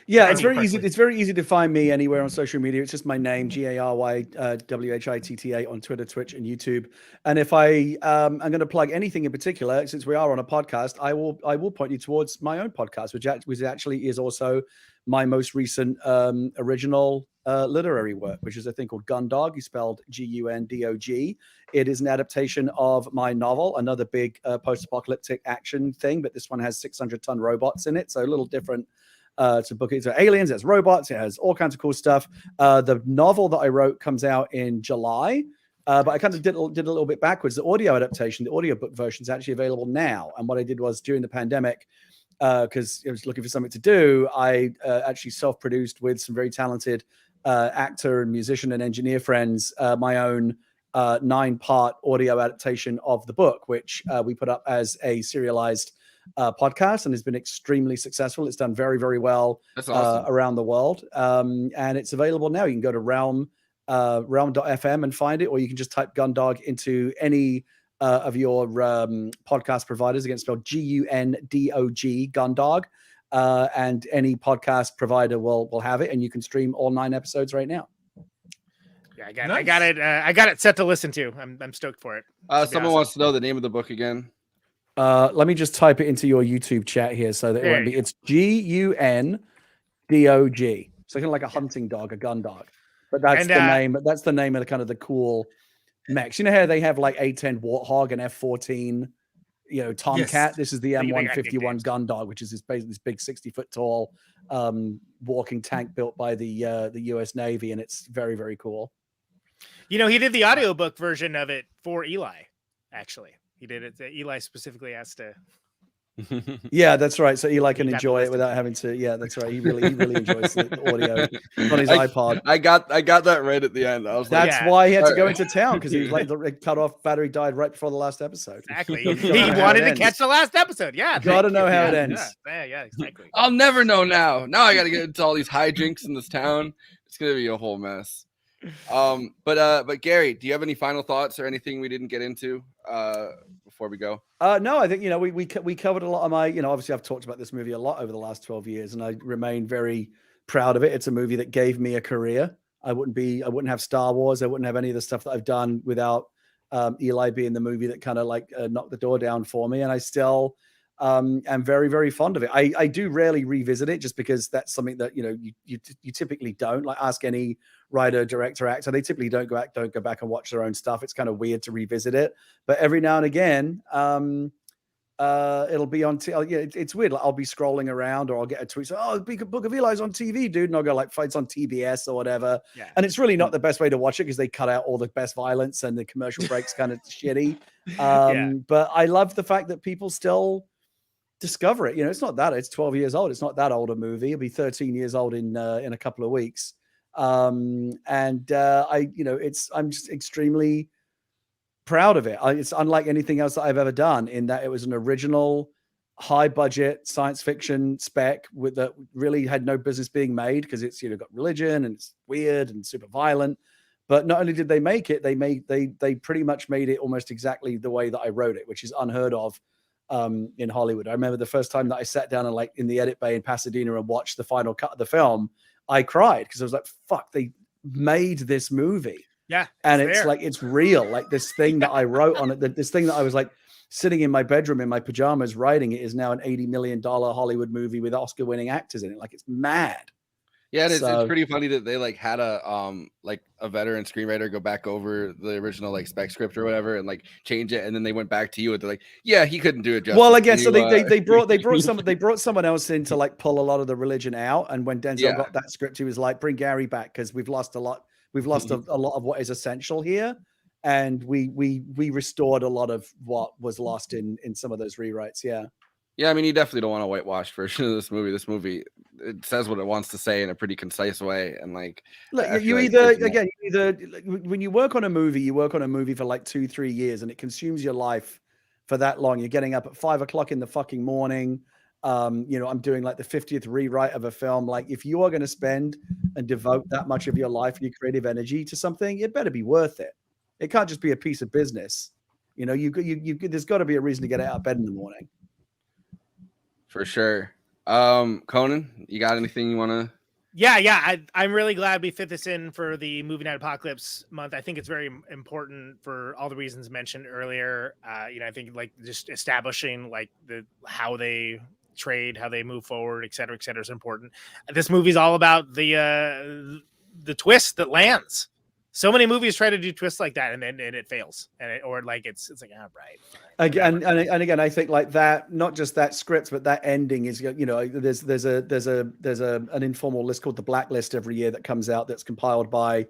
Yeah, it's very easy. It's very easy to find me anywhere on social media. It's just my name, GaryWhitta on Twitter, Twitch, and YouTube. And if I'm going to plug anything in particular, since we are on a podcast, I will point you towards my own podcast, which actually is also my most recent original literary work, which is a thing called Gundog. You spelled Gundog. It is an adaptation of my novel, another big post-apocalyptic action thing, but this one has 600-ton robots in it, so a little different. To book it. So aliens, there's robots, it has all kinds of cool stuff. The novel that I wrote comes out in July, but I kind of did a little bit backwards. The audio adaptation, the audiobook version is actually available now. And what I did was during the pandemic, because I was looking for something to do, I actually self-produced with some very talented actor and musician and engineer friends, my own 9-part audio adaptation of the book, which we put up as a serialized podcast and has been extremely successful. It's done very, very well. That's awesome. Around the world. And it's available now. You can go to realm.fm and find it, or you can just type Gundog into any of your podcast providers. Again, spelled Gundog, Gundog. And any podcast provider will have it, and you can stream all 9 episodes right now. Yeah, I got it set to listen to. I'm stoked for it. Someone wants to know the name of the book again. Let me just type it into your YouTube chat here so that it won't be. It's Gundog. It's kind of like a hunting dog, a gun dog. But that's the name. But that's the name of the kind of the cool mechs. You know how they have like A10 Warthog and F14, Tomcat. Yes. This is the M151 gun dog, which is this big 60-foot tall walking tank built by the U.S. Navy, and it's very, very cool. He did the audiobook version of it for Eli, actually. He did it. Eli specifically asked to. Yeah, that's right. So Eli can enjoy it without having to. Yeah, that's right. He really enjoys the audio on his iPod. I got that right at the end. I was that's why he had to go into town, because he was like the cut off battery died right before the last episode. Exactly. He wanted to catch the last episode. Yeah. Got to know how it ends. Yeah, exactly. I'll never know now. Now I got to get into all these hijinks in this town. It's gonna be a whole mess. But Gary, do you have any final thoughts or anything we didn't get into before we go? No, I think we covered a lot of my, obviously I've talked about this movie a lot over the last 12 years, and I remain very proud of it. It's a movie that gave me a career. I wouldn't have Star Wars, I wouldn't have any of the stuff that I've done without Eli being the movie that kind of knocked the door down for me, and I still am very, very fond of it. I do rarely revisit it, just because that's something that you typically don't. Like, ask any writer, director, actor, they typically don't go back and watch their own stuff. It's kind of weird to revisit it, but every now and again it'll be on it's weird. Like, I'll be scrolling around, or I'll get a tweet, so, oh, Book of Eli's on TV, dude, and I'll go like, fights on TBS or whatever. Yeah. And it's really not the best way to watch it, because they cut out all the best violence and the commercial breaks kind of shitty. But I love the fact that people still discover it. It's not that it's 12 years old. It's not that old a movie. It'll be 13 years old in a couple of weeks. I'm just extremely proud of it. It's unlike anything else that I've ever done, in that it was an original, high budget science fiction spec that really had no business being made, because it's got religion and it's weird and super violent. But not only did they make it, they pretty much made it almost exactly the way that I wrote it, which is unheard of in Hollywood. I remember the first time that I sat down and in the edit bay in Pasadena and watched the final cut of the film, I cried, because I was like, fuck, they made this movie. Yeah. And it's like, it's real. Like, this thing that I wrote on it, this thing that I was like sitting in my bedroom in my pajamas writing, it is now an $80 million Hollywood movie with Oscar winning actors in it. Like, it's mad. Yeah, it's pretty funny that they had a veteran screenwriter go back over the original spec script or whatever and change it, and then they went back to you and they're like, yeah, he couldn't do it justice. Well, again, so they brought someone else in to pull a lot of the religion out, and when Denzel got that script, he was like, bring Gary back, because we've lost a lot. We've lost a lot of what is essential here, and we restored a lot of what was lost in some of those rewrites. Yeah. Yeah, I mean, you definitely don't want a whitewashed version of this movie. This movie, it says what it wants to say in a pretty concise way, and like, look, I you feel like either there's more- again, you either like, when you work on a movie, you work on a movie for like 2-3 years, and it consumes your life for that long. You're getting up at 5 o'clock in the fucking morning. You know, I'm doing like the 50th rewrite of a film. Like, if you are going to spend and devote that much of your life and your creative energy to something, it better be worth it. It can't just be a piece of business. You know, there's got to be a reason to get out of bed in the morning. For sure. Conan, you got anything you want to? Yeah. I'm really glad we fit this in for the Movie Night Apocalypse month. I think it's very important for all the reasons mentioned earlier. You know, I think like just establishing like how they trade, how they move forward, et cetera, is important. This movie's all about the twist that lands. So many movies try to do twists like that, and then it fails, or like it's like, oh, right. Again, and again, I think like that, not just that script, but that ending is, you know, there's an informal list called the Blacklist every year that comes out that's compiled by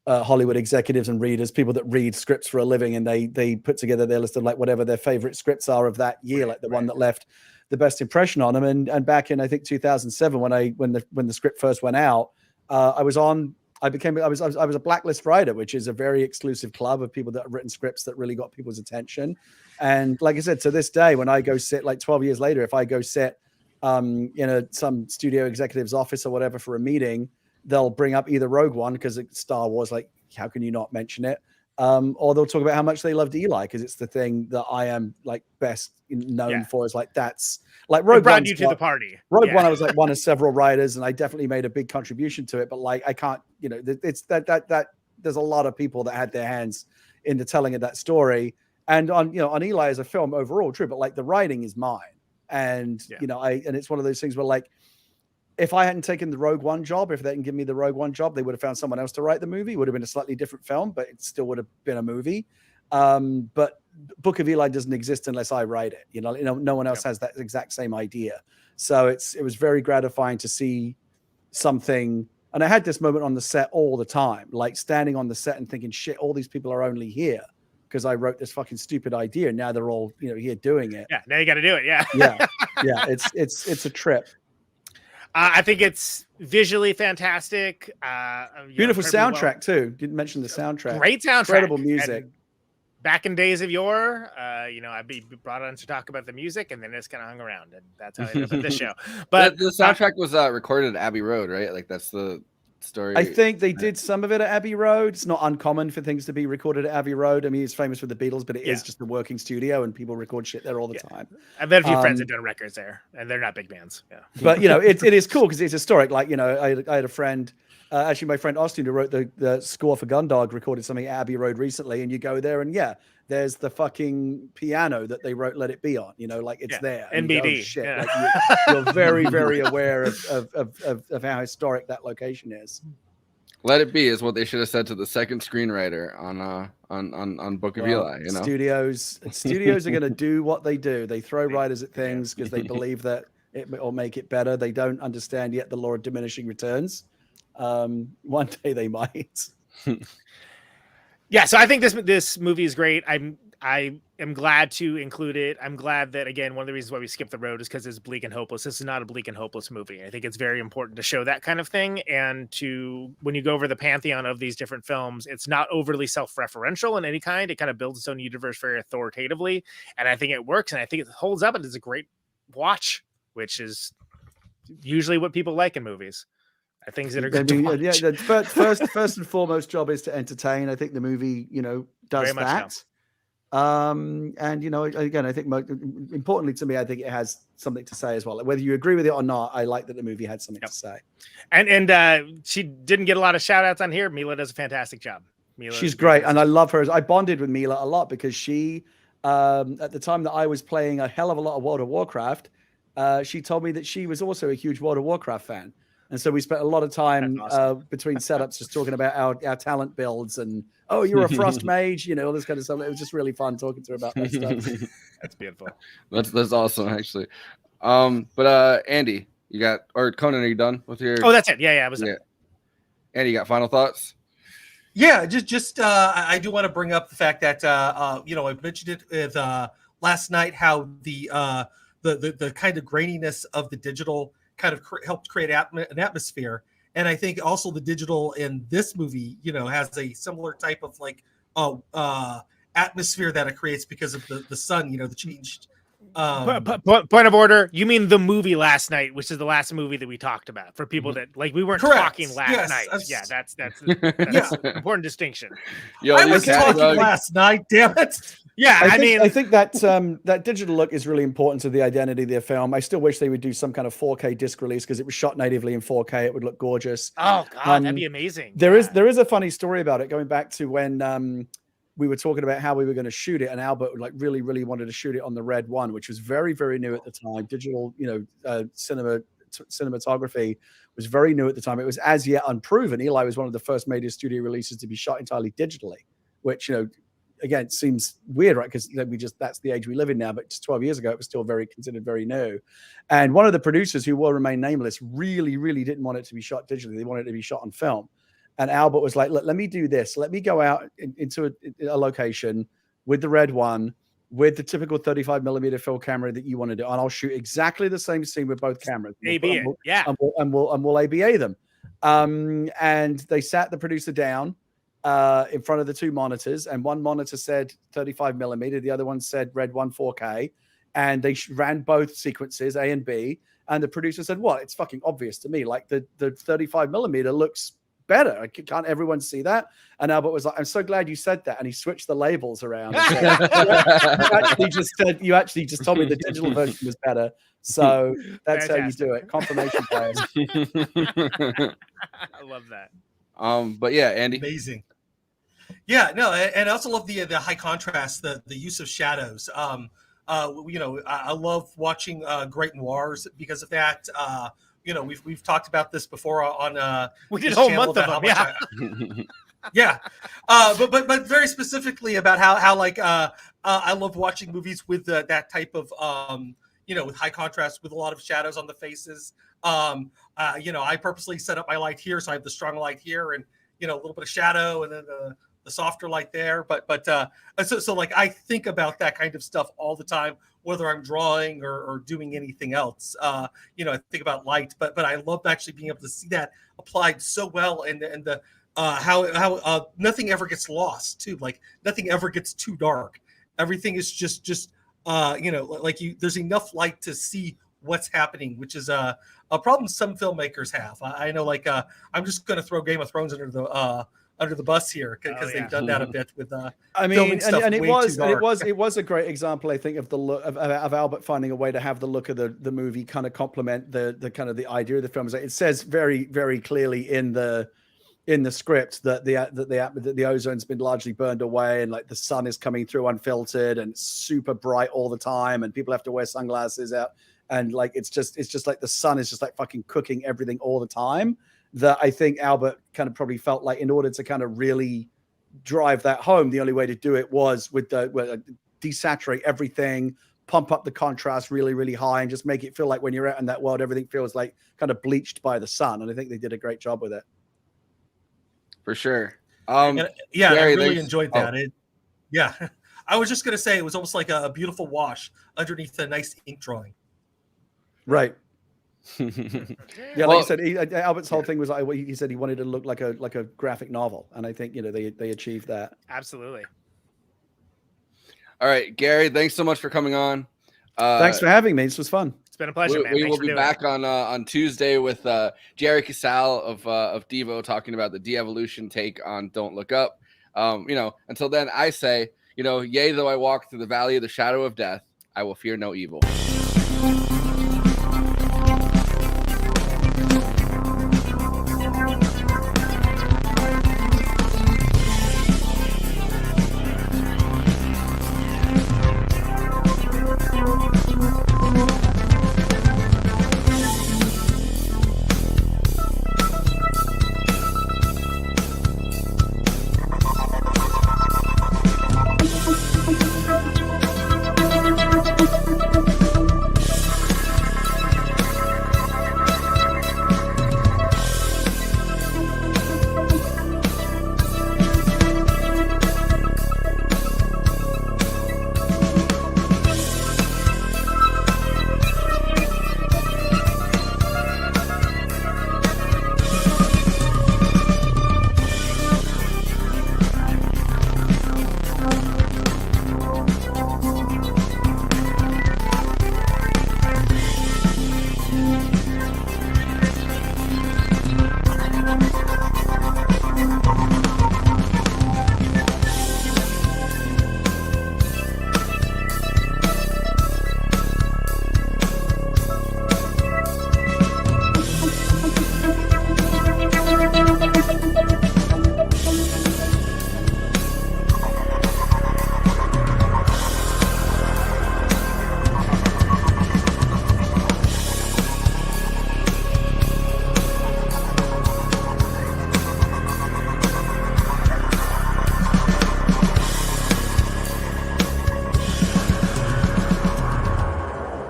Hollywood executives and readers, people that read scripts for a living, and they put together their list of like whatever their favorite scripts are of that year, like the one that left the best impression on them. And back in I think 2007, when the script first went out, I was a Blacklist writer, which is a very exclusive club of people that have written scripts that really got people's attention. And like I said, to this day, when I go sit, like 12 years later, if I go sit in some studio executive's office or whatever for a meeting, they'll bring up either Rogue One, because it's Star Wars, like how can you not mention it? Or they'll talk about how much they loved Eli, because it's the thing that I am like best known for. Is like, that's like Rogue One brought you to the party. Rogue One, I was like one of several writers, and I definitely made a big contribution to it. But like, I can't, you know, it's that there's a lot of people that had their hands in the telling of that story. And on Eli as a film overall, true, but like the writing is mine. And you know, and it's one of those things where like, if I hadn't taken the Rogue One job, if they didn't give me the Rogue One job, they would have found someone else to write the movie. It would have been a slightly different film, but it still would have been a movie. But Book of Eli doesn't exist unless I write it. You know, no one else has that exact same idea. So it was very gratifying to see something. And I had this moment on the set all the time, like standing on the set and thinking, shit, all these people are only here because I wrote this fucking stupid idea. Now they're all, you know, here doing it. Yeah. Now you got to do it. Yeah. Yeah. It's a trip. I think it's visually fantastic. Beautiful soundtrack too. Didn't mention the soundtrack. Great soundtrack. Incredible music. And back in days of yore, you know, I'd be brought on to talk about the music, and then it's kind of hung around, and that's how I ended up at this show. But the soundtrack was recorded at Abbey Road, right? Like that's the story. I think they did some of it at Abbey Road. It's not uncommon for things to be recorded at Abbey Road. I mean, it's famous for the Beatles, but it is just a working studio, and people record shit there all the time. I've had a few friends that done records there, and they're not big bands. Yeah, but you know, it is cool because it's historic. Like, you know, I had a friend. Actually, my friend Austin, who wrote the score for Gundog, recorded something at Abbey Road recently, and you go there and there's the fucking piano that they wrote Let It Be on, you know, like it's there. And NBD. you go, oh, shit. Yeah. Like you're very, very aware of how historic that location is. Let It Be is what they should have said to the second screenwriter on Book of Eli. You know, studios are going to do what they do. They throw writers at things because they believe that it will make it better. They don't understand yet the law of diminishing returns. One day they might. Yeah, so I think this movie is great. I am glad to include it. I'm glad that, again, one of the reasons why we skipped the road is because it's bleak and hopeless. This is not a bleak and hopeless movie. I think it's very important to show that kind of thing. And when you go over the pantheon of these different films, it's not overly self-referential in any kind. It kind of builds its own universe very authoritatively. And I think it works. And I think it holds up. And it's a great watch, which is usually what people like in movies. Things that are good to watch. Yeah, first and foremost job is to entertain. I think the movie, you know, does that. And you know, again, I think importantly to me, I think it has something to say as well. Like, whether you agree with it or not, I like that the movie had something to say. And she didn't get a lot of shout outs on here. Mila does a fantastic job. She's great, and I love her. I bonded with Mila a lot because she, at the time that I was playing a hell of a lot of World of Warcraft, she told me that she was also a huge World of Warcraft fan. And so we spent a lot of time between setups just talking about our talent builds and, oh, you're a frost mage, you know, all this kind of stuff. It was just really fun talking to her about that stuff. That's beautiful. That's awesome, actually. But Andy, Conan, are you done with your? Oh, that's it. Yeah, I was. Yeah. Andy, you got final thoughts? Yeah, just I do want to bring up the fact that you know, I mentioned it with last night how the the kind of graininess of the digital kind of helped create an atmosphere. And I think also the digital in this movie, has a similar type of like atmosphere that it creates because of the sun, the changed. Point of order. You mean the movie last night, which is the last movie that we talked about for people that like we weren't talking last night. Yeah, that's an important distinction. I was talking last night, damn it. Yeah, I think that that digital look is really important to the identity of their film. I still wish they would do some kind of 4K disc release because it was shot natively in 4K. It would look gorgeous. Oh God, that'd be amazing. There is a funny story about it going back to when we were talking about how we were going to shoot it, and Albert like really wanted to shoot it on the Red One, which was very new at the time. Digital, cinematography was very new at the time. It was as yet unproven. Eli was one of the first major studio releases to be shot entirely digitally, which again seems weird, right? Because that's the age we live in now. But just 12 years ago, it was still considered very new. And one of the producers, who will remain nameless, really didn't want it to be shot digitally. They wanted it to be shot on film. And Albert was like, look, let me do this. Let me go out into a location with the Red One, with the typical 35mm film camera that you want to do. And I'll shoot exactly the same scene with both cameras. ABA, yeah. And we'll ABA them. And they sat the producer down in front of the two monitors. And one monitor said 35mm. The other one said Red One 4K. And they ran both sequences, A and B. And the producer said, well, it's fucking obvious to me. Like the 35mm looks better. Can't everyone see that? And Albert was like, I'm so glad you said that. And he switched the labels around. Said, you actually just told me the digital version was better. So that's how you do it. Confirmation bias. I love that. But yeah, Andy. Amazing. Yeah, no, and I also love the high contrast, the use of shadows. I love watching great noirs because of that. We've talked about this before on we did a whole month of them, yeah. But very specifically about how like I love watching movies with that type of with high contrast, with a lot of shadows on the faces. I purposely set up my light here, so I have the strong light here, and a little bit of shadow, and then the softer light there. But so like I think about that kind of stuff all the time, whether I'm drawing or doing anything else. I think about light, but I love actually being able to see that applied so well, and the how nothing ever gets lost too. Like nothing ever gets too dark. Everything is just there's enough light to see what's happening, which is a problem some filmmakers have. I know, like I'm just going to throw Game of Thrones under the bus here because they've done that a bit with filming stuff and it way was too dark. it was a great example, I think, of the look of Albert finding a way to have the look of the movie kind of complement the kind of the idea of the film. It says very clearly in the script that the ozone's been largely burned away, and like the sun is coming through unfiltered and it's super bright all the time, and people have to wear sunglasses out, and like it's just like the sun is just like fucking cooking everything all the time. That I think Albert kind of probably felt like in order to kind of really drive that home, the only way to do it was with desaturate everything, pump up the contrast really high, and just make it feel like when you're out in that world, everything feels like kind of bleached by the sun. And I think they did a great job with it. For sure. Gary, I really enjoyed that. Oh. I was just going to say it was almost like a beautiful wash underneath a nice ink drawing. Right. Yeah, like I said, Albert's whole thing was like he said he wanted to look like a graphic novel, and I think they achieved that. Absolutely. All right, Gary, thanks so much for coming on. Thanks for having me. This was fun. It's been a pleasure, man. We will be back on Tuesday with Jerry Casal of Devo talking about the de-evolution take on Don't Look Up. Until then, I say, yea, though I walk through the valley of the shadow of death, I will fear no evil.